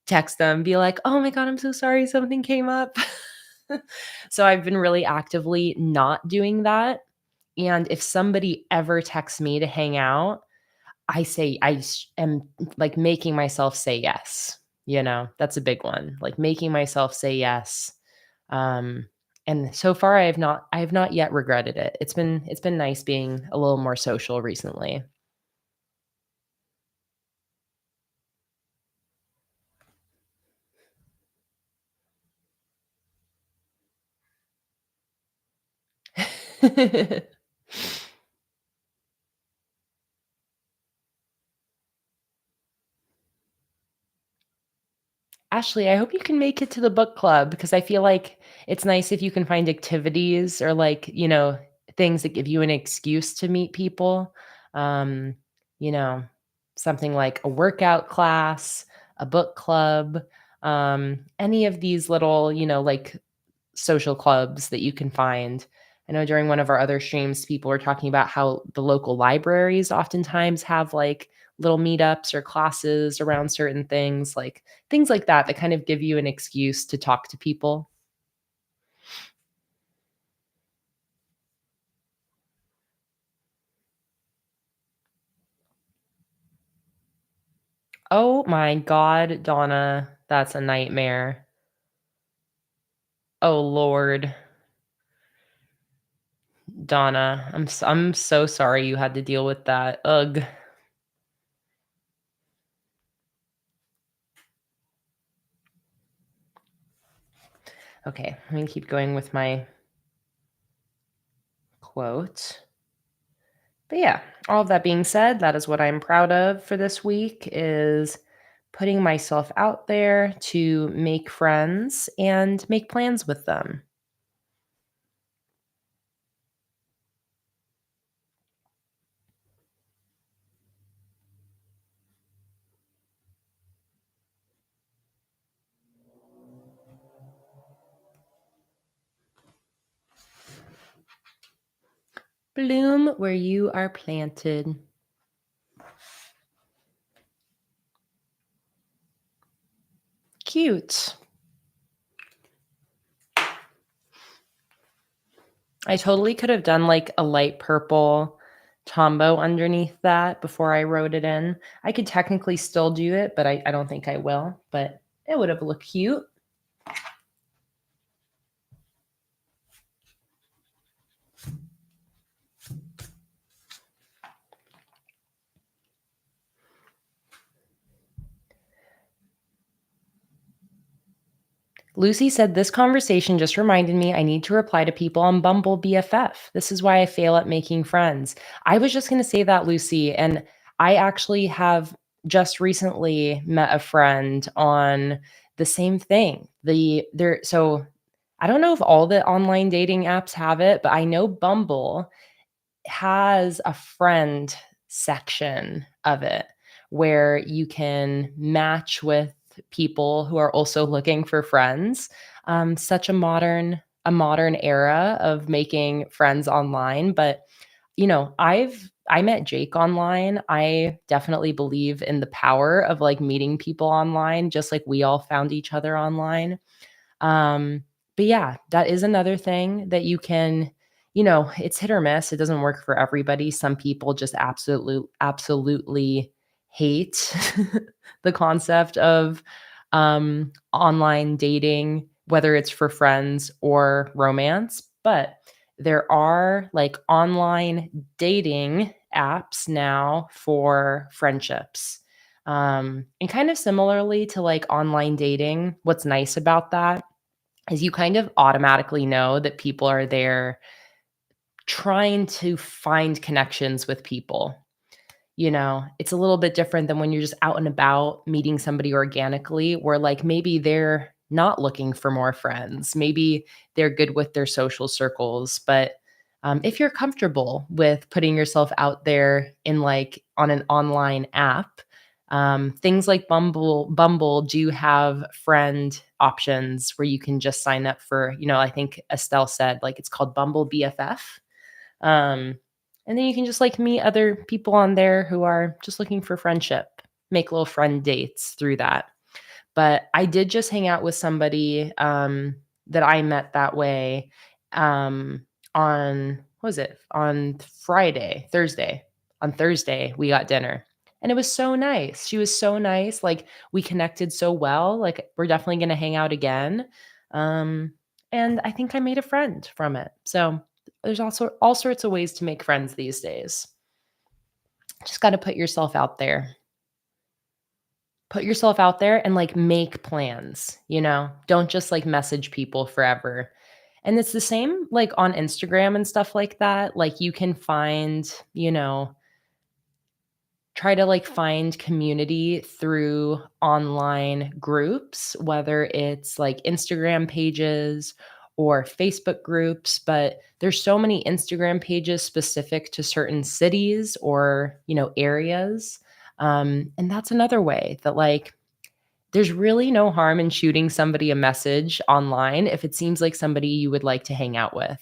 Text them, be like, "Oh my god, I'm so sorry, something came up." So, I've been really actively not doing that, and if somebody ever texts me to hang out, I am, like, making myself say yes. That's a big one, like, making myself say yes, um, and so far, I have not yet regretted it. It's been nice being a little more social recently. Ashley, I hope you can make it to the book club because I feel like it's nice if you can find activities or, like, things that give you an excuse to meet people. Um, you know, Something like a workout class, a book club, any of these little, like, social clubs that you can find. I know during one of our other streams, people were talking about how the local libraries oftentimes have, like, little meetups or classes around certain things, like things like that kind of give you an excuse to talk to people. Oh my god, Donna, that's a nightmare. Oh lord. Donna, I'm so sorry you had to deal with that. Ugh. Okay, let me keep going with my quote. But yeah, all of that being said, that is what I'm proud of for this week is putting myself out there to make friends and make plans with them. Bloom where you are planted. Cute. I totally could have done like a light purple Tombow underneath that before I wrote it in. I could technically still do it, but I don't think I will. But it would have looked cute. Lucy said, "This conversation just reminded me I need to reply to people on Bumble BFF. This is why I fail at making friends." I was just going to say that, Lucy. And I actually have just recently met a friend on the same thing. So I don't know if all the online dating apps have it, but I know Bumble has a friend section of it where you can match with people who are also looking for friends. Such a modern era of making friends online. But I met Jake online. I definitely believe in the power of like meeting people online, just like we all found each other online. But yeah, that is another thing that it's hit or miss. It doesn't work for everybody. Some people just absolutely hate the concept of online dating, whether it's for friends or romance. But there are like online dating apps now for friendships. And kind of similarly to like online dating, what's nice about that is you kind of automatically know that people are there trying to find connections with people. It's a little bit different than when you're just out and about meeting somebody organically, where like maybe they're not looking for more friends. Maybe they're good with their social circles. But if you're comfortable with putting yourself out there in like on an online app, things like Bumble do have friend options where you can just sign up for, I think Estelle said like it's called Bumble BFF. Um, and then you can just like meet other people on there who are just looking for friendship, make little friend dates through that. But I did just hang out with somebody that I met that way on what was it? On Friday, Thursday. On Thursday, we got dinner. And it was so nice. She was so nice. Like we connected so well. Like we're definitely going to hang out again. Um and I think I made a friend from it. So there's also all sorts of ways to make friends these days. Just got to put yourself out there. Put yourself out there and like make plans. Don't just like message people forever. And it's the same like on Instagram and stuff like that. Like you can try to like find community through online groups, whether it's like Instagram pages or Facebook groups. But there's so many Instagram pages specific to certain cities or, areas. And that's another way that like there's really no harm in shooting somebody a message online if it seems like somebody you would like to hang out with.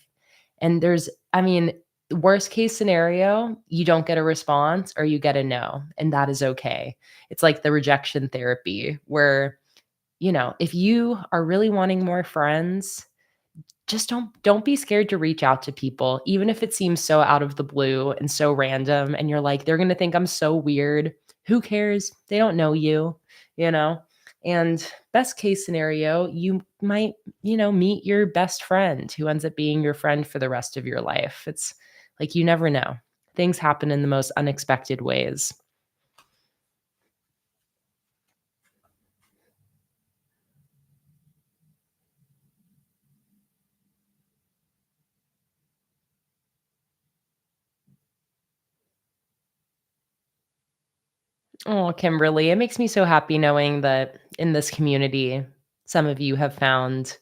And I mean, worst case scenario, you don't get a response or you get a no, and that is okay. It's like the rejection therapy where, if you are really wanting more friends, just don't be scared to reach out to people, even if it seems so out of the blue and so random. And you're like, they're going to think I'm so weird. Who cares? They don't know you, you know? And best case scenario, you might, meet your best friend who ends up being your friend for the rest of your life. Like, you never know. Things happen in the most unexpected ways. Oh, Kimberly, it makes me so happy knowing that in this community, some of you have found,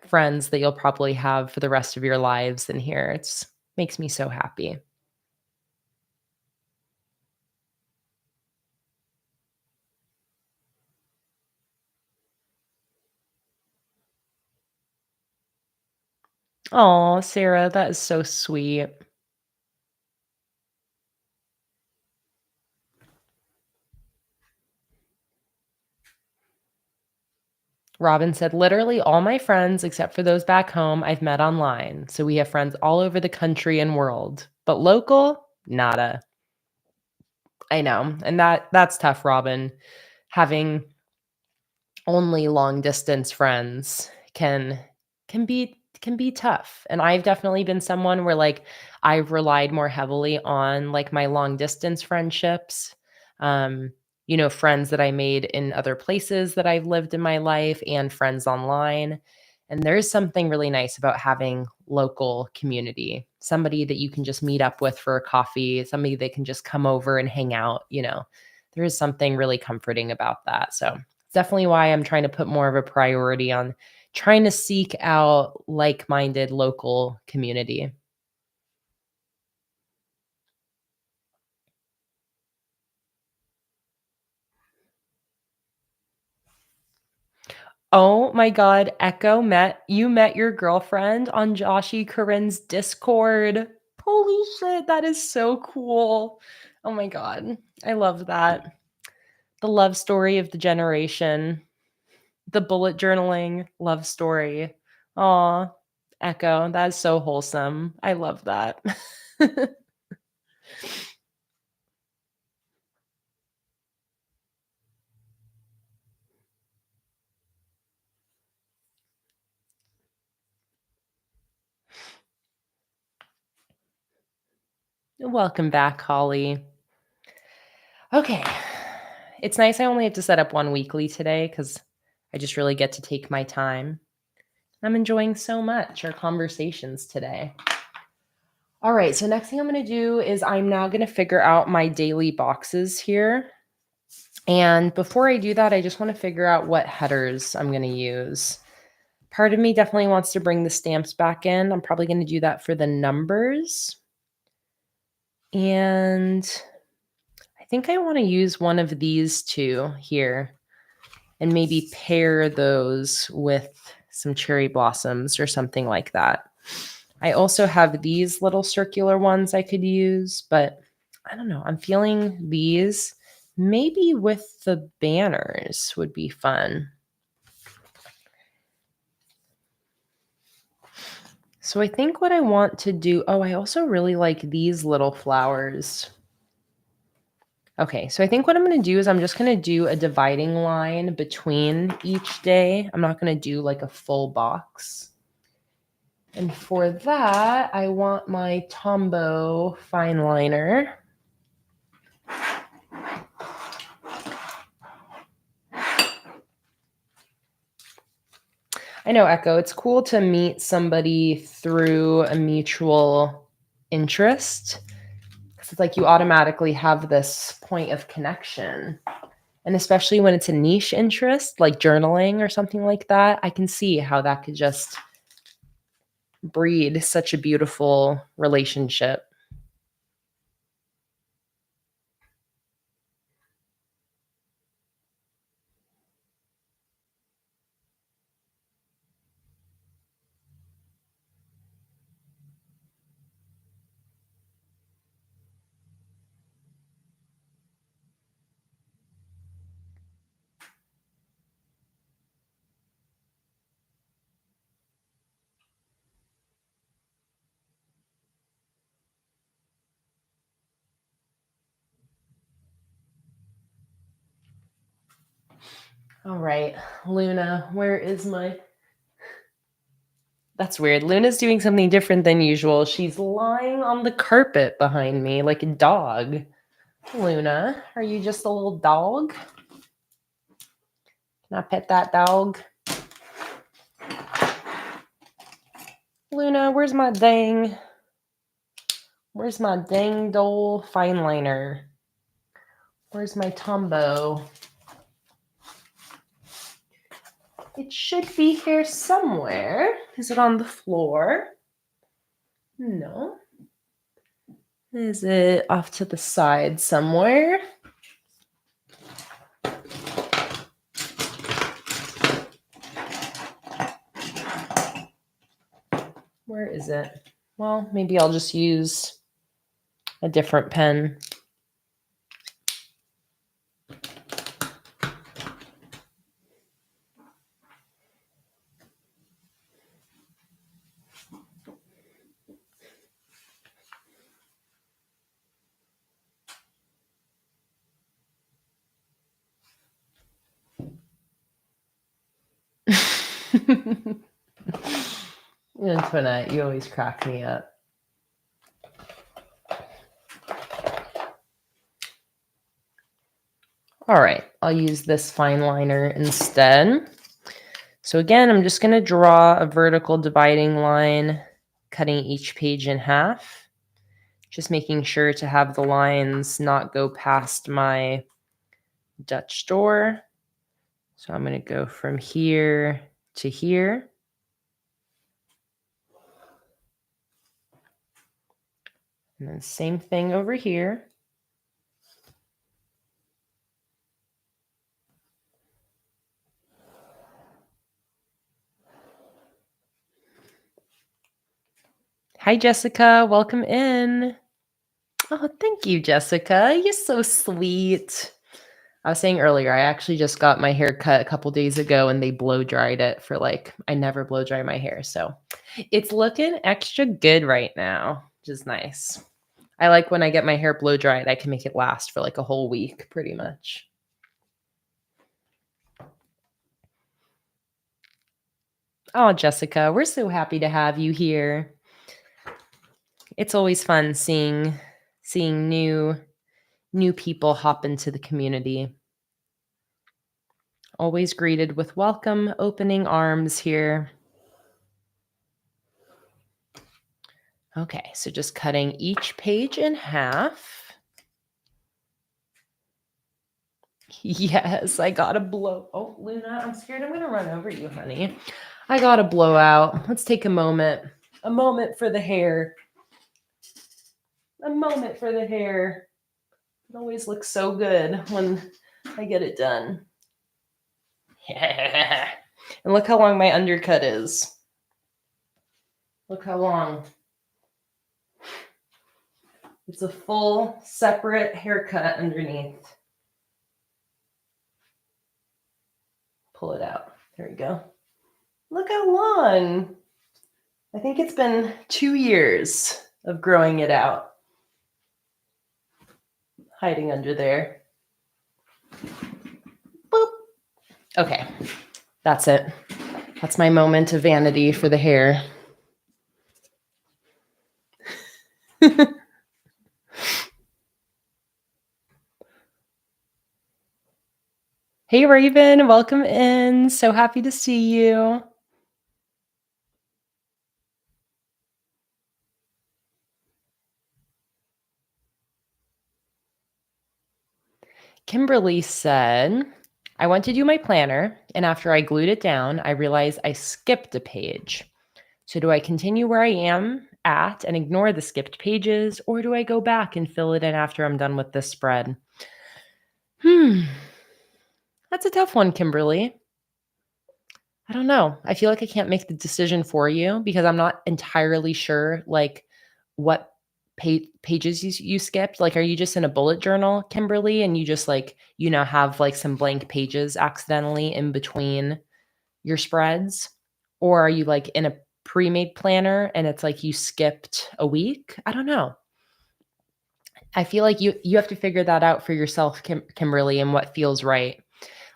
friends that you'll probably have for the rest of your lives in here. It's makes me so happy. Oh, Sarah, that is so sweet. Robin said, literally all my friends, except for those back home, I've met online. So we have friends all over the country and world. But local, nada. I know. And that's tough, Robin. Having only long distance friends can be tough. And I've definitely been someone where like I've relied more heavily on like my long distance friendships. Um, friends that I made in other places that I've lived in my life and friends online. And there's something really nice about having local community, somebody that you can just meet up with for a coffee, somebody that can just come over and hang out. There is something really comforting about that. So definitely why I'm trying to put more of a priority on trying to seek out like-minded local community. Oh my god, Echo met your girlfriend on Joshy Corinne's Discord. Holy shit, that is so cool. Oh my god, I love that. The love story of the generation, the bullet journaling love story. Aw, Echo, that is so wholesome. I love that. Welcome back, Holly. Okay. It's nice I only have to set up one weekly today because I just really get to take my time. I'm enjoying so much our conversations today. All right, so next thing I'm going to do is I'm now going to figure out my daily boxes here. And before I do that, I just want to figure out what headers I'm going to use. Part of me definitely wants to bring the stamps back in. I'm probably going to do that for the numbers. And I think I want to use one of these two here and maybe pair those with some cherry blossoms or something like that. I also have these little circular ones I could use, but I don't know. I'm feeling these maybe with the banners would be fun. So I think what I want to do, I also really like these little flowers. Okay, so I think what I'm going to do is I'm just going to do a dividing line between each day. I'm not going to do like a full box. And for that, I want my Tombow fine liner. I know, Echo, it's cool to meet somebody through a mutual interest. Because it's like you automatically have this point of connection. And especially when it's a niche interest, like journaling or something like that, I can see how that could just breed such a beautiful relationship. All right, Luna, where is my That's weird. Luna's doing something different than usual. She's lying on the carpet behind me like a dog. Luna, are you just a little dog? Can I pet that dog? Luna, where's my dang doll fine liner? Where's my Tombow? It should be here somewhere. Is it on the floor? No. Is it off to the side somewhere? Where is it? Well, maybe I'll just use a different pen. Antoinette, you always crack me up. All right, I'll use this fine liner instead. So again, I'm just going to draw a vertical dividing line, cutting each page in half. Just making sure to have the lines not go past my Dutch door. So I'm going to go from here to here. And then same thing over here. Hi, Jessica. Welcome in. Oh, thank you, Jessica. You're so sweet. I was saying earlier, I actually just got my hair cut a couple days ago and they blow dried it for I never blow dry my hair. So it's looking extra good right now, which is nice. I like when I get my hair blow dried, I can make it last for a whole week pretty much. Oh, Jessica, we're so happy to have you here. It's always fun seeing new people hop into the community. Always greeted with welcome, opening arms here. Okay, so just cutting each page in half. Yes, I got a blow. Oh, Luna, I'm scared I'm going to run over you, honey. I got a blowout. Let's take a moment. A moment for the hair. A moment for the hair. It always looks so good when I get it done. Yeah. And look how long my undercut is. Look how long. It's a full separate haircut underneath. Pull it out. There we go. Look how long. I think it's been 2 years of growing it out. Hiding under there. Boop. Okay, that's it. That's my moment of vanity for the hair. Hey, Raven, welcome in. So happy to see you. Kimberly said, I went to do my planner, and after I glued it down, I realized I skipped a page. So do I continue where I am at and ignore the skipped pages, or do I go back and fill it in after I'm done with this spread? That's a tough one, Kimberly. I don't know. I feel like I can't make the decision for you because I'm not entirely sure what pages you skipped. Are you just in a bullet journal, Kimberly, and you just have some blank pages accidentally in between your spreads? Or are you in a pre-made planner and it's you skipped a week? I don't know. I feel like you have to figure that out for yourself, Kimberly, and what feels right.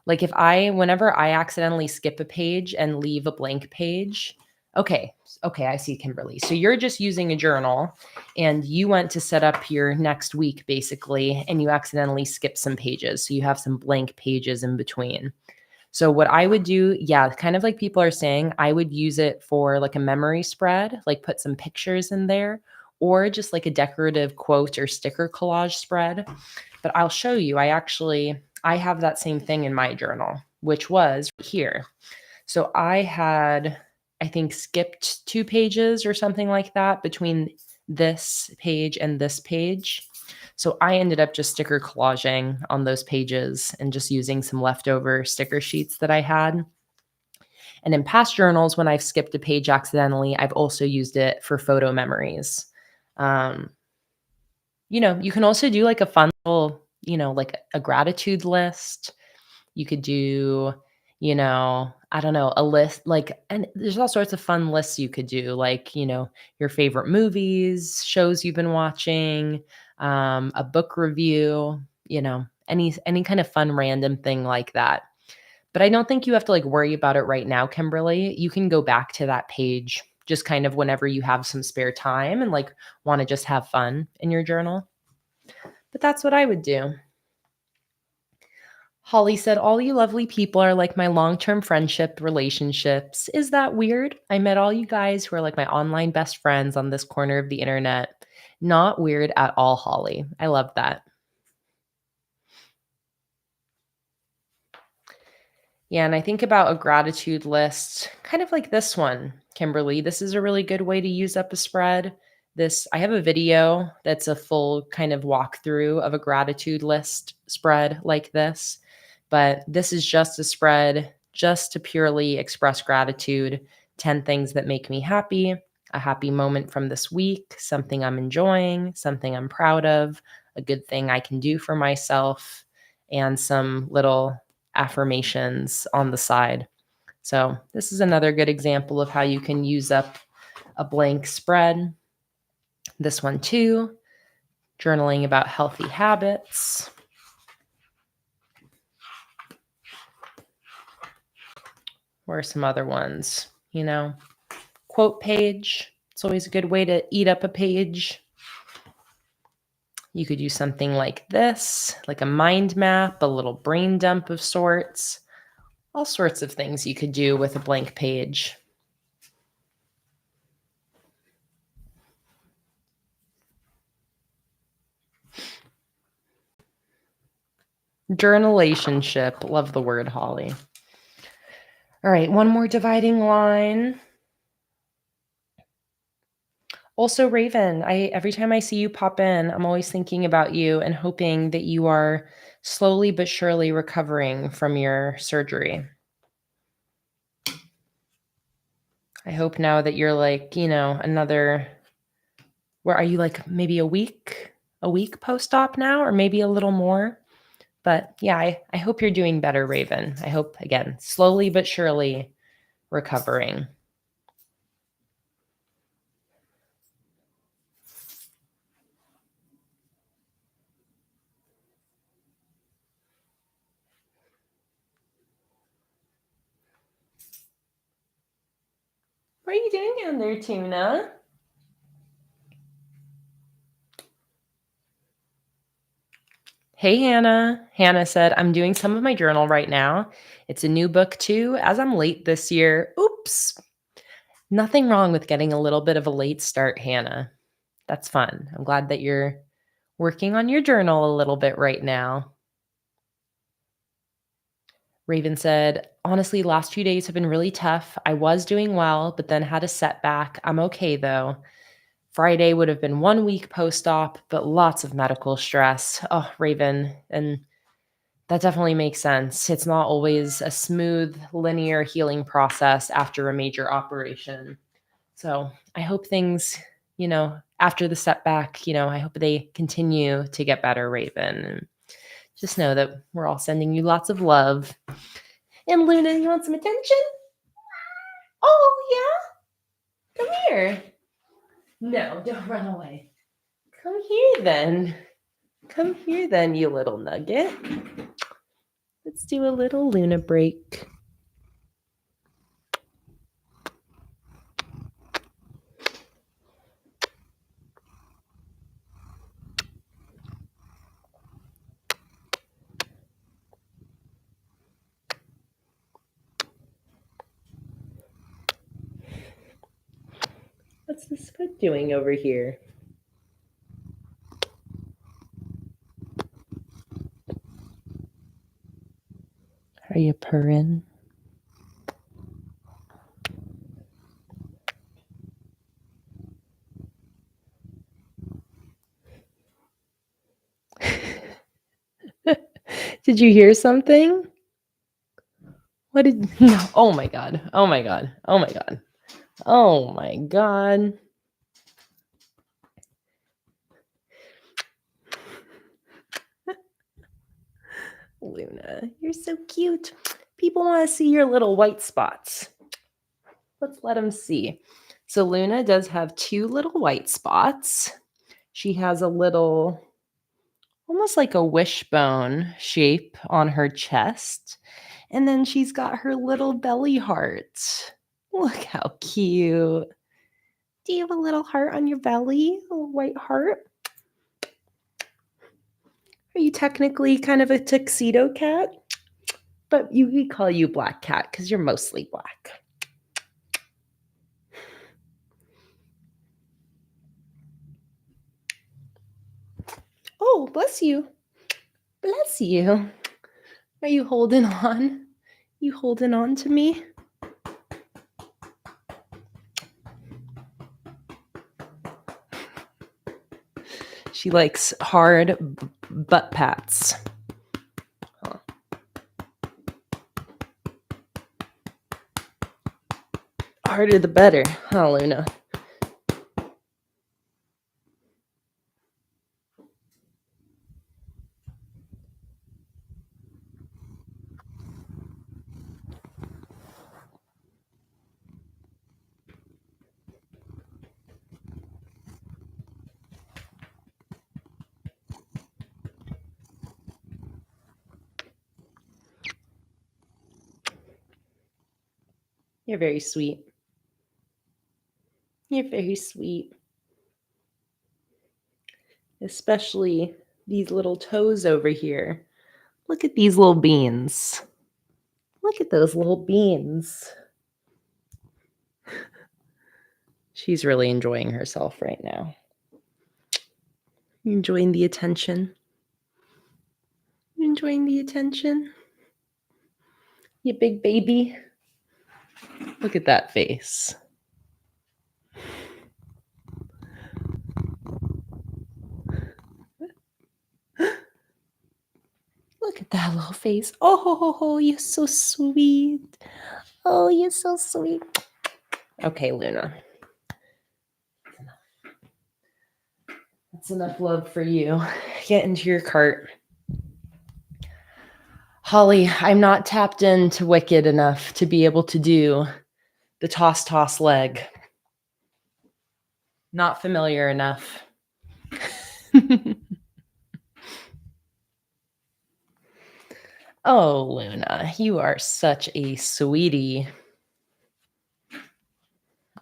Whenever I accidentally skip a page and leave a blank page, Okay. Okay, I see, Kimberly. So you're just using a journal and you went to set up your next week basically, and you accidentally skipped some pages. So you have some blank pages in between. So what I would do, yeah, kind of like people are saying, I would use it for like a memory spread, like put some pictures in there, or just like a decorative quote or sticker collage spread. But I'll show you. I have that same thing in my journal, which was here. So I had, I think, skipped 2 pages or something like that between this page and this page. So I ended up just sticker collaging on those pages and just using some leftover sticker sheets that I had. And in past journals, when I've skipped a page accidentally, I've also used it for photo memories. Um, you can also do like a fun little, like a gratitude list. You could do, I don't know, a list like, and there's all sorts of fun lists you could do, like, your favorite movies, shows you've been watching, a book review, any kind of fun random thing like that. But I don't think you have to like worry about it right now, Kimberly. You can go back to that page just kind of whenever you have some spare time and like want to just have fun in your journal. But that's what I would do. Holly said, all you lovely people are like my long term friendship relationships. Is that weird? I met all you guys who are like my online best friends on this corner of the internet. Not weird at all, Holly. I love that. Yeah, and I think about a gratitude list, kind of like this one, Kimberly. This is a really good way to use up a spread. I have a video that's a full kind of walkthrough of a gratitude list spread like this, but this is just a spread just to purely express gratitude. 10 things that make me happy, a happy moment from this week, something I'm enjoying, something I'm proud of, a good thing I can do for myself, and some little affirmations on the side. So, this is another good example of how you can use up a blank spread. This one, too, journaling about healthy habits. Or some other ones, quote page. It's always a good way to eat up a page. You could use something like this, like a mind map, a little brain dump of sorts. All sorts of things you could do with a blank page. Journalationship. Love the word, Holly. All right, one more dividing line. Also, Raven, every time I see you pop in, I'm always thinking about you and hoping that you are slowly but surely recovering from your surgery. I hope now that you're like, where are you, like maybe a week post-op now, or maybe a little more? But yeah, I hope you're doing better, Raven. I hope, again, slowly but surely recovering. What are you doing down there, Tuna? Hey, Hannah. Hannah said, I'm doing some of my journal right now. It's a new book, too, as I'm late this year. Oops. Nothing wrong with getting a little bit of a late start, Hannah. That's fun. I'm glad that you're working on your journal a little bit right now. Raven said, honestly, last few days have been really tough. I was doing well, but then had a setback. I'm okay, though. Friday would have been 1 week post-op, but lots of medical stress. Oh, Raven, and that definitely makes sense. It's not always a smooth, linear healing process after a major operation. So I hope things, after the setback, I hope they continue to get better, Raven. And just know that we're all sending you lots of love. And Luna, you want some attention? Oh, yeah? Come here. No, don't run away. Come here then. Come here then, you little nugget. Let's do a little Luna break. What's this foot doing over here? Are you purring? Did you hear something? What did no, oh my god. Oh my god. Oh my god. Oh my god. Luna, you're so cute. People want to see your little white spots. Let's let them see. So Luna does have two little white spots. She has a little, almost like a wishbone shape on her chest. And then she's got her little belly heart. Look how cute. Do you have a little heart on your belly? A little white heart? Are you technically kind of a tuxedo cat? But we call you black cat because you're mostly black. Oh, bless you. Bless you. Are you holding on? You holding on to me? She likes hard butt pats. Huh. Harder the better, huh, Luna? You're very sweet. You're very sweet. Especially these little toes over here. Look at these little beans. Look at those little beans. She's really enjoying herself right now. Enjoying the attention. Enjoying the attention. You big baby. Look at that face. Look at that little face. Oh, you're so sweet. Oh, you're so sweet. Okay, Luna. That's enough love for you. Get into your cart. Holly, I'm not tapped into Wicked enough to be able to do the toss leg. Not familiar enough. Oh, Luna, you are such a sweetie.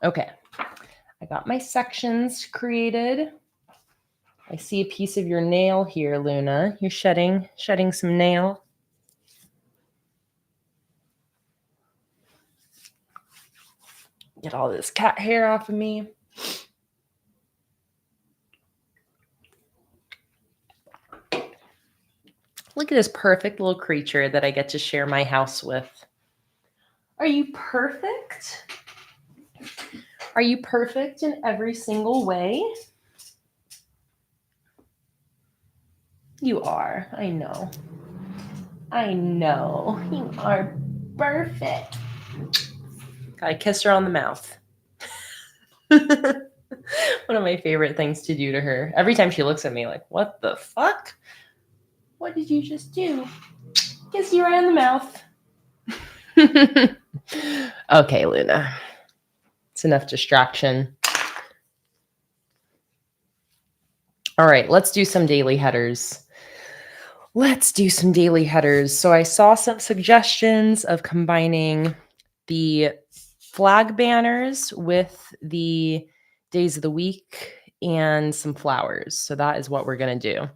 Okay, I got my sections created. I see a piece of your nail here, Luna. You're shedding some nail. Get all this cat hair off of me. Look at this perfect little creature that I get to share my house with. Are you perfect? Are you perfect in every single way? You are. I know. I know. You are perfect. Gotta kiss her on the mouth. One of my favorite things to do to her. Every time she looks at me like, what the fuck? What did you just do? Kiss you right on the mouth. Okay, Luna. It's enough distraction. All right, let's do some daily headers. So I saw some suggestions of combining the flag banners with the days of the week and some flowers. So that is what we're going to do.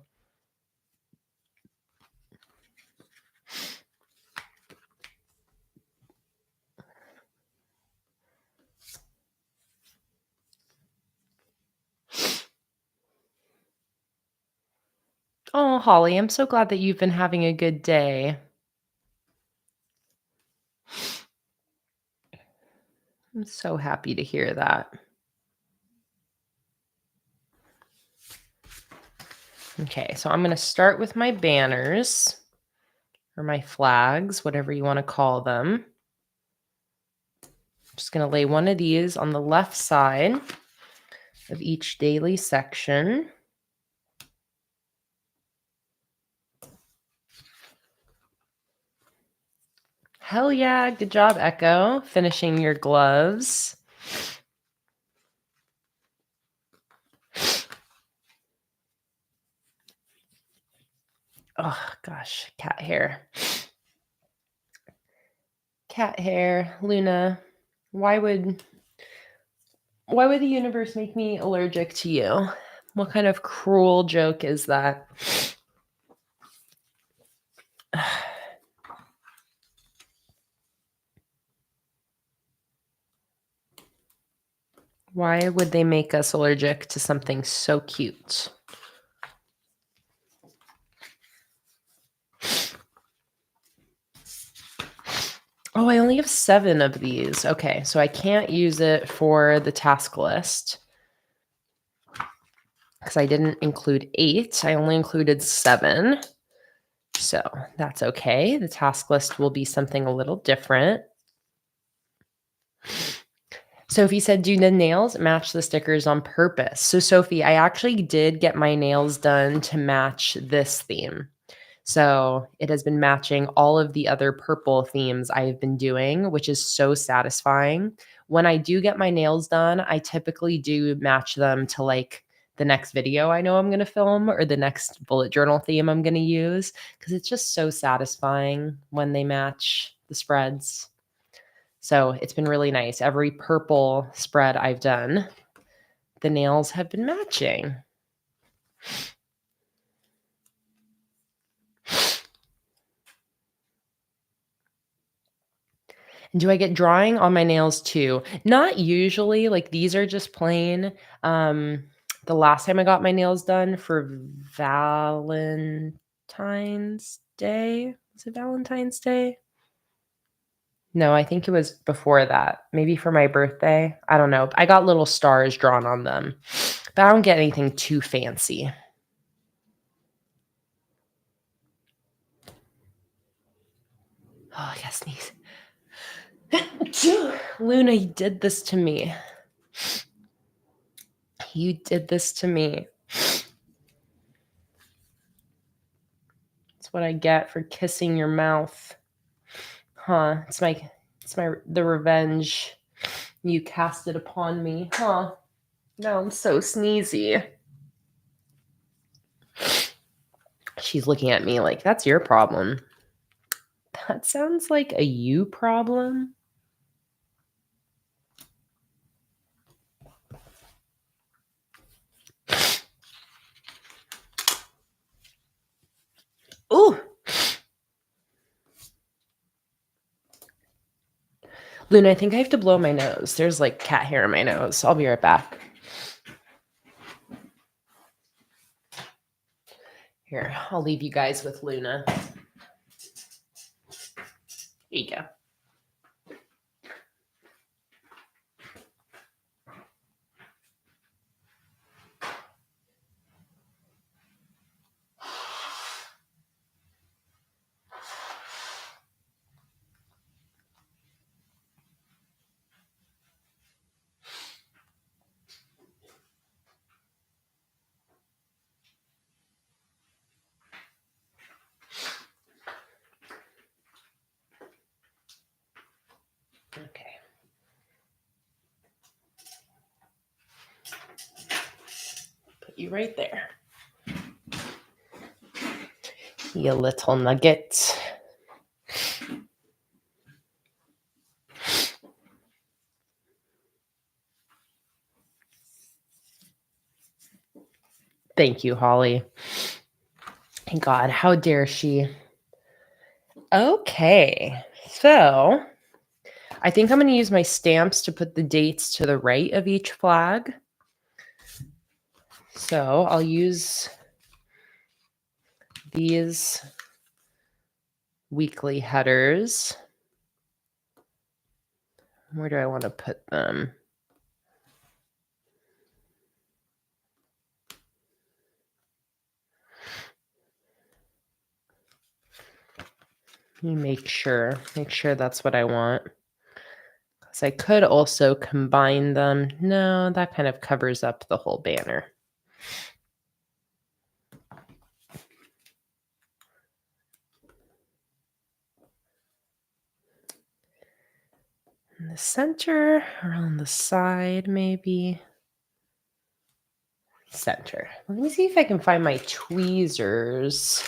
Oh, Holly, I'm so glad that you've been having a good day. I'm so happy to hear that. Okay, so I'm going to start with my banners or my flags, whatever you want to call them. I'm just going to lay one of these on the left side of each daily section. Hell yeah, good job, Echo, finishing your gloves. Oh gosh, cat hair. Cat hair, Luna. Why would the universe make me allergic to you? What kind of cruel joke is that? Why would they make us allergic to something so cute? Oh, I only have 7 of these. Okay, so I can't use it for the task list because I didn't include 8. I only included 7. So that's okay. The task list will be something a little different. Sophie said, do the nails match the stickers on purpose? So Sophie, I actually did get my nails done to match this theme. So it has been matching all of the other purple themes I've been doing, which is so satisfying. When I do get my nails done, I typically do match them to like the next video I know I'm going to film or the next bullet journal theme I'm going to use because it's just so satisfying when they match the spreads. So it's been really nice. Every purple spread I've done, the nails have been matching. And do I get drawing on my nails too? Not usually. Like these are just plain. The last time I got my nails done for Valentine's Day. Was it Valentine's Day? No, I think it was before that. Maybe for my birthday. I don't know. I got little stars drawn on them. But I don't get anything too fancy. Oh, I gotta sneeze. Luna, you did this to me. You did this to me. That's what I get for kissing your mouth. Huh. It's the revenge you casted upon me. Huh. Now I'm so sneezy. She's looking at me like, that's your problem. That sounds like a you problem. Ooh. Luna, I think I have to blow my nose. There's like cat hair in my nose. I'll be right back. Here, I'll leave you guys with Luna. Here you go. Okay. Put you right there. You little nugget. Thank you, Holly. Thank God, how dare she? Okay, so I think I'm going to use my stamps to put the dates to the right of each flag. So I'll use these weekly headers. Where do I want to put them? Let me make sure that's what I want. Because I could also combine them. No, that kind of covers up the whole banner. In the center, around the side, maybe. Center. Let me see if I can find my tweezers.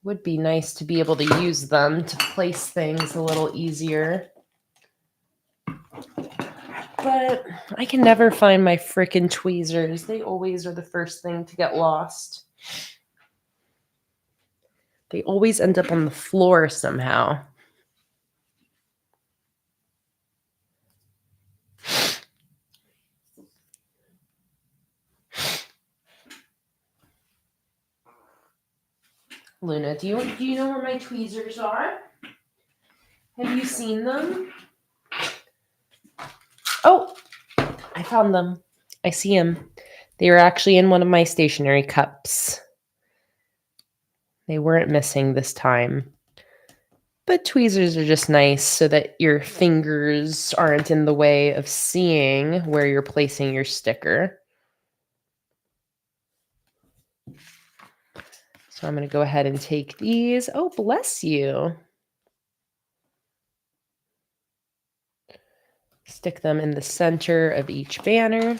Would be nice to be able to use them to place things a little easier. But I can never find my frickin' tweezers. They always are the first thing to get lost. They always end up on the floor somehow. Luna, do you know where my tweezers are? Have you seen them? Oh, I found them. I see them. They were actually in one of my stationery cups. They weren't missing this time. But tweezers are just nice so that your fingers aren't in the way of seeing where you're placing your sticker. So I'm going to go ahead and take these. Oh, bless you. Stick them in the center of each banner.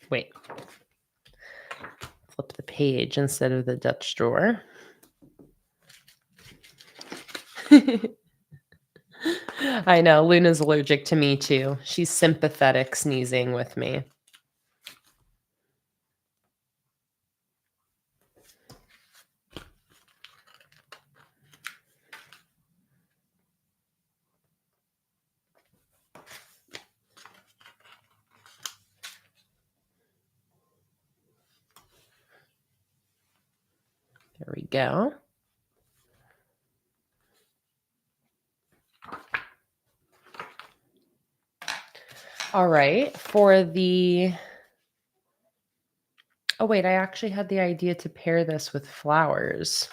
Wait. Flip the page instead of the Dutch drawer. I know, Luna's allergic to me too. She's sympathetic sneezing with me. There we go. All right, for the... Oh, wait, I actually had the idea to pair this with flowers.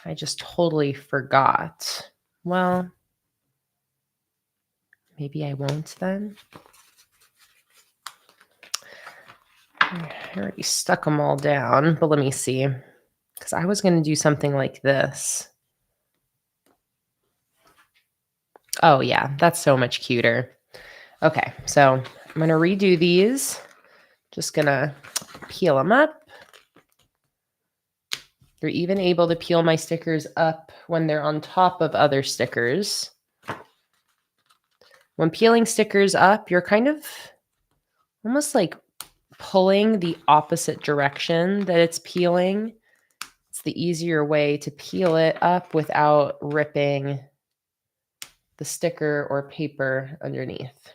I just totally forgot. Well, maybe I won't then. I already stuck them all down, but let me see. Because I was going to do something like this. Oh, yeah, that's so much cuter. Okay, so I'm going to redo these. Just going to peel them up. You're even able to peel my stickers up when they're on top of other stickers. When peeling stickers up, you're kind of almost like pulling the opposite direction that it's peeling. It's the easier way to peel it up without ripping the sticker or paper underneath.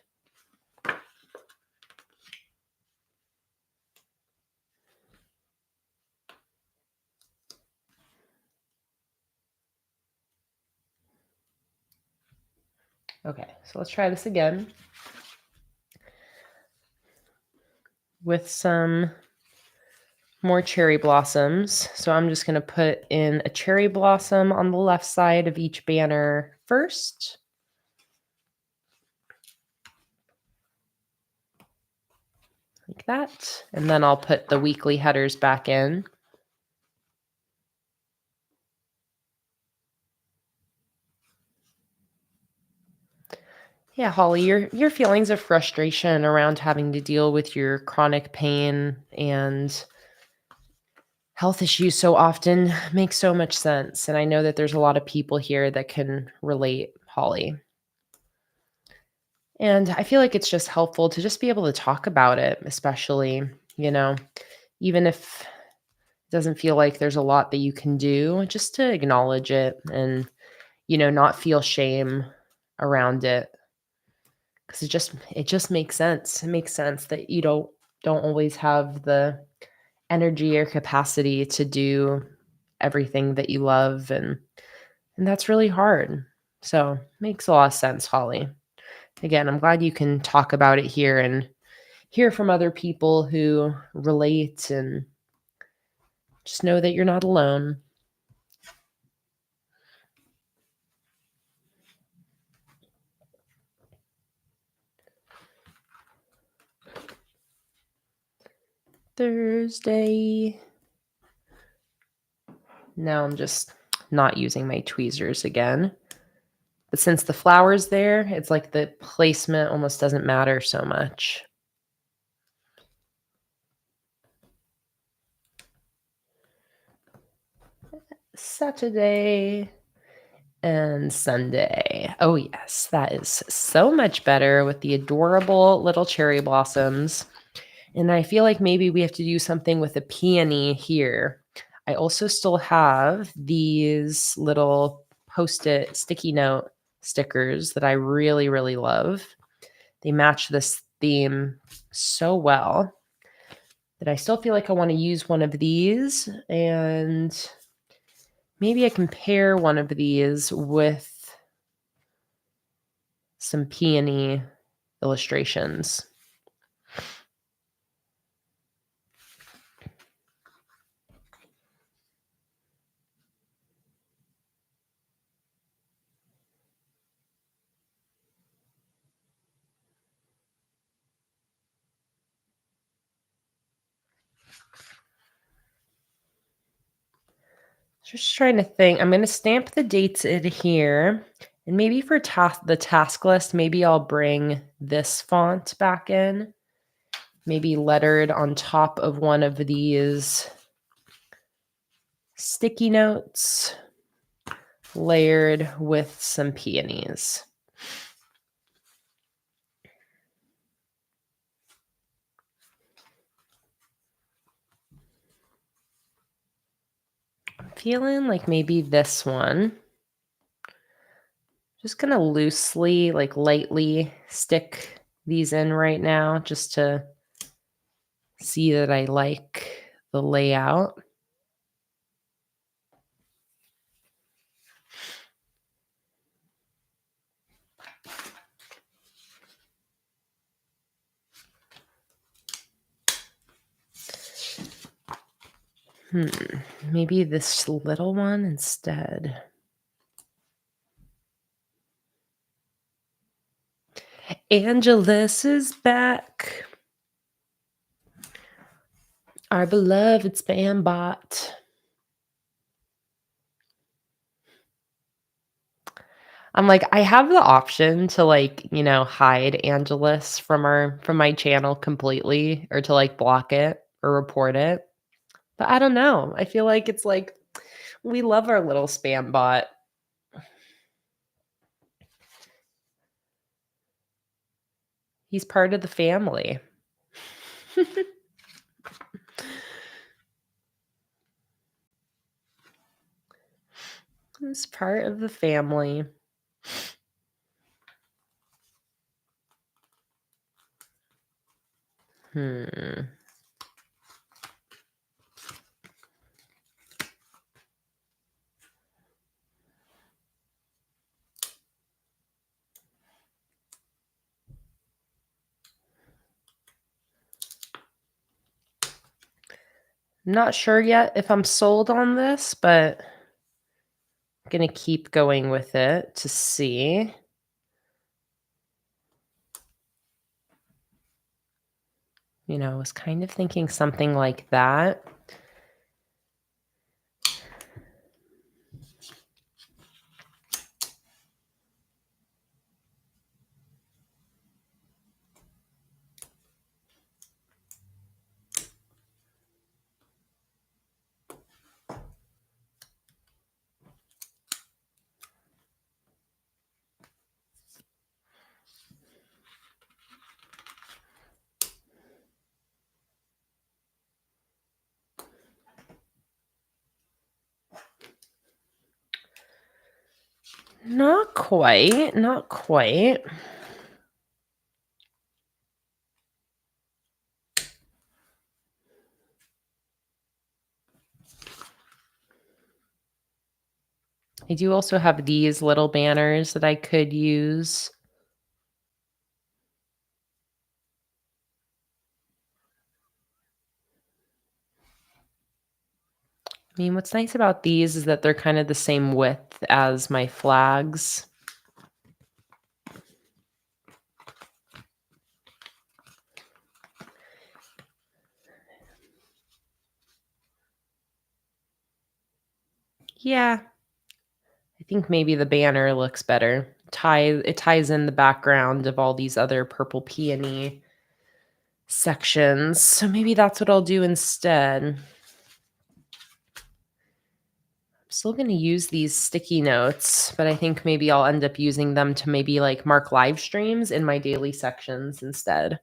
Okay, so let's try this again with some more cherry blossoms. So I'm just going to put in a cherry blossom on the left side of each banner first. Like that. And then I'll put the weekly headers back in. Yeah, Holly, your feelings of frustration around having to deal with your chronic pain and health issues so often makes so much sense. And I know that there's a lot of people here that can relate, Holly. And I feel like it's just helpful to just be able to talk about it, especially, even if it doesn't feel like there's a lot that you can do, just to acknowledge it and, not feel shame around it, because it just makes sense. It makes sense that you don't always have the energy or capacity to do everything that you love, and that's really hard. So, makes a lot of sense, Holly. Again, I'm glad you can talk about it here and hear from other people who relate, and just know that you're not alone. Thursday. Now I'm just not using my tweezers again. But since the flower's there, it's like the placement almost doesn't matter so much. Saturday and Sunday. Oh, yes, that is so much better with the adorable little cherry blossoms. And I feel like maybe we have to do something with the peony here. I also still have these little Post-it sticky note stickers that I really, really love. They match this theme so well that I still feel like I want to use one of these, and maybe I can pair one of these with some peony illustrations. Just trying to think. I'm going to stamp the dates in here. And maybe for the task list, maybe I'll bring this font back in. Maybe lettered on top of one of these sticky notes, layered with some peonies. I'm feeling like maybe this one. Just gonna loosely, like lightly stick these in right now just to see that I like the layout. Maybe this little one instead. Angelus is back. Our beloved spam bot. I'm like, I have the option to like, hide Angelus from my channel completely, or to like block it or report it. But I don't know. I feel like it's like we love our little spam bot. He's part of the family. He's part of the family. I'm not sure yet if I'm sold on this, but I'm going to keep going with it to see. I was kind of thinking something like that. Not quite, not quite. I do also have these little banners that I could use. I mean, what's nice about these is that they're kind of the same width as my flags. Yeah, I think maybe the banner looks better. It ties in the background of all these other purple peony sections. So maybe that's what I'll do instead. I'm still going to use these sticky notes, but I think maybe I'll end up using them to maybe like mark live streams in my daily sections instead.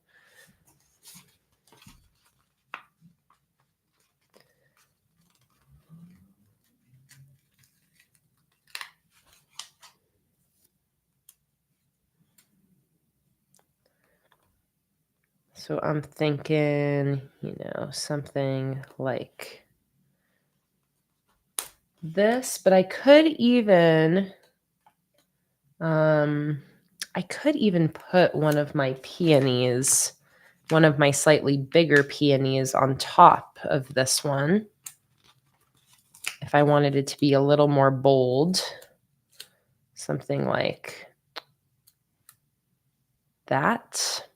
So I'm thinking, something like this, but I could even put one of my peonies, one of my slightly bigger peonies on top of this one. If I wanted it to be a little more bold, something like that.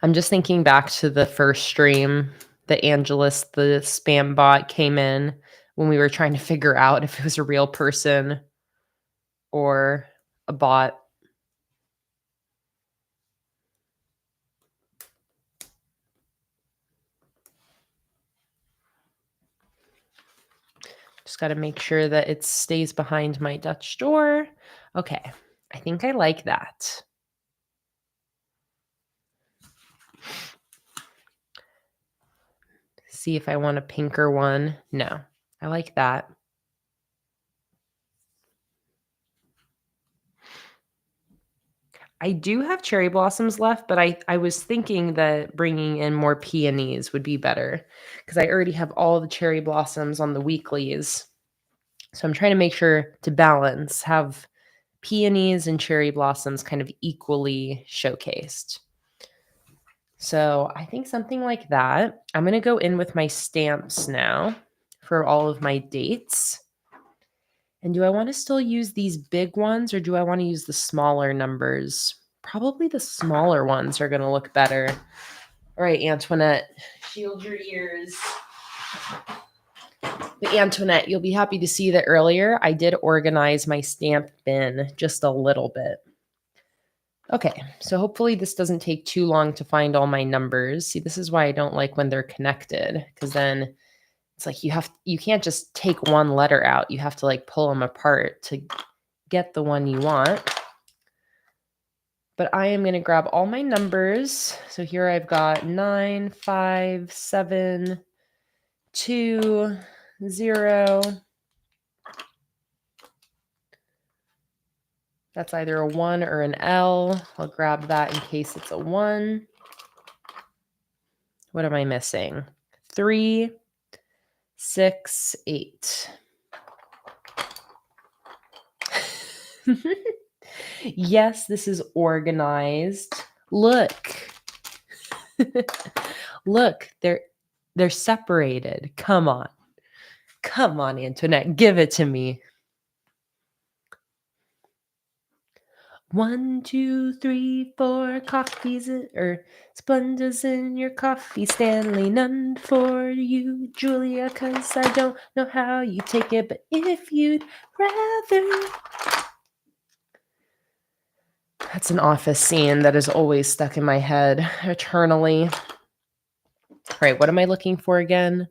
I'm just thinking back to the first stream that Angelus, the spam bot, came in when we were trying to figure out if it was a real person or a bot. Just got to make sure that it stays behind my Dutch door. Okay, I think I like that. See if I want a pinker one. No, I like that. I do have cherry blossoms left, but I was thinking that bringing in more peonies would be better because I already have all the cherry blossoms on the weeklies. So I'm trying to make sure to balance, have peonies and cherry blossoms kind of equally showcased. So I think something like that. I'm going to go in with my stamps now for all of my dates. And do I want to still use these big ones or do I want to use the smaller numbers? Probably the smaller ones are going to look better. All right, Antoinette, shield your ears. But Antoinette, you'll be happy to see that earlier I did organize my stamp bin just a little bit. Okay, so hopefully this doesn't take too long to find all my numbers. See, this is why I don't like when they're connected, because then it's like you can't just take one letter out. You have to like pull them apart to get the one you want. But I am going to grab all my numbers. So here I've got 9, 5, 7, 2, 0. That's either a 1 or an L. I'll grab that in case it's a 1. What am I missing? 3, 6, 8. Yes, this is organized. Look. Look, they're separated. Come on. Come on, Antoinette. Give it to me. 1, 2, 3, 4 coffees or Splendas in your coffee, Stanley. None for you, Julia, 'cause I don't know how you take it, but if you'd rather. That's an office scene that is always stuck in my head eternally. All right, what am I looking for again?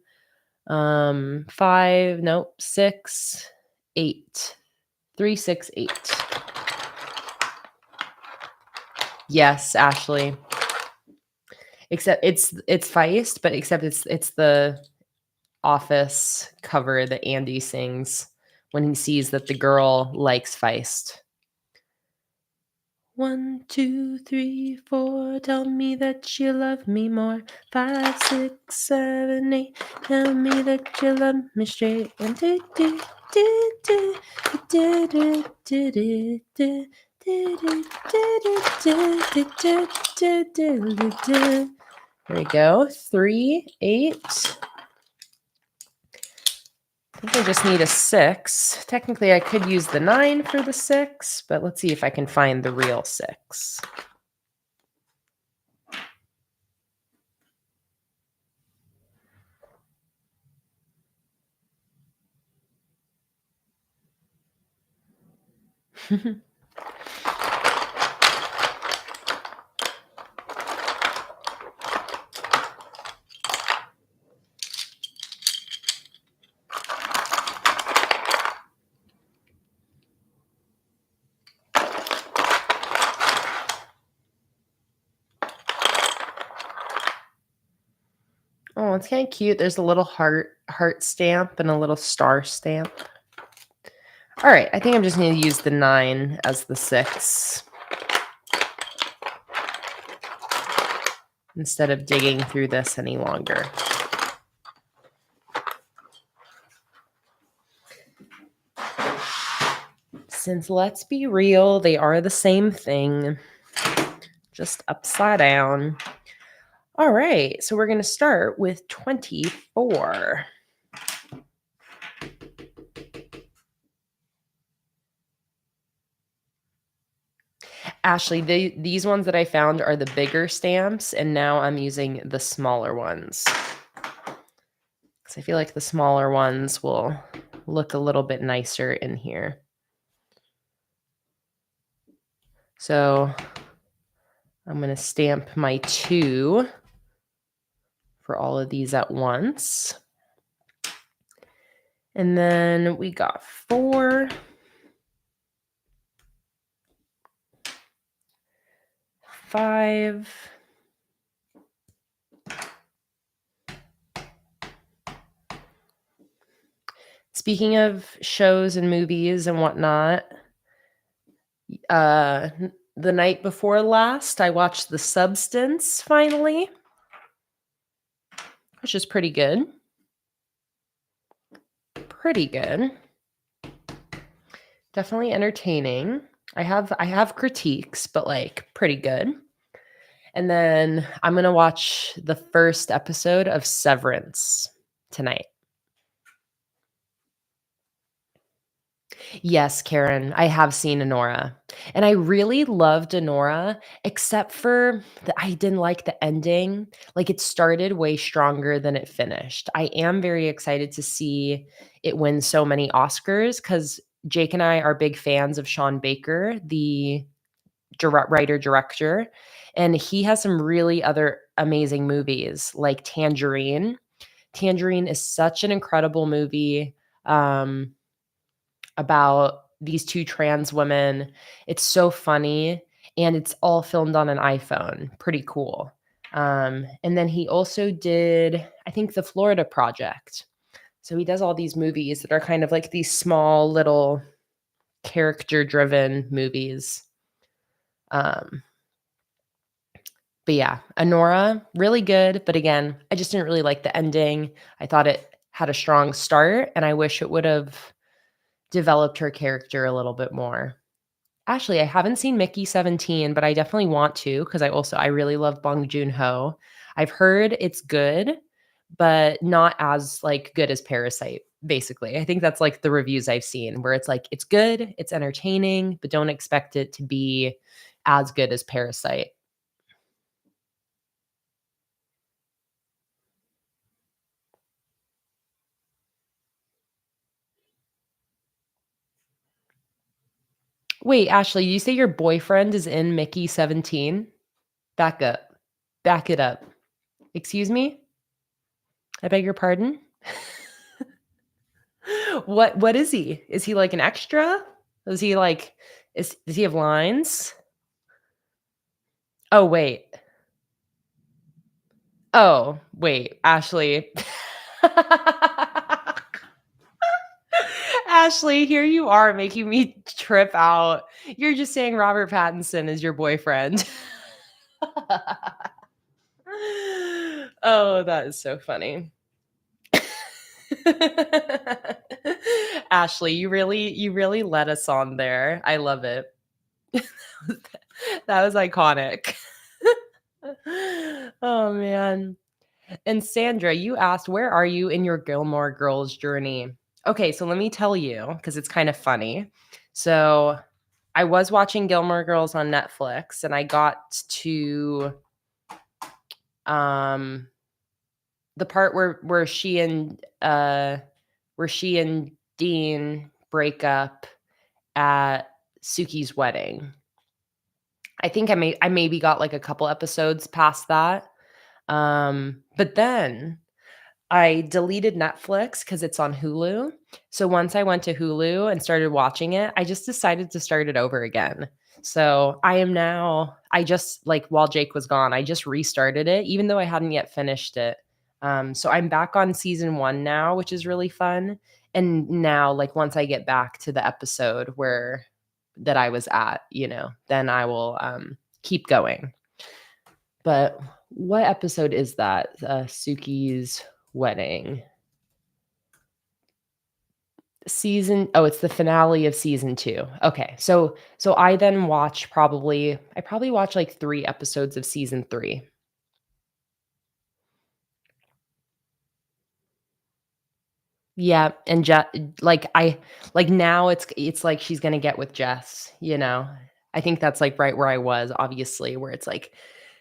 5, nope, 6, 8. 3, 6, 8. Yes, Ashley. Except it's Feist, but except it's the Office cover that Andy sings when he sees that the girl likes Feist. 1, 2, 3, 4. Tell me that you love me more. 5, 6, 7, 8. Tell me that you love me straight. And do do do do do do do do do. There we go. 3, 8. I think I just need a 6. Technically, I could use the 9 for the 6, but let's see if I can find the real 6. Oh, it's kind of cute. There's a little heart stamp and a little star stamp. All right, I think I'm just going to use the 9 as the 6 instead of digging through this any longer. Since let's be real, they are the same thing, just upside down. All right, so we're going to start with 24. Ashley, these ones that I found are the bigger stamps, and now I'm using the smaller ones. Because I feel like the smaller ones will look a little bit nicer in here. So I'm going to stamp my 2 for all of these at once. And then we got 4. 5. Speaking of shows and movies and whatnot, the night before last, I watched The Substance finally, which is pretty good. Pretty good. Definitely entertaining. I have critiques, but like pretty good. And then I'm going to watch the first episode of Severance tonight. Yes, Karen, I have seen Anora. And I really loved Anora, except for I didn't like the ending. Like it started way stronger than it finished. I am very excited to see it win so many Oscars because Jake and I are big fans of Sean Baker, the writer director, and he has some really other amazing movies like Tangerine. Tangerine is such an incredible movie. About these 2 trans women. It's so funny, and it's all filmed on an iPhone. Pretty cool. And then he also did, I think, The Florida Project. So he does all these movies that are kind of like these small little character-driven movies. But yeah, Anora, really good. But again, I just didn't really like the ending. I thought it had a strong start, and I wish it would have developed her character a little bit more. Actually, I haven't seen Mickey 17, but I definitely want to because I really love Bong Joon-ho. I've heard it's good, but not as like good as Parasite, basically. I think that's like the reviews I've seen where it's like it's good, it's entertaining, but don't expect it to be as good as Parasite. Wait, Ashley, you say your boyfriend is in Mickey 17? Back up. Back it up. Excuse me? I beg your pardon? What is he? Is he like an extra? Is he like does he have lines? Oh, wait. Oh, wait, Ashley. Ashley, here you are making me trip out. You're just saying Robert Pattinson is your boyfriend. Oh, that is so funny. Ashley, you really let us on there. I love it. That was iconic. Oh, man. And Sandra, you asked, "Where are you in your Gilmore Girls journey?" Okay, so let me tell you, because it's kind of funny. So, I was watching Gilmore Girls on Netflix, and I got to, um, the part where she and Dean break up at Suki's wedding. I think I maybe got, like, a couple episodes past that, but then I deleted Netflix because it's on Hulu. So once I went to Hulu and started watching it, I just decided to start it over again. So I just like while Jake was gone, I just restarted it, even though I hadn't yet finished it. So I'm back on season 1 now, which is really fun. And now, like once I get back to the episode where that I was at, then I will keep going. But what episode is that? Suki's wedding. It's the finale of season 2. Okay. So I probably watched like 3 episodes of season 3. Yeah, and now it's like she's gonna get with Jess. I think that's like right where I was, obviously, where it's like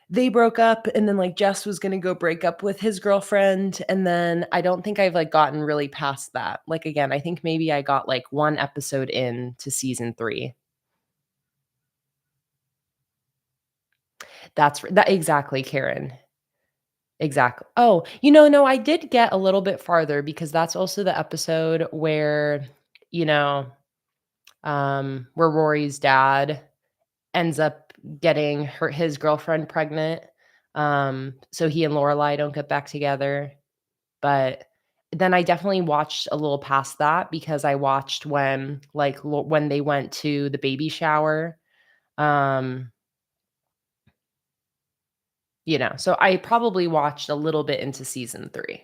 they broke up and then like Jess was gonna go break up with his girlfriend. And then I don't think I've like gotten really past that. Like again, I think maybe I got like 1 episode in to season 3. That exactly, Karen. Exactly. Oh, no, I did get a little bit farther because that's also the episode where, you know, where Rory's dad ends up getting his girlfriend pregnant. So he and Lorelai don't get back together. But then I definitely watched a little past that because I watched when they went to the baby shower. Um, so I probably watched a little bit into season 3.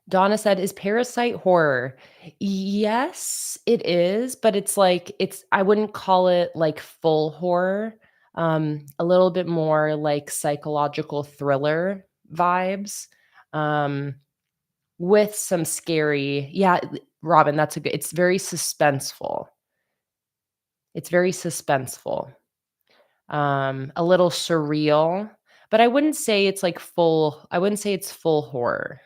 Donna said, "Is Parasite horror?" Yes, it is, but I wouldn't call it like full horror. A little bit more like psychological thriller vibes. Um, with some scary, yeah, Robin, it's very suspenseful. It's very suspenseful. A little surreal, but I wouldn't say it's full horror.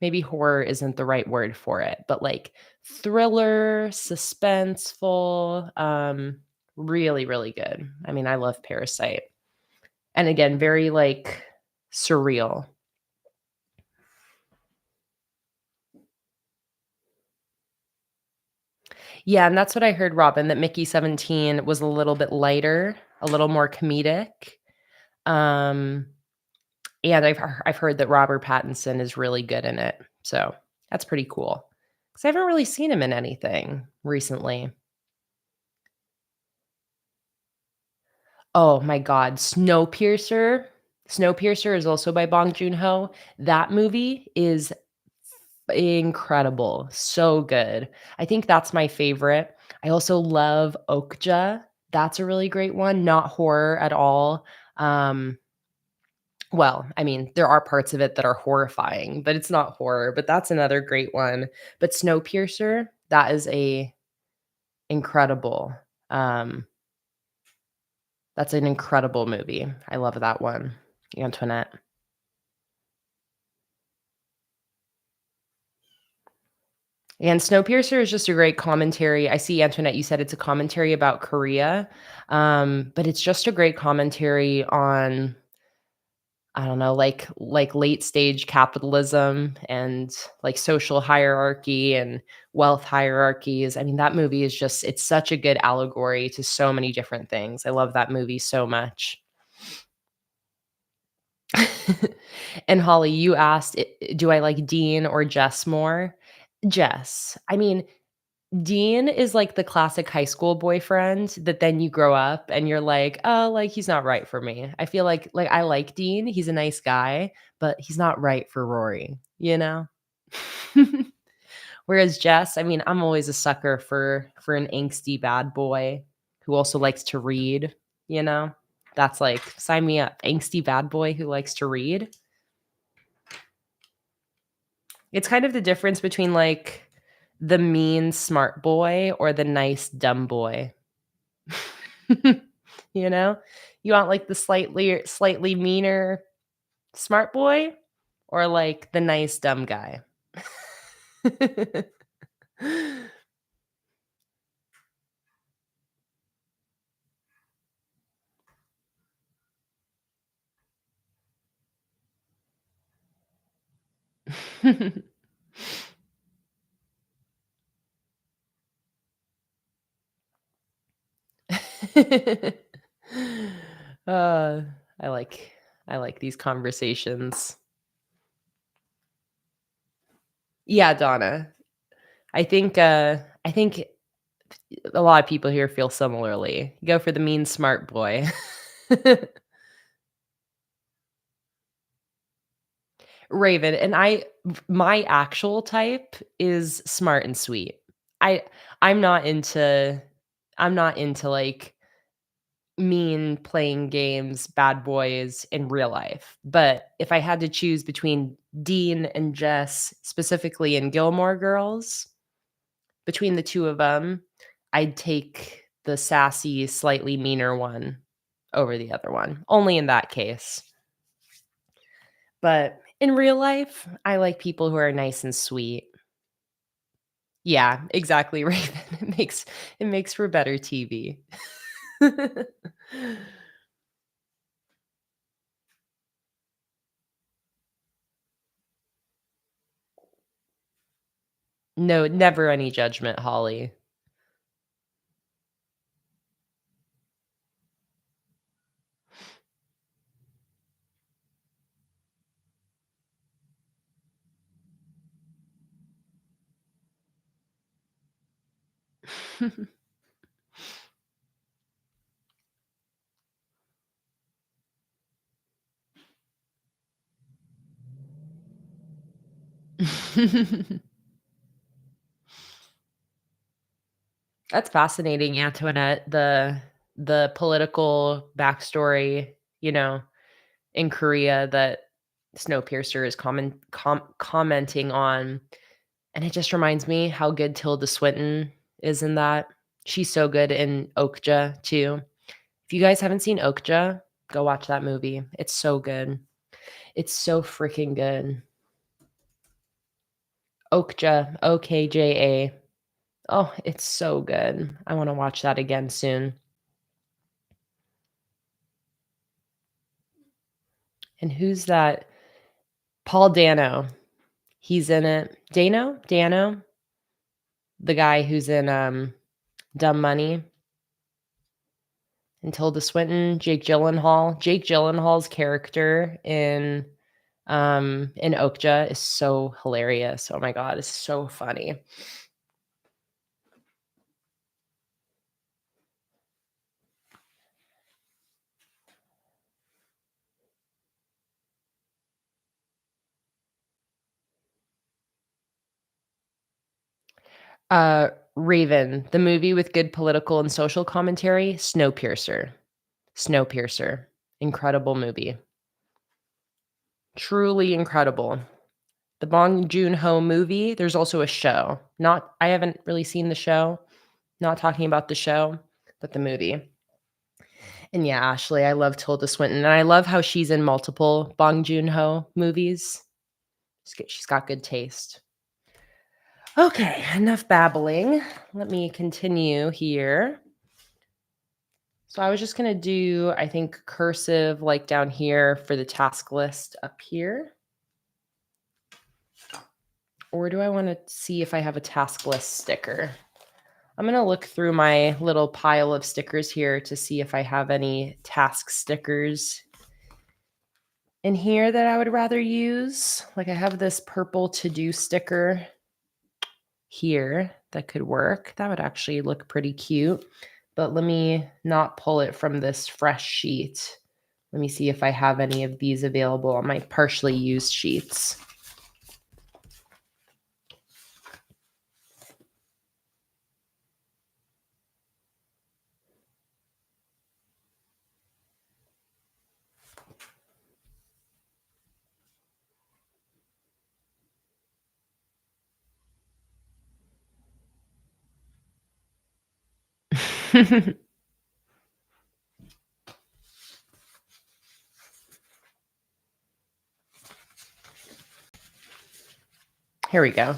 Maybe horror isn't the right word for it, but like thriller, suspenseful, really, really good. I mean, I love Parasite. And again, very like surreal. Yeah, and that's what I heard, Robin, that Mickey 17 was a little bit lighter, a little more comedic. Um, and I've heard that Robert Pattinson is really good in it. So that's pretty cool. Because I haven't really seen him in anything recently. Oh my god, Snowpiercer. Snowpiercer is also by Bong Joon-ho. That movie is incredible, so good. I think that's my favorite. I also love Okja. That's a really great one, not horror at all. Um, well, I mean, there are parts of it that are horrifying, but it's not horror, but that's another great one. But Snowpiercer, that is a incredible, um that's an incredible movie. I love that one. Antoinette. And Snowpiercer is just a great commentary. I see, Antoinette, you said it's a commentary about Korea, but it's just a great commentary on, I don't know, like late stage capitalism and like social hierarchy and wealth hierarchies. I mean, that movie is just it's such a good allegory to so many different things. I love that movie so much. And Holly, you asked, do I like Dean or Jess more? Jess. I mean, Dean is like the classic high school boyfriend that then you grow up and you're like, "Oh, like, he's not right for me." I feel like, I like Dean, he's a nice guy, but he's not right for Rory, you know? Whereas Jess, I mean, I'm always a sucker for an angsty bad boy who also likes to read, you know? That's like, sign me up. Angsty bad boy who likes to read. It's kind of the difference between, like, the mean smart boy or the nice dumb boy. You know? You want, like, the slightly meaner smart boy or, like, the nice dumb guy? Uh, I like I like these conversations. Yeah, Donna. I think a lot of people here feel similarly. Go for the mean smart boy. Raven, and my actual type is smart and sweet. I I'm not into I'm not into, like, mean playing games, bad boys in real life, but if I had to choose between Dean and Jess, specifically in Gilmore Girls, between the 2 of them, I'd take the sassy, slightly meaner one over the other one, only in that case. But in real life, I like people who are nice and sweet. Yeah, exactly, Raven. It makes for better TV. No, never any judgment, Holly. That's fascinating, Antoinette, the political backstory, you know, in Korea that Snowpiercer is commenting on, and it just reminds me how good Tilda Swinton is in that. She's so good in Okja too. If you guys haven't seen Okja, go watch that movie. It's so good. It's so freaking good. Okja, OKJA. Oh, it's so good. I wanna watch that again soon. And who's that? Paul Dano. He's in it. Dano? The guy who's in, Dumb Money, and Tilda Swinton, Jake Gyllenhaal. Jake Gyllenhaal's character in Okja is so hilarious. Oh my god, it's so funny. Raven, the movie with good political and social commentary, Snowpiercer. Snowpiercer. Incredible movie. Truly incredible. The Bong Joon-ho movie, there's also a show. Not I haven't really seen the show. Not talking about the show, but the movie. And yeah, Ashley, I love Tilda Swinton, and I love how she's in multiple Bong Joon-ho movies. She's got good taste. Okay, enough babbling. Let me continue here. So I was just gonna do, I think, cursive, like, down here for the task list up here. Or do I wanna see if I have a task list sticker? I'm gonna look through my little pile of stickers here to see if I have any task stickers in here that I would rather use. Like, I have this purple to-do sticker here that could work. That would actually look pretty cute. But let me not pull it from this fresh sheet. Let me see if I have any of these available on my partially used sheets. Here we go.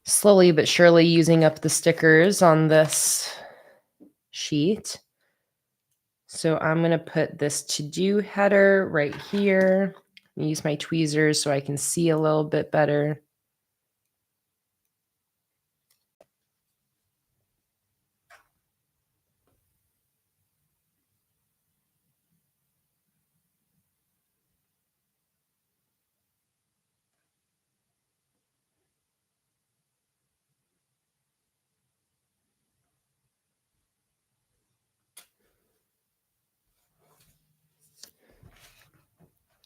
Slowly but surely using up the stickers on this sheet. So I'm going to put this to-do header right here. Use my tweezers so I can see a little bit better.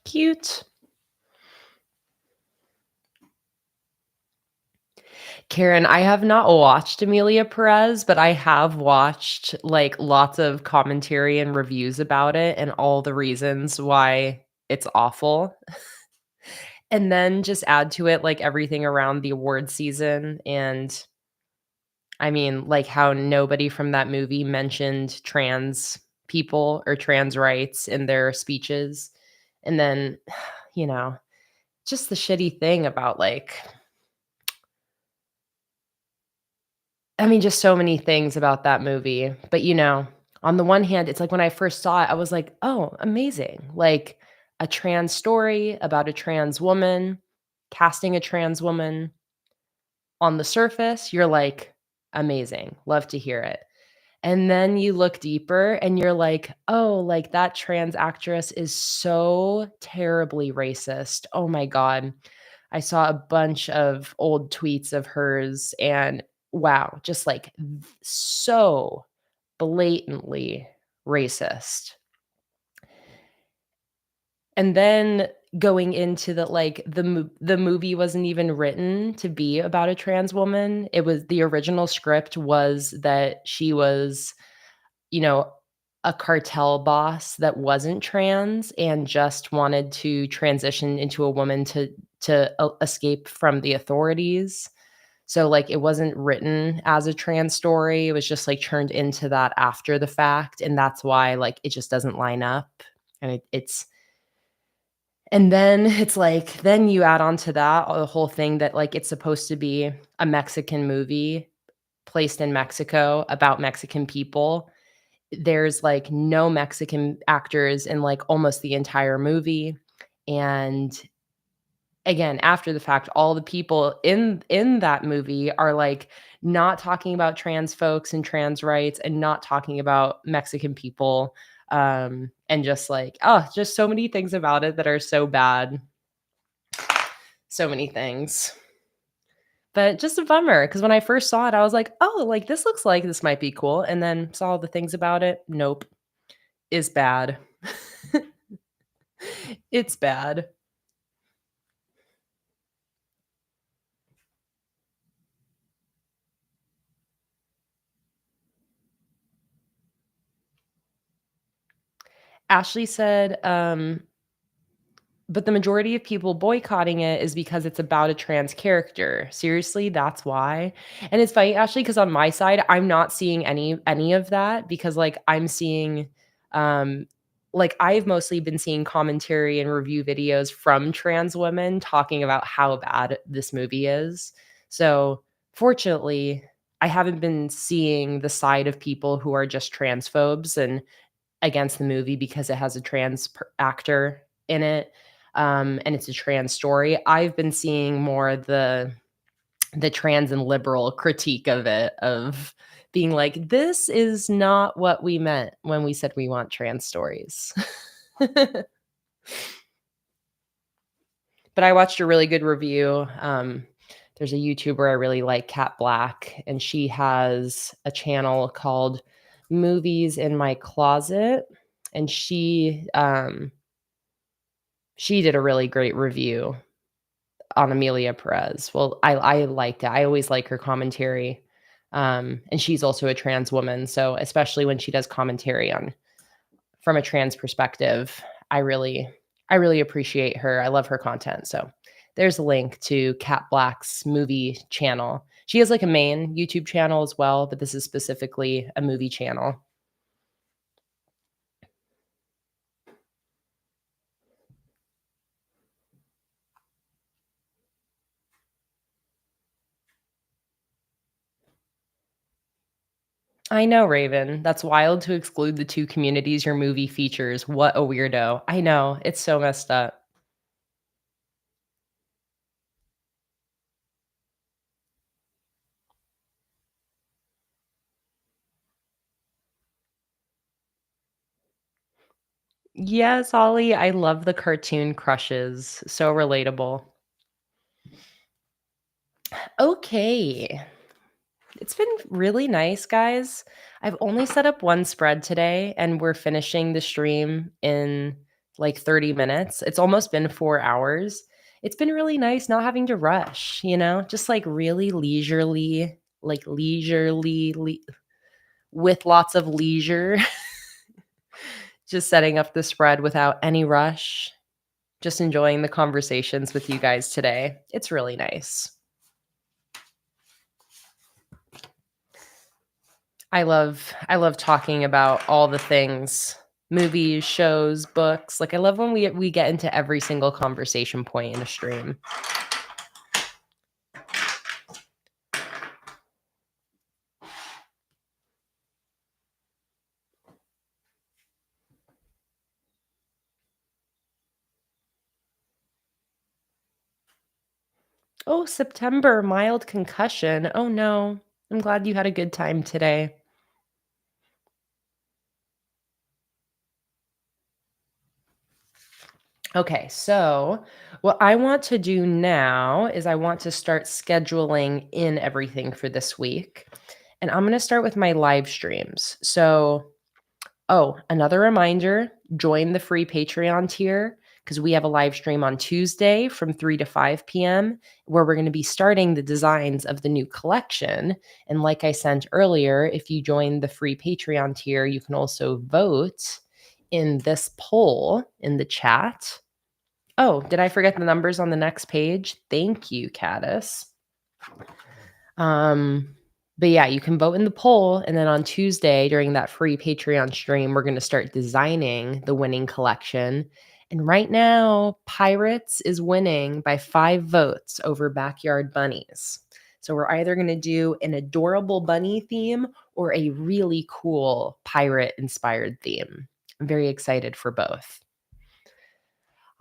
Cute. Karen, I have not watched Amelia Perez, but I have watched like lots of commentary and reviews about it and all the reasons why it's awful. And then just add to it like everything around the award season. And I mean, like how nobody from that movie mentioned trans people or trans rights in their speeches. And then, you know, just the shitty thing about like, I mean, just so many things about that movie. But, on the one hand, it's like when I first saw it, I was like, "Oh, amazing." Like a trans story about a trans woman, casting a trans woman. On the surface, you're like, "Amazing. Love to hear it." And then you look deeper and you're like, "Oh, like that trans actress is so terribly racist. Oh my god." I saw a bunch of old tweets of hers and wow, just like so blatantly racist. And then going into the like the movie wasn't even written to be about a trans woman. It was the original script was that she was, you know, a cartel boss that wasn't trans and just wanted to transition into a woman to escape from the authorities. So, like, it wasn't written as a trans story, it was just, like, turned into that after the fact, and that's why, like, it just doesn't line up, and it's and then it's like then you add on to that the whole thing that, like, it's supposed to be a Mexican movie placed in Mexico about Mexican people. There's, like, no Mexican actors in, like, almost the entire movie, and again, after the fact, all the people in that movie are, like, not talking about trans folks and trans rights and not talking about Mexican people, and just, like, oh, just so many things about it that are so bad. So many things. But just a bummer because when I first saw it, I was like, "Oh, like, this looks like this might be cool," and then saw all the things about it. Nope. Is bad. It's bad. Ashley said, but the majority of people boycotting it is because it's about a trans character. Seriously, that's why? And it's funny, Ashley, because on my side, I'm not seeing any of that because, like, I'm seeing, like, I've mostly been seeing commentary and review videos from trans women talking about how bad this movie is. So, fortunately, I haven't been seeing the side of people who are just transphobes and against the movie because it has a actor in it, and it's a trans story. I've been seeing more the trans and liberal critique of it, of being like, "This is not what we meant when we said we want trans stories." But I watched a really good review. There's a YouTuber I really like, Kat Black, and she has a channel called Movies in My Closet, and she did a really great review on Amelia Perez. Well, I liked it. I always like her commentary. And she's also a trans woman, so especially when she does commentary on from a trans perspective, I really I really appreciate her. I love her content. So there's a link to Kat Black's movie channel. She has like a main YouTube channel as well, but this is specifically a movie channel. I know, Raven. That's wild to exclude the two communities your movie features. What a weirdo. I know. It's so messed up. Yes, Ollie, I love the cartoon crushes. So relatable. Okay. It's been really nice, guys. I've only set up one spread today, and we're finishing the stream in like 30 minutes. It's almost been 4 hours. It's been really nice not having to rush, just like really leisurely, with lots of leisure, just setting up the spread without any rush, just enjoying the conversations with you guys today. It's really nice. I love talking about all the things, movies, shows, books. Like I love when we get into every single conversation point in a stream. Oh, September, mild concussion. Oh no. I'm glad you had a good time today. Okay, so what I want to do now is I want to start scheduling in everything for this week. And I'm going to start with my live streams. So, oh, another reminder, join the free Patreon tier because we have a live stream on Tuesday from 3 to 5 p.m. where we're going to be starting the designs of the new collection. And like I sent earlier, if you join the free Patreon tier, you can also vote in this poll in the chat. Oh, did I forget the numbers on the next page? Thank you, Caddis. But yeah, you can vote in the poll, and then on Tuesday during that free Patreon stream, we're going to start designing the winning collection. And right now, Pirates is winning by 5 votes over Backyard Bunnies. So we're either going to do an adorable bunny theme or a really cool pirate inspired theme. I'm very excited for both.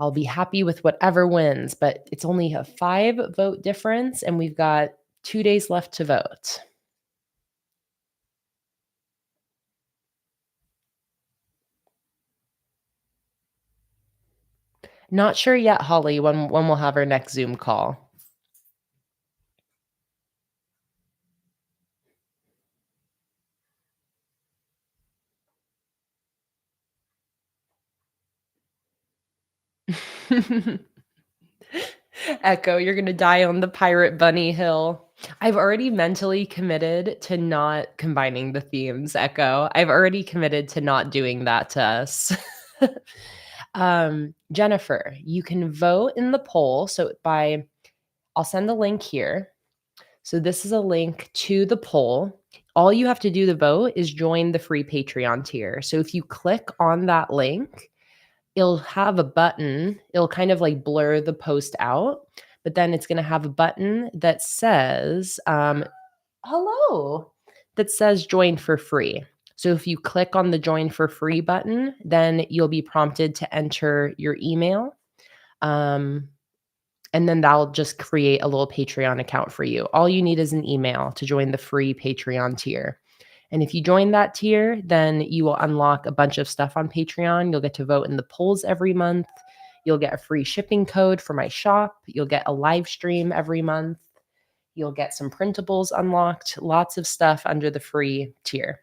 I'll be happy with whatever wins, but it's only a 5 vote difference, and we've got 2 days left to vote. Not sure yet, Holly, when we'll have our next Zoom call. Echo, you're gonna die on the pirate bunny hill. I've already mentally committed to not combining the themes, Echo. I've already committed to not doing that to us. Jennifer, you can vote in the poll. I'll send the link here. So this is a link to the poll. All you have to do to vote is join the free Patreon tier. So if you click on that link, it'll have a button. It'll kind of like blur the post out, but then it's going to have a button that says hello, that says join for free. So if you click on the join for free button, then you'll be prompted to enter your email. Um, and then that'll just create a little Patreon account for you. All you need is an email to join the free Patreon tier. And if you join that tier, then you will unlock a bunch of stuff on Patreon. You'll get to vote in the polls every month. You'll get a free shipping code for my shop. You'll get a live stream every month. You'll get some printables unlocked, lots of stuff under the free tier.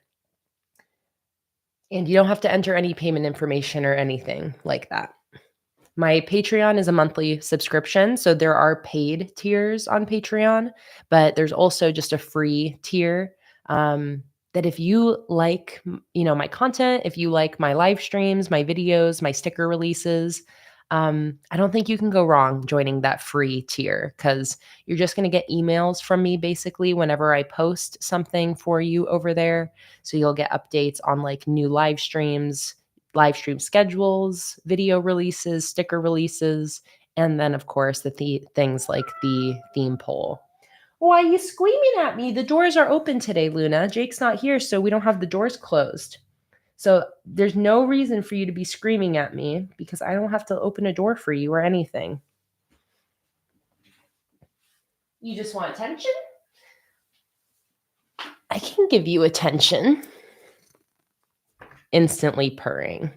And you don't have to enter any payment information or anything like that. My Patreon is a monthly subscription, so there are paid tiers on Patreon, but there's also just a free tier, that if you like, my content, if you like my live streams, my videos, my sticker releases, I don't think you can go wrong joining that free tier because you're just going to get emails from me basically whenever I post something for you over there. So you'll get updates on like new live streams, live stream schedules, video releases, sticker releases, and then of course things like the theme poll. Why are you screaming at me? The doors are open today, Luna. Jake's not here, so we don't have the doors closed. So there's no reason for you to be screaming at me because I don't have to open a door for you or anything. You just want attention? I can give you attention. Instantly purring.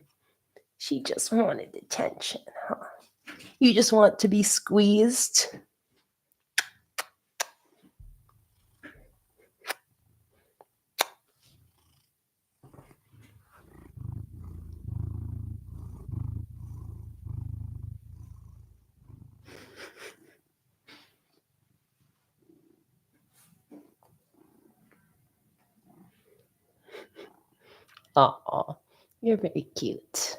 She just wanted attention, huh? You just want to be squeezed? Aw, you're very cute.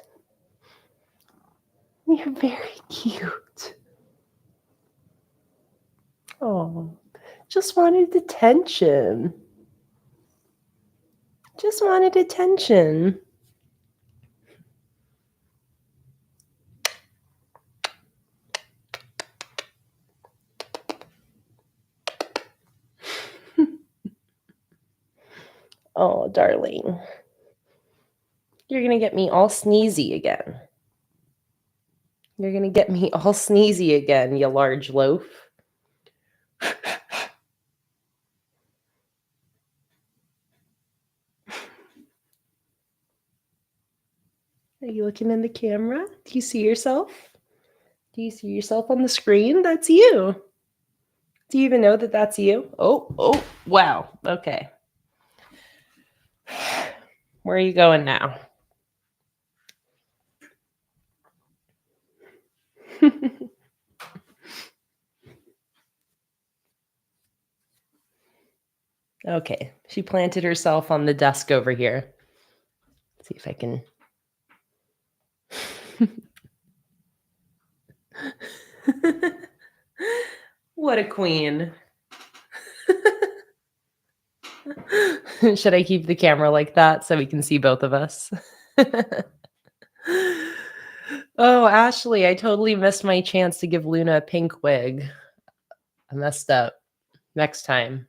You're very cute. Oh, just wanted attention. Just wanted attention. Oh, darling. You're going to get me all sneezy again. You're going to get me all sneezy again, you large loaf. Are you looking in the camera? Do you see yourself? Do you see yourself on the screen? That's you. Do you even know that that's you? Oh, wow. Okay. Where are you going now? Okay. She planted herself on the desk over here. Let's see if I can. What a queen. Should I keep the camera like that so we can see both of us? Oh, Ashley, I totally missed my chance to give Luna a pink wig. I messed up. Next time.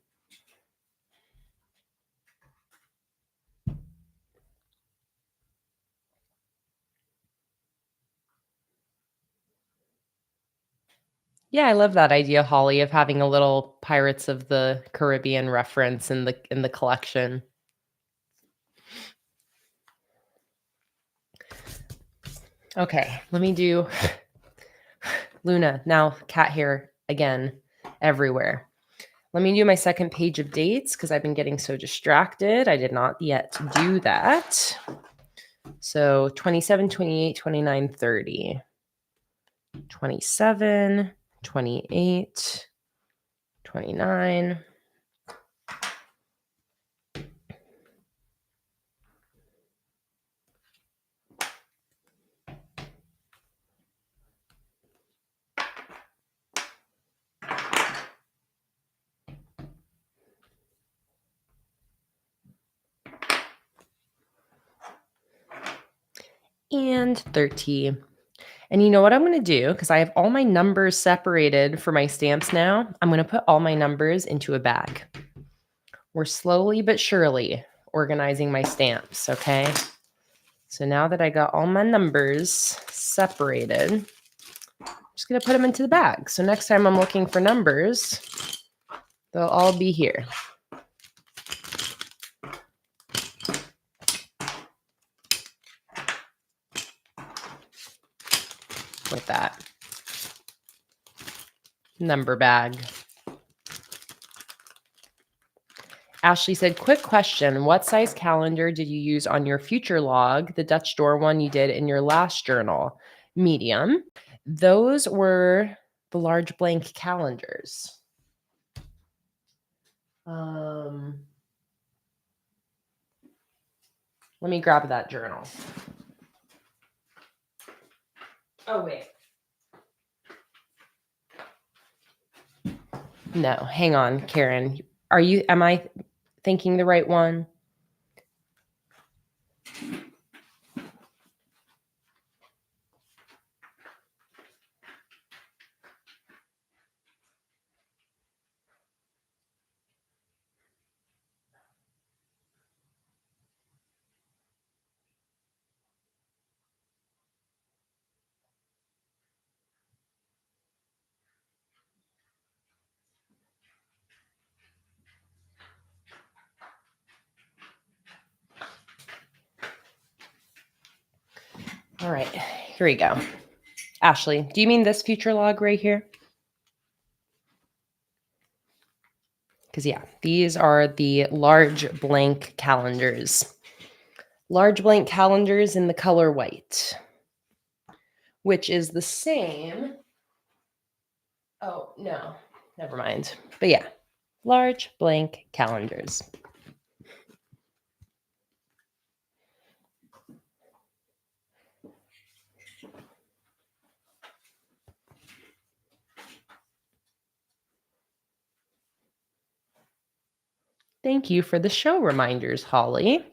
Yeah, I love that idea, Holly, of having a little Pirates of the Caribbean reference in the collection. Okay, let me do Luna. Now cat hair again everywhere. Let me do my second page of dates because I've been getting so distracted. I did not yet do that. So 27, 28, 29, 30. 27, 28, 29. And 30. And you know what I'm going to do? Because I have all my numbers separated for my stamps now. I'm going to put all my numbers into a bag. We're slowly but surely organizing my stamps, okay? So now that I got all my numbers separated, I'm just going to put them into the bag. So next time I'm looking for numbers, they'll all be here. With that number bag. Ashley said, quick question. What size calendar did you use on your future log, the Dutch door one you did in your last journal? Medium. Those were the large blank calendars. Let me grab that journal. Oh, wait. No, hang on, Karen. Am I thinking the right one? All right, here we go. Ashley, do you mean this future log right here? Because, yeah, these are the large blank calendars. Large blank calendars in the color white, which is the same. Oh, no, never mind. But yeah, large blank calendars. Thank you for the show reminders, Holly.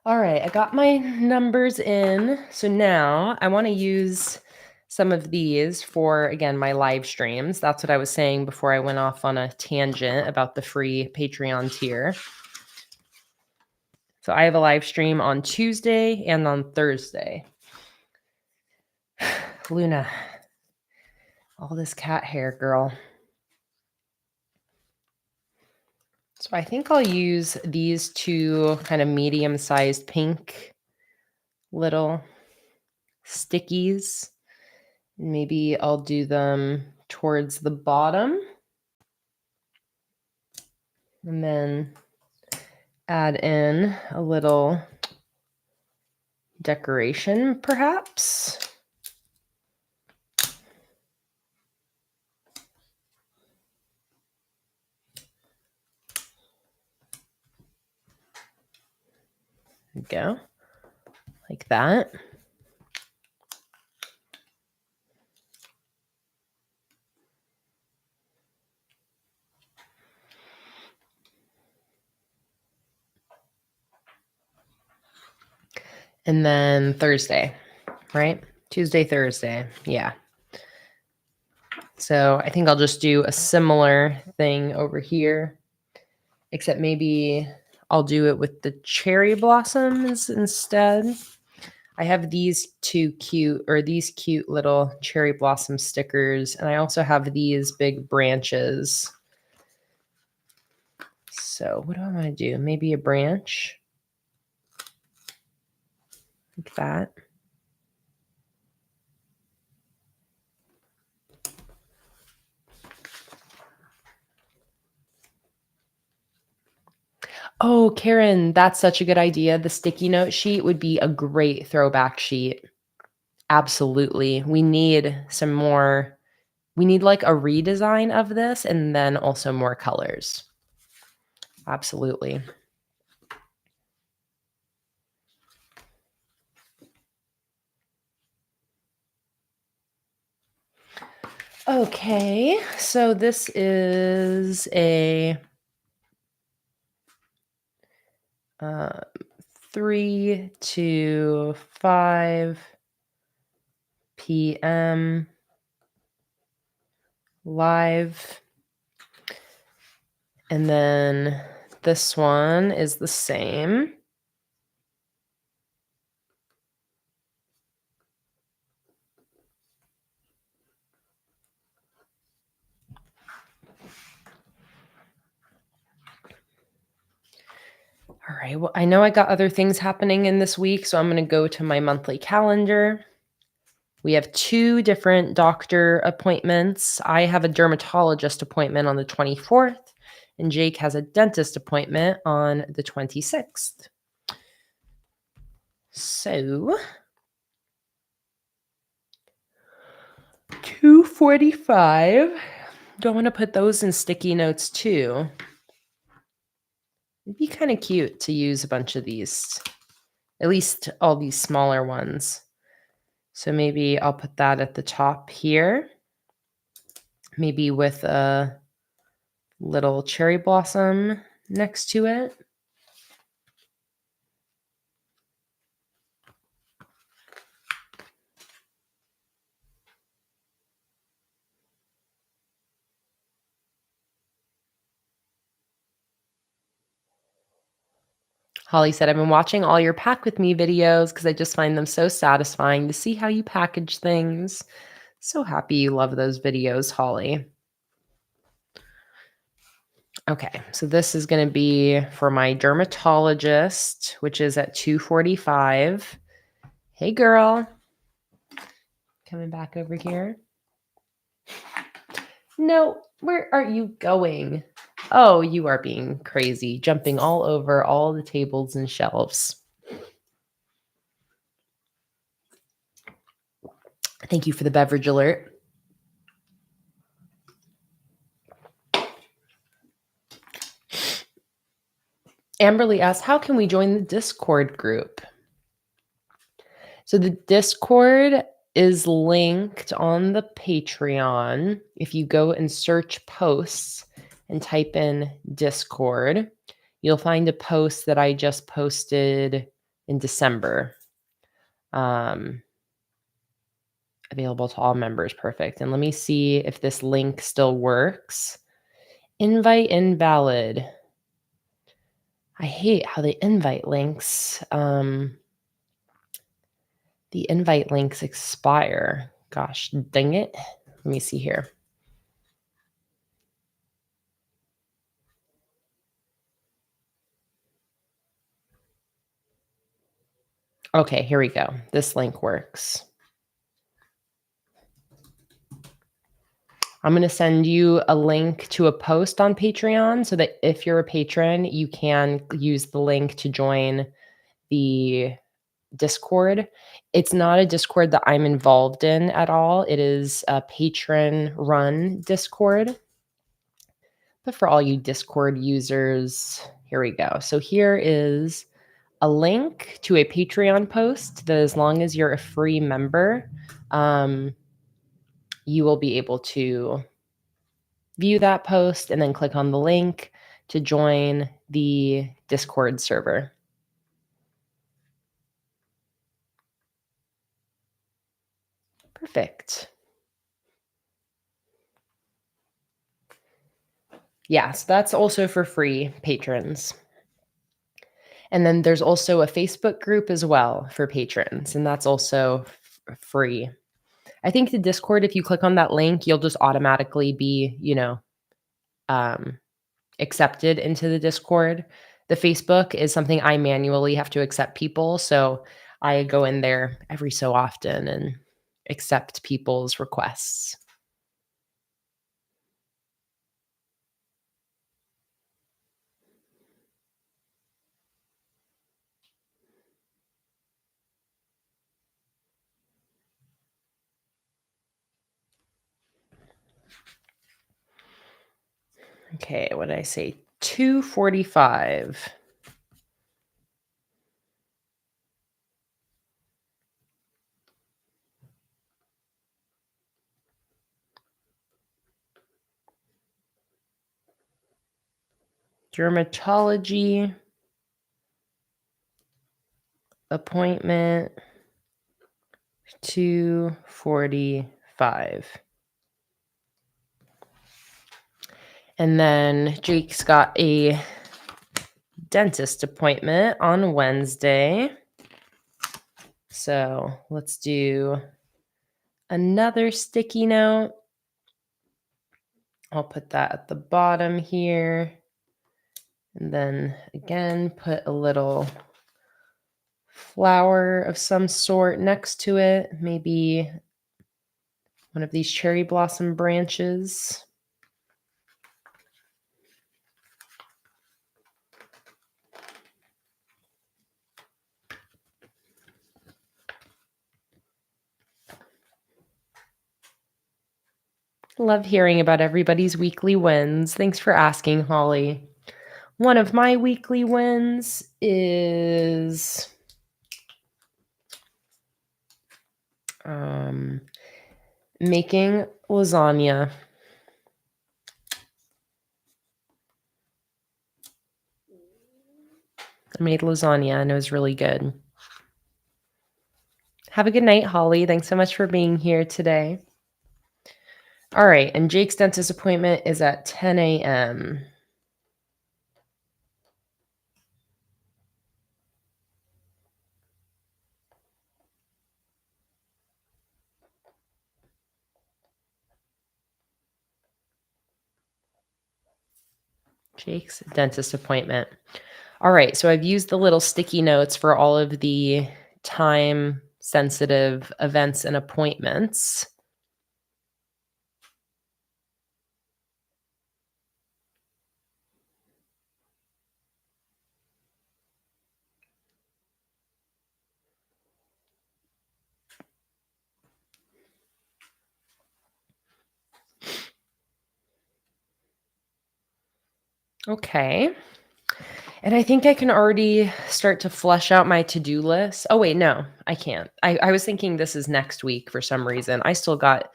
All right, I got my numbers in. So now I want to use some of these for, again, my live streams. That's what I was saying before I went off on a tangent about the free Patreon tier. So I have a live stream on Tuesday and on Thursday. Luna, all this cat hair, girl. So I think I'll use these two kind of medium-sized pink little stickies. Maybe I'll do them towards the bottom. And then add in a little decoration, perhaps. There we go. Like that. And then Thursday, right? Tuesday, Thursday. Yeah. So I think I'll just do a similar thing over here, except maybe I'll do it with the cherry blossoms instead. I have these cute little cherry blossom stickers, and I also have these big branches. So what do I want to do? Maybe a branch like that. Oh, Karen, that's such a good idea. The sticky note sheet would be a great throwback sheet. Absolutely. We need some more. We need like a redesign of this and then also more colors. Absolutely. Okay, so this is a 3 to 5 p.m. live. And then this one is the same. All right, well, I know I got other things happening in this week, so I'm going to go to my monthly calendar. We have 2 different doctor appointments. I have a dermatologist appointment on the 24th, and Jake has a dentist appointment on the 26th. So 2:45. Do I want to put those in sticky notes too? It'd be kind of cute to use a bunch of these, at least all these smaller ones. So maybe I'll put that at the top here, maybe with a little cherry blossom next to it. Holly said, I've been watching all your pack with me videos because I just find them so satisfying to see how you package things. So happy you love those videos, Holly. Okay, so this is going to be for my dermatologist, which is at 2:45. Hey, girl. Coming back over here. No, where are you going? Oh, you are being crazy, jumping all over all the tables and shelves. Thank you for the beverage alert. Amberly asked, how can we join the Discord group? So the Discord is linked on the Patreon. If you go and search posts and type in Discord, you'll find a post that I just posted in December. Available to all members. Perfect. And let me see if this link still works. Invite invalid. I hate how the invite links expire. Gosh, dang it. Let me see here. Okay, here we go. This link works. I'm going to send you a link to a post on Patreon so that if you're a patron, you can use the link to join the Discord. It's not a Discord that I'm involved in at all. It is a patron run Discord. But for all you Discord users, here we go. So here is a link to a Patreon post that as long as you're a free member, you will be able to view that post and then click on the link to join the Discord server. Perfect. Yeah, so that's also for free patrons. And then there's also a Facebook group as well for patrons, and that's also free. I think the Discord, if you click on that link, you'll just automatically be, accepted into the Discord. The Facebook is something I manually have to accept people, so I go in there every so often and accept people's requests. Okay, what did I say? 2:45. Dermatology appointment 2:45. And then Jake's got a dentist appointment on Wednesday. So let's do another sticky note. I'll put that at the bottom here. And then again, put a little flower of some sort next to it. Maybe one of these cherry blossom branches. Love hearing about everybody's weekly wins. Thanks for asking, Holly. One of my weekly wins is making lasagna. I made lasagna and it was really good. Have a good night, Holly. Thanks so much for being here today. All right, and Jake's dentist appointment is at 10 a.m. Jake's dentist appointment. All right, so I've used the little sticky notes for all of the time-sensitive events and appointments. Okay. And I think I can already start to flesh out my to-do list. Oh, wait, no, I can't. I was thinking this is next week for some reason. I still got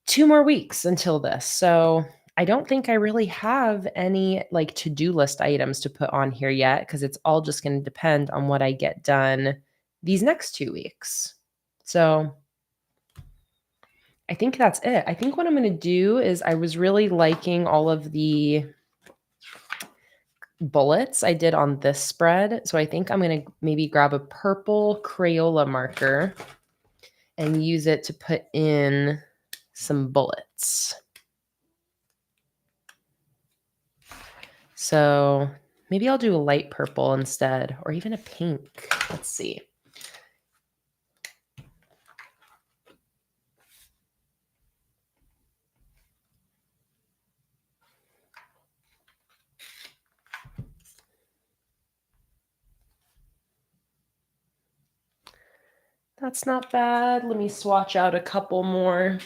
2 more weeks until this. So I don't think I really have any like to-do list items to put on here yet because it's all just going to depend on what I get done these next 2 weeks. So I think that's it. I think what I'm going to do is I was really liking all of the bullets I did on this spread. So I think I'm going to maybe grab a purple Crayola marker and use it to put in some bullets. So maybe I'll do a light purple instead, or even a pink. Let's see. That's not bad. Let me swatch out a couple more.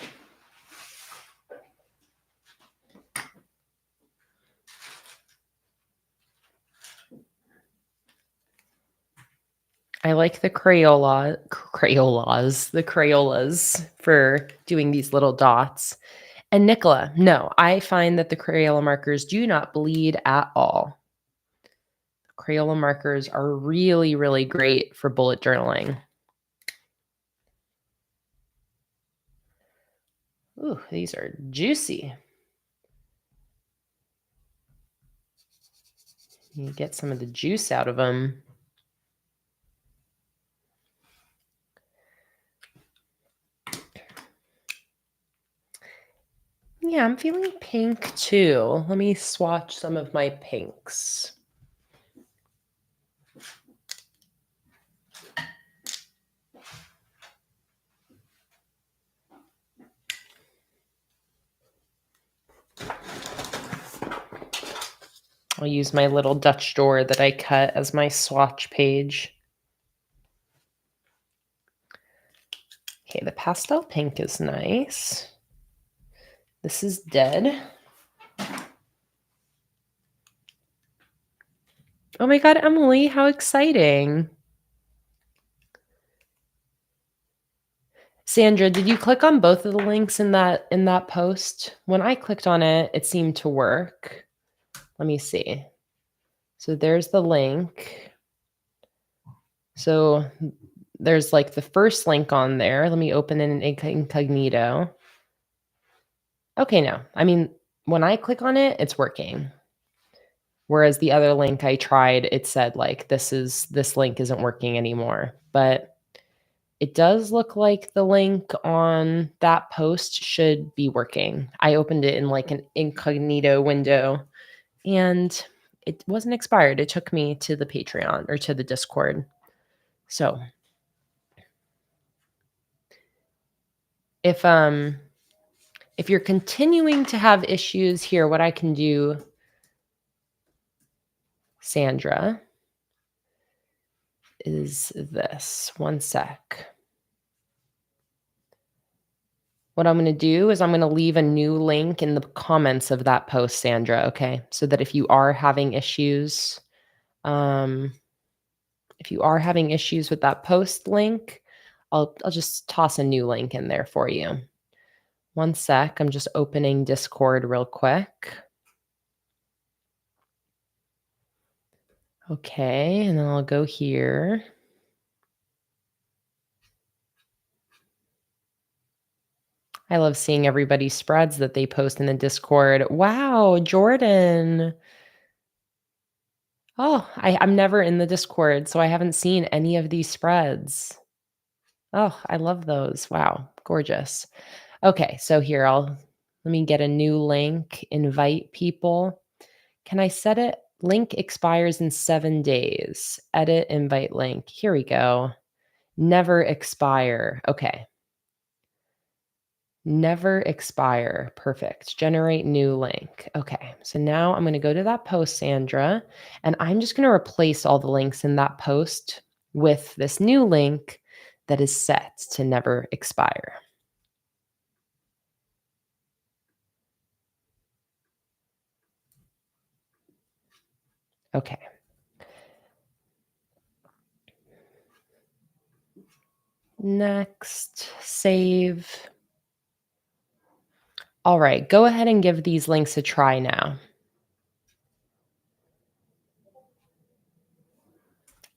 I like the Crayolas for doing these little dots. And Nicola, no, I find that the Crayola markers do not bleed at all. Crayola markers are really, really great for bullet journaling. Ooh, these are juicy. You get some of the juice out of them. Yeah, I'm feeling pink too. Let me swatch some of my pinks. I'll use my little Dutch door that I cut as my swatch page. Okay, the pastel pink is nice. This is dead. Oh my God, Emily, how exciting. Sandra, did you click on both of the links in that post? When I clicked on it, it seemed to work. Let me see. So there's the link. So there's like the first link on there. Let me open it in incognito. Okay, no. I mean, when I click on it, it's working. Whereas the other link I tried, it said like, this link isn't working anymore. But it does look like the link on that post should be working. I opened it in like an incognito window and it wasn't expired. It took me to the Patreon or to the Discord. So if you're continuing to have issues here, what I can do, Sandra, is this. One sec. What I'm going to do is I'm going to leave a new link in the comments of that post, Sandra, okay? So that if you are having issues, with that post link, I'll just toss a new link in there for you. One sec. I'm just opening Discord real quick. Okay, and then I'll go here. I love seeing everybody's spreads that they post in the Discord. Wow, Jordan. Oh, I'm never in the Discord, so I haven't seen any of these spreads. Oh, I love those. Wow, gorgeous. Okay, so here let me get a new link, invite people. Can I set it? Link expires in 7 days. Edit invite link. Here we go. Never expire. Okay. Never expire. Perfect. Generate new link. Okay. So now I'm going to go to that post, Sandra, and I'm just going to replace all the links in that post with this new link that is set to never expire. Okay. Next, save. All right, go ahead and give these links a try now.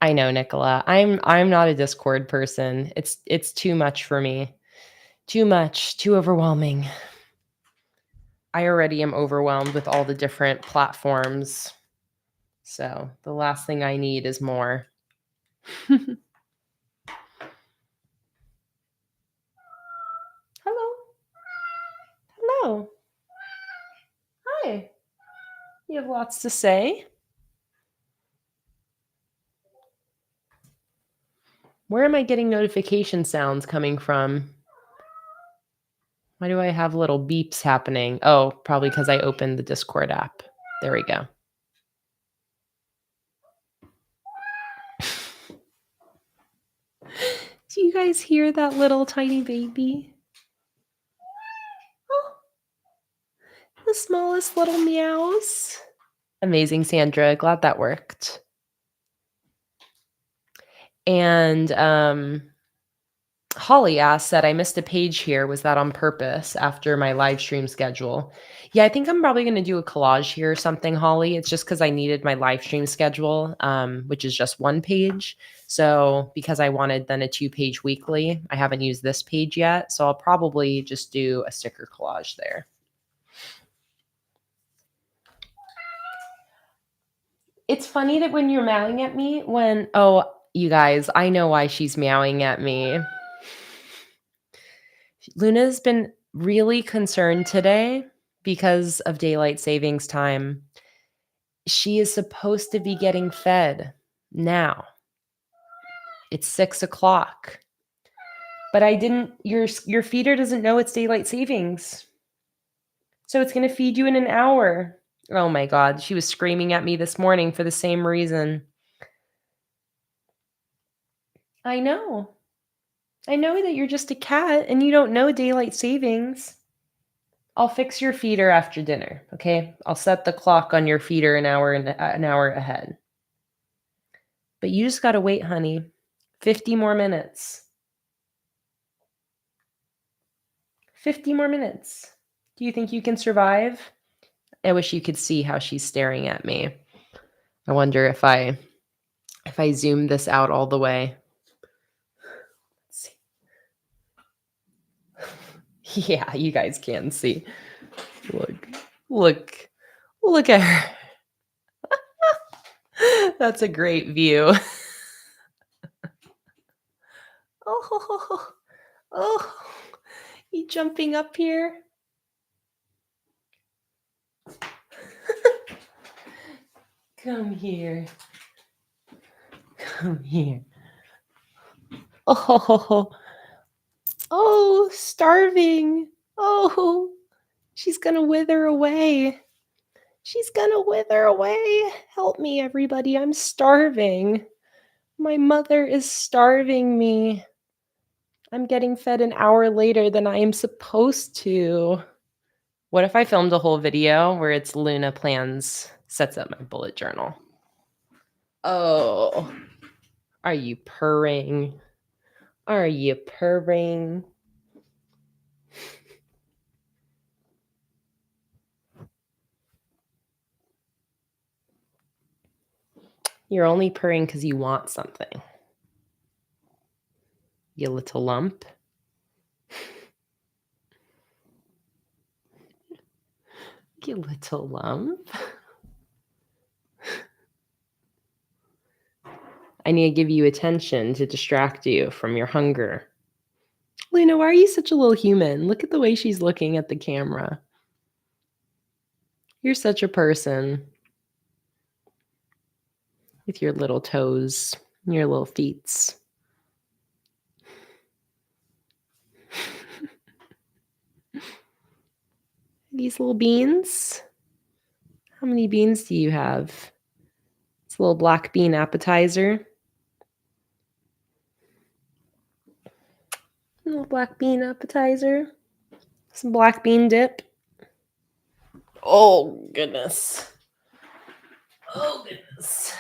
I know, Nicola. I'm not a Discord person. It's too much for me. Too much, too overwhelming. I already am overwhelmed with all the different platforms. So the last thing I need is more. Hello. Hello. Hi. You have lots to say. Where am I getting notification sounds coming from? Why do I have little beeps happening? Oh, probably because I opened the Discord app. There we go. Do you guys hear that little tiny baby? Oh, the smallest little meows. Amazing, Sandra. Glad that worked. And Holly asked that I missed a page here. Was that on purpose after my live stream schedule? Yeah, I think I'm probably going to do a collage here or something, Holly. It's just because I needed my live stream schedule, which is just one page. So because I wanted then a 2-page weekly, I haven't used this page yet. So I'll probably just do a sticker collage there. It's funny that when you're meowing at me, you guys, I know why she's meowing at me. Luna's been really concerned today because of daylight savings time. She is supposed to be getting fed now. It's 6:00. But your feeder doesn't know it's daylight savings. So it's going to feed you in an hour. Oh my God. She was screaming at me this morning for the same reason. I know. I know that you're just a cat and you don't know daylight savings. I'll fix your feeder after dinner, okay? I'll set the clock on your feeder an hour ahead. But you just got to wait, honey. 50 more minutes. 50 more minutes. Do you think you can survive? I wish you could see how she's staring at me. I wonder if I zoom this out all the way. Let's see. Yeah, you guys can see. Look. Look, look at her. That's a great view. Oh, oh, you jumping up here? Come here. Come here. Oh, oh, starving. Oh, she's gonna wither away. She's gonna wither away. Help me, everybody. I'm starving. My mother is starving me. I'm getting fed an hour later than I am supposed to. What if I filmed a whole video where it's Luna plans, sets up my bullet journal? Oh, are you purring? Are you purring? You're only purring because you want something. You little lump. You little lump. I need to give you attention to distract you from your hunger. Luna, why are you such a little human? Look at the way she's looking at the camera. You're such a person with your little toes, your little feets. These little beans? How many beans do you have? It's a little black bean appetizer. A little black bean appetizer. Some black bean dip. Oh, goodness. Oh, goodness.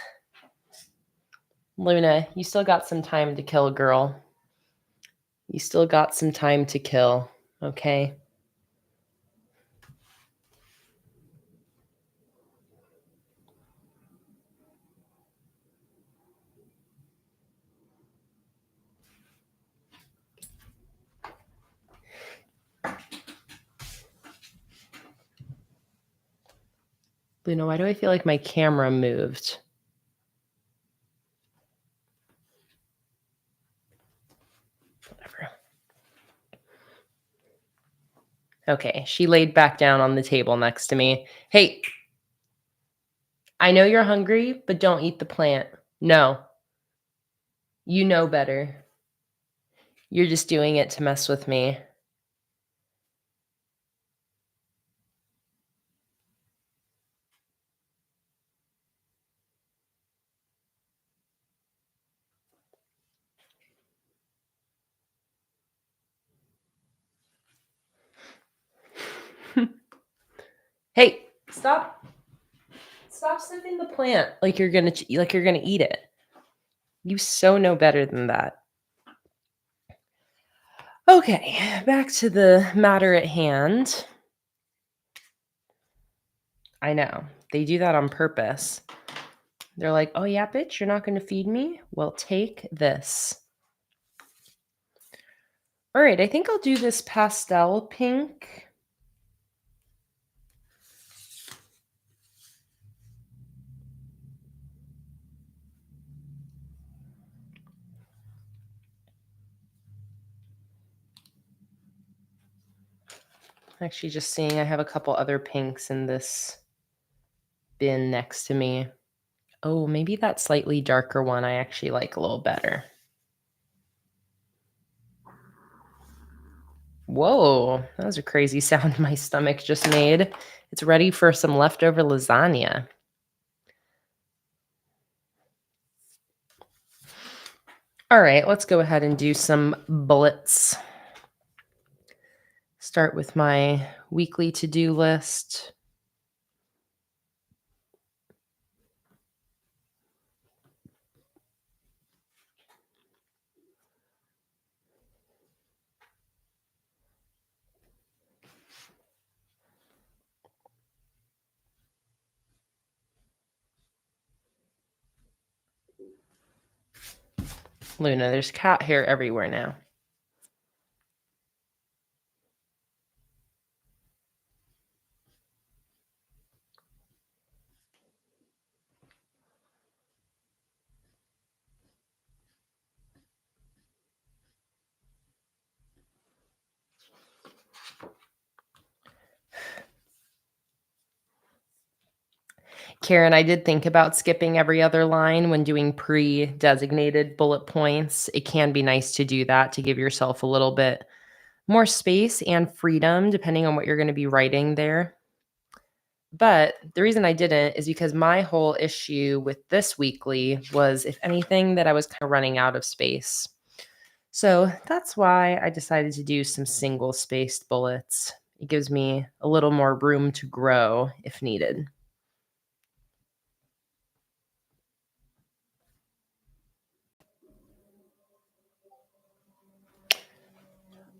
Luna, you still got some time to kill, girl. You still got some time to kill, okay? Luna, why do I feel like my camera moved? Whatever. Okay, she laid back down on the table next to me. Hey, I know you're hungry, but don't eat the plant. No. You know better. You're just doing it to mess with me. Hey, stop. Stop sniffing the plant like you're gonna eat it. You so know better than that. Okay, back to the matter at hand. I know. They do that on purpose. They're like, "Oh yeah, bitch, you're not going to feed me? Well, take this." All right, I think I'll do this pastel pink. Actually, just seeing I have a couple other pinks in this bin next to me. Oh, maybe that slightly darker one I actually like a little better. Whoa, that was a crazy sound my stomach just made. It's ready for some leftover lasagna. All right, let's go ahead and do some bullets. Start with my weekly to-do list. Luna, there's cat hair everywhere now. Karen, I did think about skipping every other line when doing pre-designated bullet points. It can be nice to do that to give yourself a little bit more space and freedom depending on what you're gonna be writing there. But the reason I didn't is because my whole issue with this weekly was, if anything, that I was kind of running out of space. So that's why I decided to do some single spaced bullets. It gives me a little more room to grow if needed.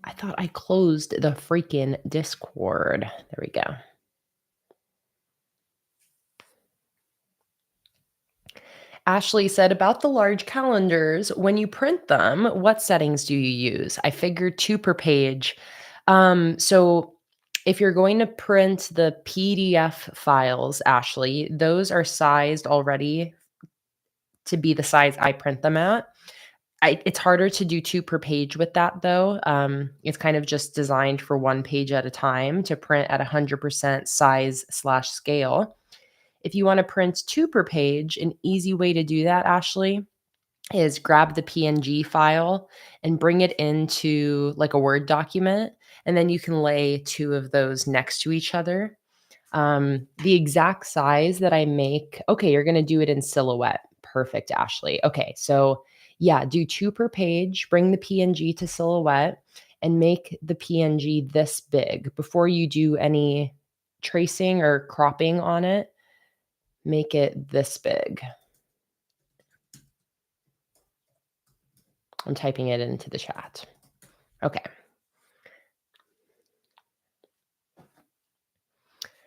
I thought I closed the freaking Discord. There we go. Ashley said about the large calendars, when you print them, what settings do you use? I figured two per page. So if you're going to print the PDF files, Ashley, those are sized already to be the size I print them at. It's harder to do two per page with that though. It's kind of just designed for one page at a time to print at 100% size slash scale. If you want to print two per page, an easy way to do that, Ashley, is grab the PNG file and bring it into like a Word document. And then you can lay two of those next to each other. The exact size that I make, okay, you're going to do it in silhouette. Perfect, Ashley. Okay, so yeah, do two per page, bring the PNG to silhouette, and make the PNG this big. Before you do any tracing or cropping on it, make it this big. I'm typing it into the chat. Okay.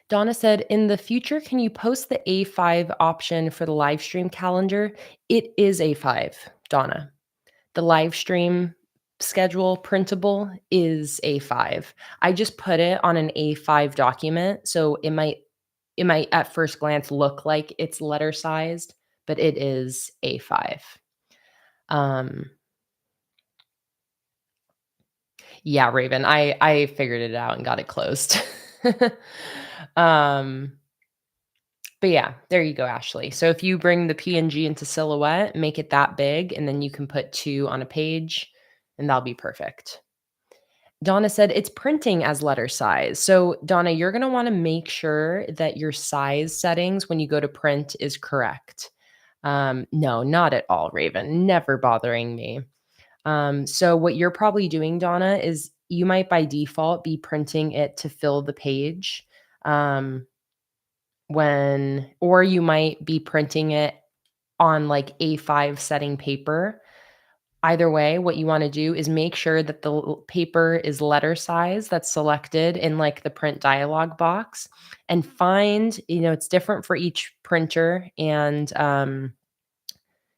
Donna said, in the future, can you post the A5 option for the live stream calendar? It is A5, Donna. The live stream schedule printable is A5. I just put it on an A5 document, so it might at first glance look like it's letter sized, but it is A5. Um, yeah, Raven, I figured it out and got it closed. um, but yeah, there you go, Ashley. So if you bring the PNG into Silhouette, make it that big, and then you can put two on a page, and that'll be perfect. Donna said it's printing as letter size. So, Donna, you're going to want to make sure that your size settings when you go to print is correct. No, not at all, Raven. Never bothering me. So, what you're probably doing, Donna, is you might by default be printing it to fill the page. Or you might be printing it on like A5 setting paper. Either way, what you wanna do is make sure that the paper is letter size that's selected in, like, the print dialog box, and find, it's different for each printer and,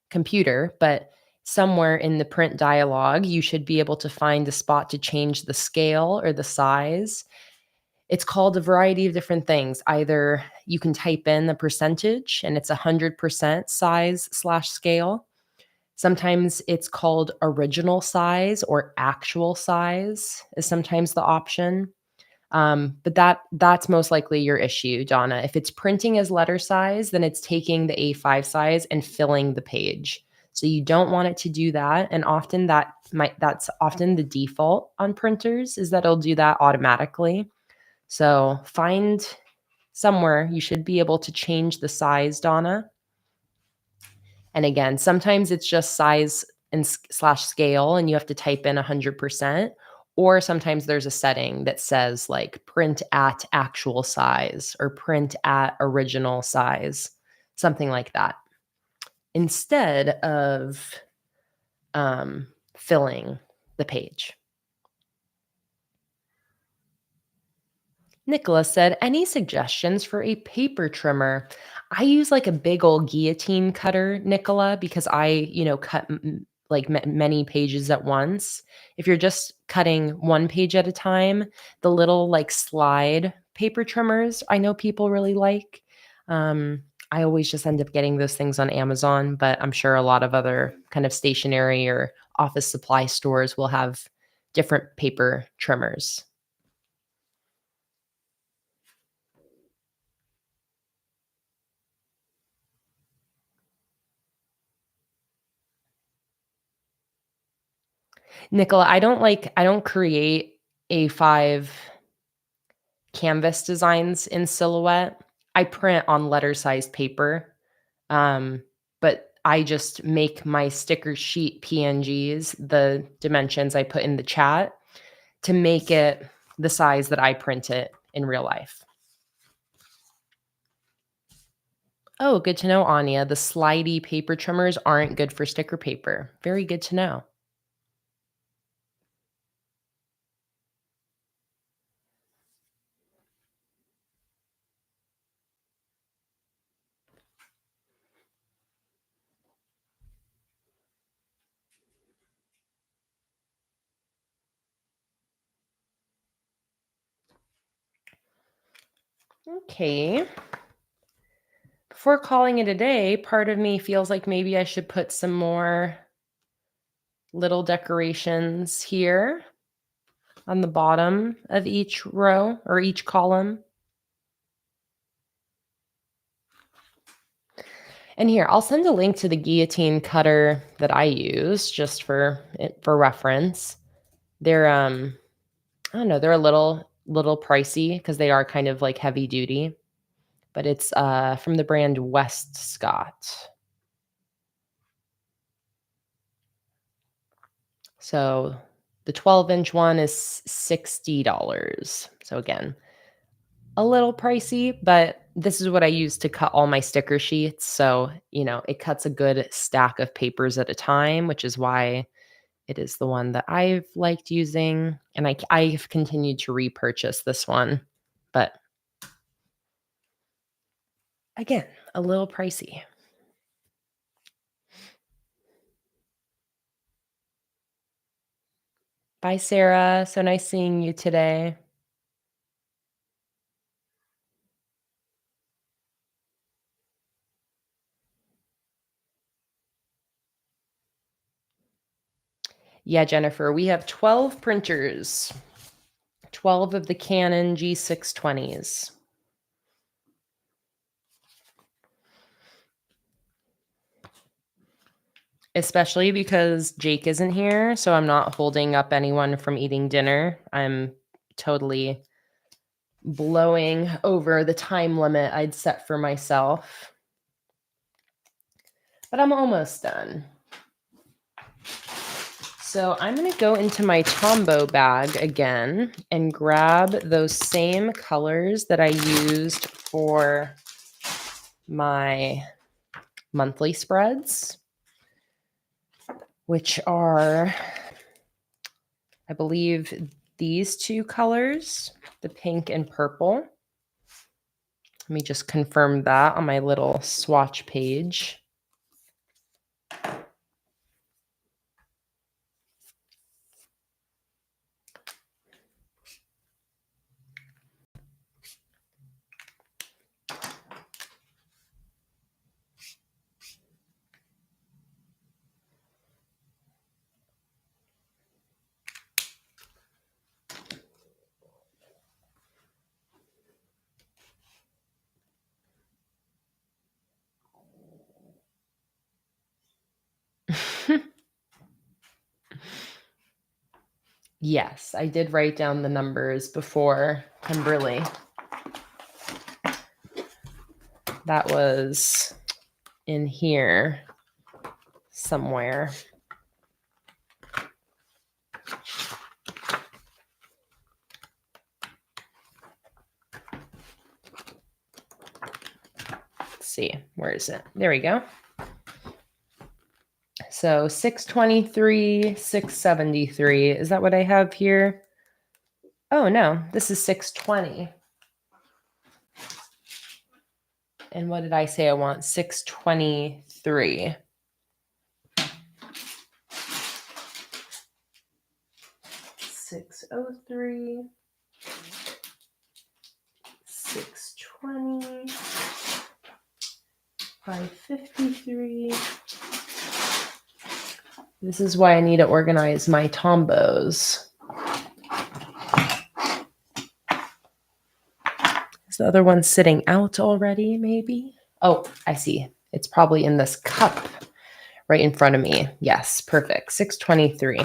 computer, but somewhere in the print dialog, you should be able to find a spot to change the scale or the size. It's called a variety of different things. Either you can type in the percentage, and it's 100% size/scale. Sometimes it's called original size or actual size is sometimes the option. But that's most likely your issue, Donna. If it's printing as letter size, then it's taking the A5 size and filling the page. So you don't want it to do that. And often that's often the default on printers, is that it'll do that automatically. So find somewhere you should be able to change the size, Donna. And again, sometimes it's just size and slash scale, and you have to type in 100%. Or sometimes there's a setting that says like print at actual size or print at original size, something like that, instead of filling the page. Nicholas said, any suggestions for a paper trimmer? I use like a big old guillotine cutter, Nicola, because I cut like many pages at once. If you're just cutting one page at a time, the little like slide paper trimmers, I know people really like. I always just end up getting those things on Amazon, but I'm sure a lot of other kind of stationery or office supply stores will have different paper trimmers. Nicola, I don't create A5 canvas designs in Silhouette. I print on letter-sized paper, um, but I just make my sticker sheet PNGs, the dimensions I put in the chat, to make it the size that I print it in real life. Oh, good to know, Anya. The slidey paper trimmers aren't good for sticker paper. Very good to know. Okay. Before calling it a day, part of me feels like maybe I should put some more little decorations here on the bottom of each row or each column. And here, I'll send a link to the guillotine cutter that I use just for reference. They're I don't know, they're a little pricey because they are kind of like heavy duty, but it's from the brand West Scott. So the 12-inch one is $60. So again, a little pricey, but this is what I use to cut all my sticker sheets. So, it cuts a good stack of papers at a time, which is why it is the one that I've liked using. And I've continued to repurchase this one. But again, a little pricey. Bye, Sarah. So nice seeing you today. Yeah, Jennifer, we have 12 printers, 12 of the Canon G620s. Especially because Jake isn't here, so I'm not holding up anyone from eating dinner. I'm totally blowing over the time limit I'd set for myself. But I'm almost done. So I'm going to go into my Tombow bag again and grab those same colors that I used for my monthly spreads, which are, I believe, these two colors, the pink and purple. Let me just confirm that on my little swatch page. Yes, I did write down the numbers before Kimberly. That was in here somewhere. Let's see, where is it? There we go. So 623, 673. Is that what I have here? Oh, no, this is 620. And what did I say I want? 623. $603, $620, $553. This is why I need to organize my Tombows. Is the other one sitting out already, maybe? Oh, I see. It's probably in this cup right in front of me. Yes, perfect. 623.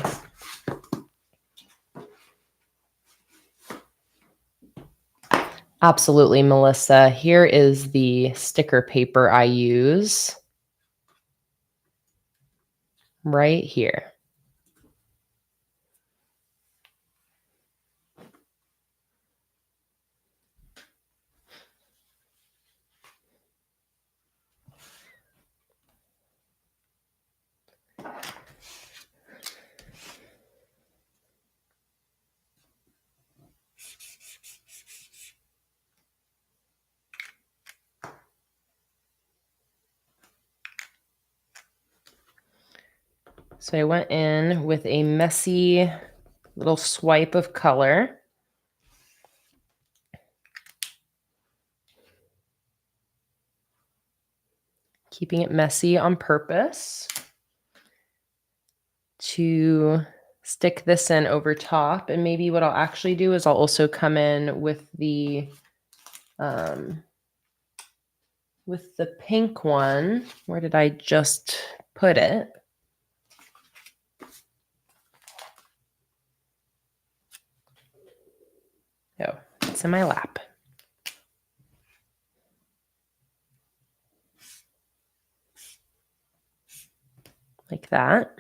Absolutely, Melissa. Here is the sticker paper I use right here. So I went in with a messy little swipe of color. Keeping it messy on purpose to stick this in over top. And maybe what I'll actually do is I'll also come in with the pink one. Where did I just put it? Oh, it's in my lap. Like that.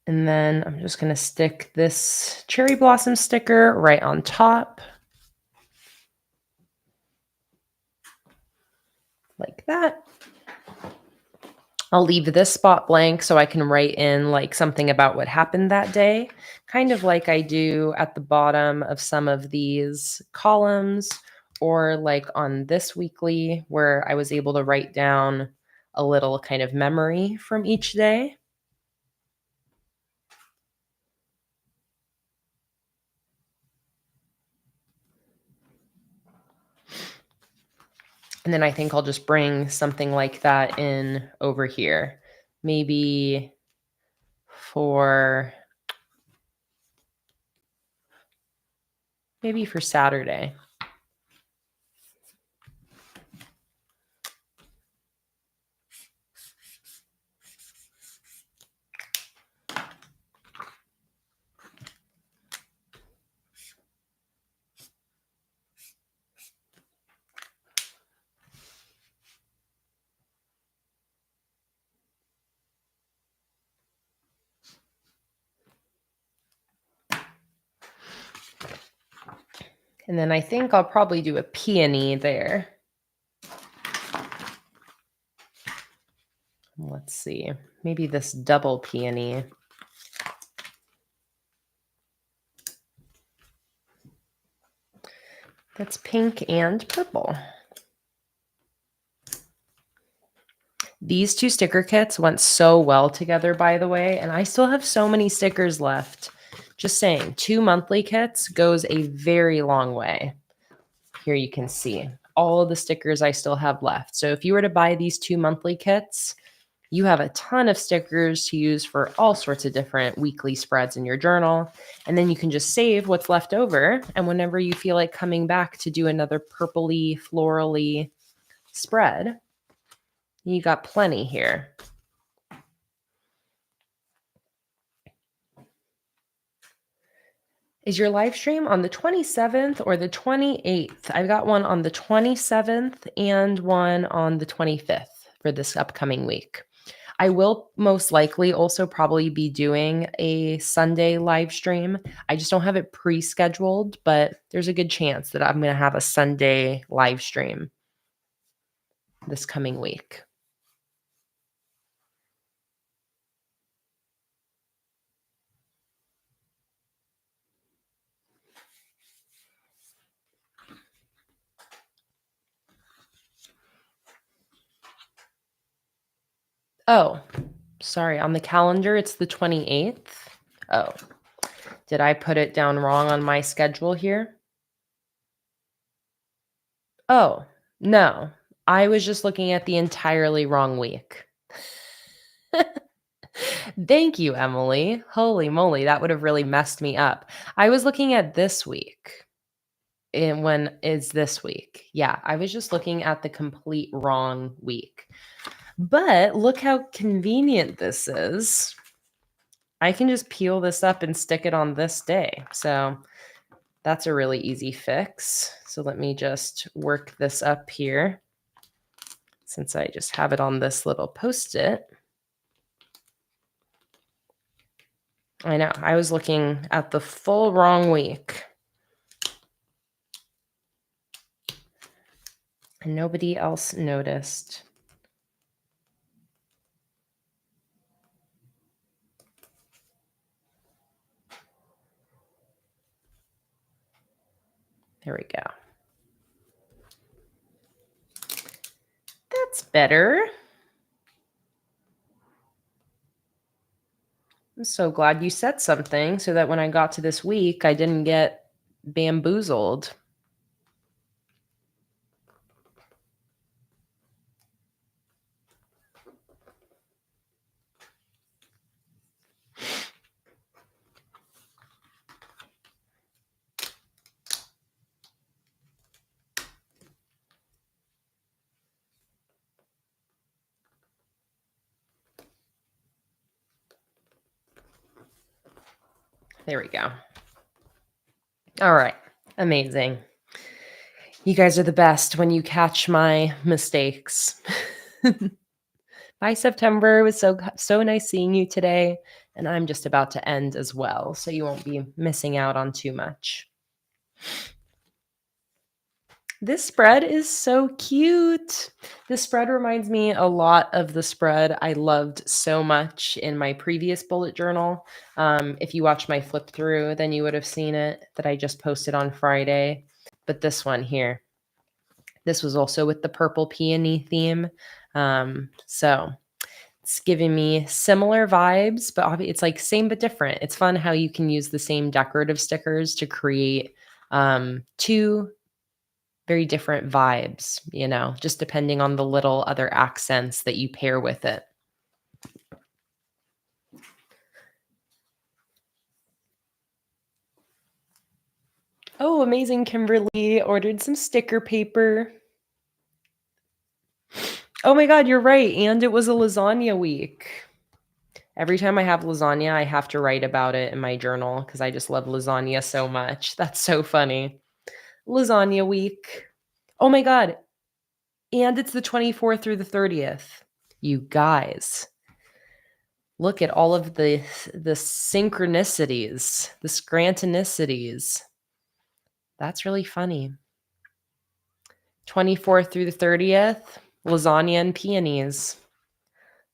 And then I'm just going to stick this cherry blossom sticker right on top. Like that. I'll leave this spot blank so I can write in like something about what happened that day, kind of like I do at the bottom of some of these columns, or like on this weekly where I was able to write down a little kind of memory from each day. And then I think I'll just bring something like that in over here. Maybe for Saturday. And then I think I'll probably do a peony there. Let's see, maybe this double peony. That's pink and purple. These two sticker kits went so well together, by the way, and I still have so many stickers left. Just saying, 2 monthly kits goes a very long way. Here you can see all of the stickers I still have left. So if you were to buy these 2 monthly kits, you have a ton of stickers to use for all sorts of different weekly spreads in your journal. And then you can just save what's left over. And whenever you feel like coming back to do another purpley, florally spread, you got plenty here. Is your live stream on the 27th or the 28th? I've got one on the 27th and one on the 25th for this upcoming week. I will most likely also probably be doing a Sunday live stream. I just don't have it pre-scheduled, but there's a good chance that I'm going to have a Sunday live stream this coming week. Oh, sorry. On the calendar, it's the 28th. Oh, did I put it down wrong on my schedule here? Oh, no. I was just looking at the entirely wrong week. Thank you, Emily. Holy moly, that would have really messed me up. I was looking at this week. And when is this week? Yeah, I was just looking at the complete wrong week. But look how convenient this is. I can just peel this up and stick it on this day. So that's a really easy fix. So let me just work this up here since I just have it on this little Post-it. I know, I was looking at the full wrong week. And nobody else noticed. There we go. That's better. I'm so glad you said something so that when I got to this week, I didn't get bamboozled. There we go. All right. Amazing. You guys are the best when you catch my mistakes. Bye, September. It was so nice seeing you today. And I'm just about to end as well, so you won't be missing out on too much. This spread is so cute. This spread reminds me a lot of the spread I loved so much in my previous bullet journal. If you watch my flip through, then you would have seen it that I just posted on Friday. But this one here, this was also with the purple peony theme. So it's giving me similar vibes, but it's like same but different. It's fun how you can use the same decorative stickers to create two very different vibes, you know, just depending on the little other accents that you pair with it. Oh, amazing. Kimberly ordered some sticker paper. Oh my God, you're right. And it was a lasagna week. Every time I have lasagna, I have to write about it in my journal because I just love lasagna so much. That's so funny. Lasagna week. Oh my God. And it's the 24th through the 30th. You guys, look at all of the synchronicities, the scrantonicities. That's really funny. 24th through the 30th, lasagna and peonies.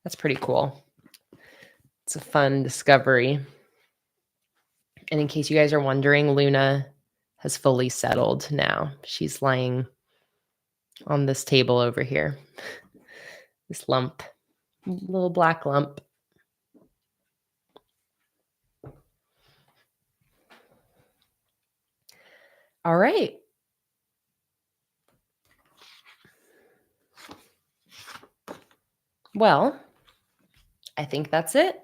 That's pretty cool. It's a fun discovery. And in case you guys are wondering, Luna has fully settled now. She's lying on this table over here. This lump, little black lump. All right. Well, I think that's it.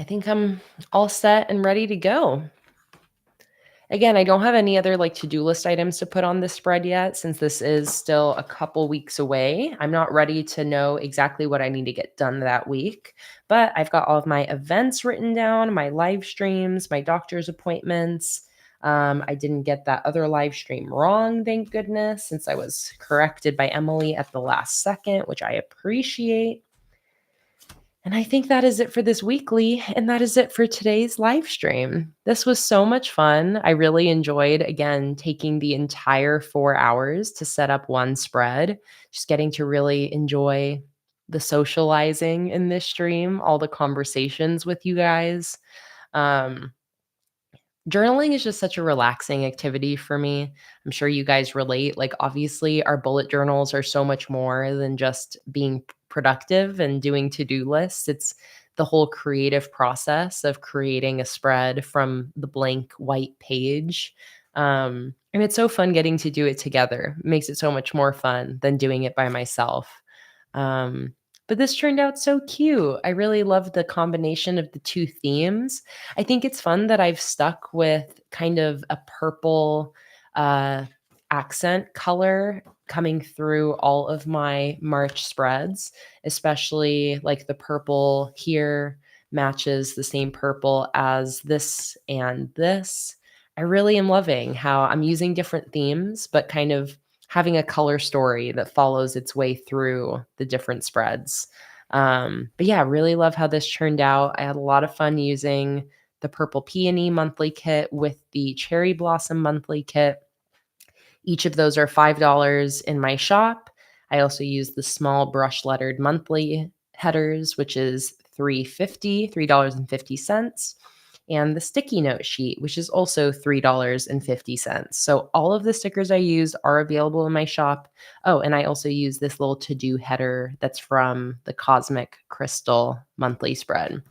I think I'm all set and ready to go. Again, I don't have any other like to-do list items to put on this spread yet, since this is still a couple weeks away. I'm not ready to know exactly what I need to get done that week, but I've got all of my events written down, my live streams, my doctor's appointments. I didn't get that other live stream wrong, thank goodness, since I was corrected by Emily at the last second, which I appreciate. And I think that is it for this weekly, and that is it for today's live stream. This was so much fun. I really enjoyed, again, taking the entire 4 hours to set up one spread, just getting to really enjoy the socializing in this stream, all the conversations with you guys. Journaling is just such a relaxing activity for me. I'm sure you guys relate. Like, obviously, our bullet journals are so much more than just being productive and doing to-do lists. It's the whole creative process of creating a spread from the blank white page. And it's so fun getting to do it together. It makes it so much more fun than doing it by myself. Um, but this turned out so cute. I really love the combination of the two themes. I think it's fun that I've stuck with kind of a purple accent color coming through all of my March spreads, especially like the purple here matches the same purple as this and this. I really am loving how I'm using different themes, but kind of having a color story that follows its way through the different spreads. But yeah, really love how this turned out. I had a lot of fun using the Purple Peony monthly kit with the Cherry Blossom monthly kit. Each of those are $5 in my shop. I also use the small brush lettered monthly headers, which is $3.50, and the sticky note sheet, which is also $3.50. So all of the stickers I use are available in my shop. Oh, and I also use this little to-do header that's from the Cosmic Crystal monthly spread.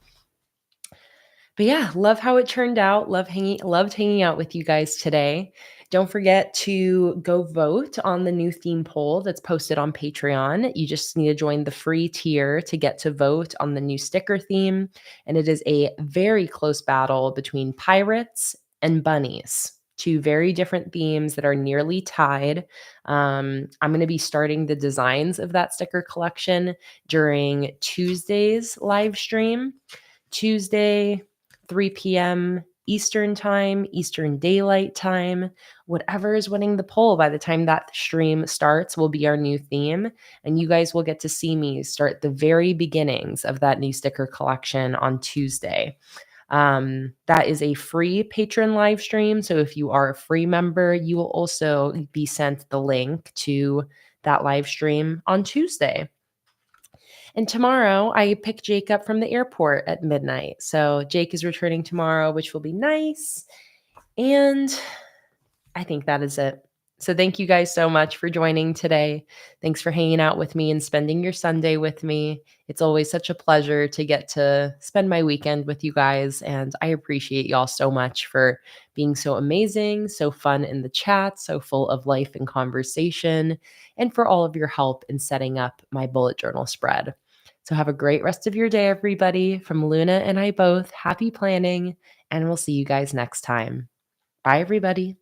But yeah, love how it turned out. Loved hanging out with you guys today. Don't forget to go vote on the new theme poll that's posted on Patreon. You just need to join the free tier to get to vote on the new sticker theme. And it is a very close battle between pirates and bunnies. Two very different themes that are nearly tied. I'm going to be starting the designs of that sticker collection during Tuesday's live stream. Tuesday, 3 p.m. Eastern Time, Eastern Daylight Time. Whatever is winning the poll by the time that stream starts will be our new theme. And you guys will get to see me start the very beginnings of that new sticker collection on Tuesday. That is a free patron live stream. So if you are a free member, you will also be sent the link to that live stream on Tuesday. And tomorrow, I pick Jake up from the airport at midnight. So Jake is returning tomorrow, which will be nice. And I think that is it. So thank you guys so much for joining today. Thanks for hanging out with me and spending your Sunday with me. It's always such a pleasure to get to spend my weekend with you guys. And I appreciate y'all so much for being so amazing, so fun in the chat, so full of life and conversation, and for all of your help in setting up my bullet journal spread. So have a great rest of your day, everybody. From Luna and I both, happy planning, and we'll see you guys next time. Bye, everybody.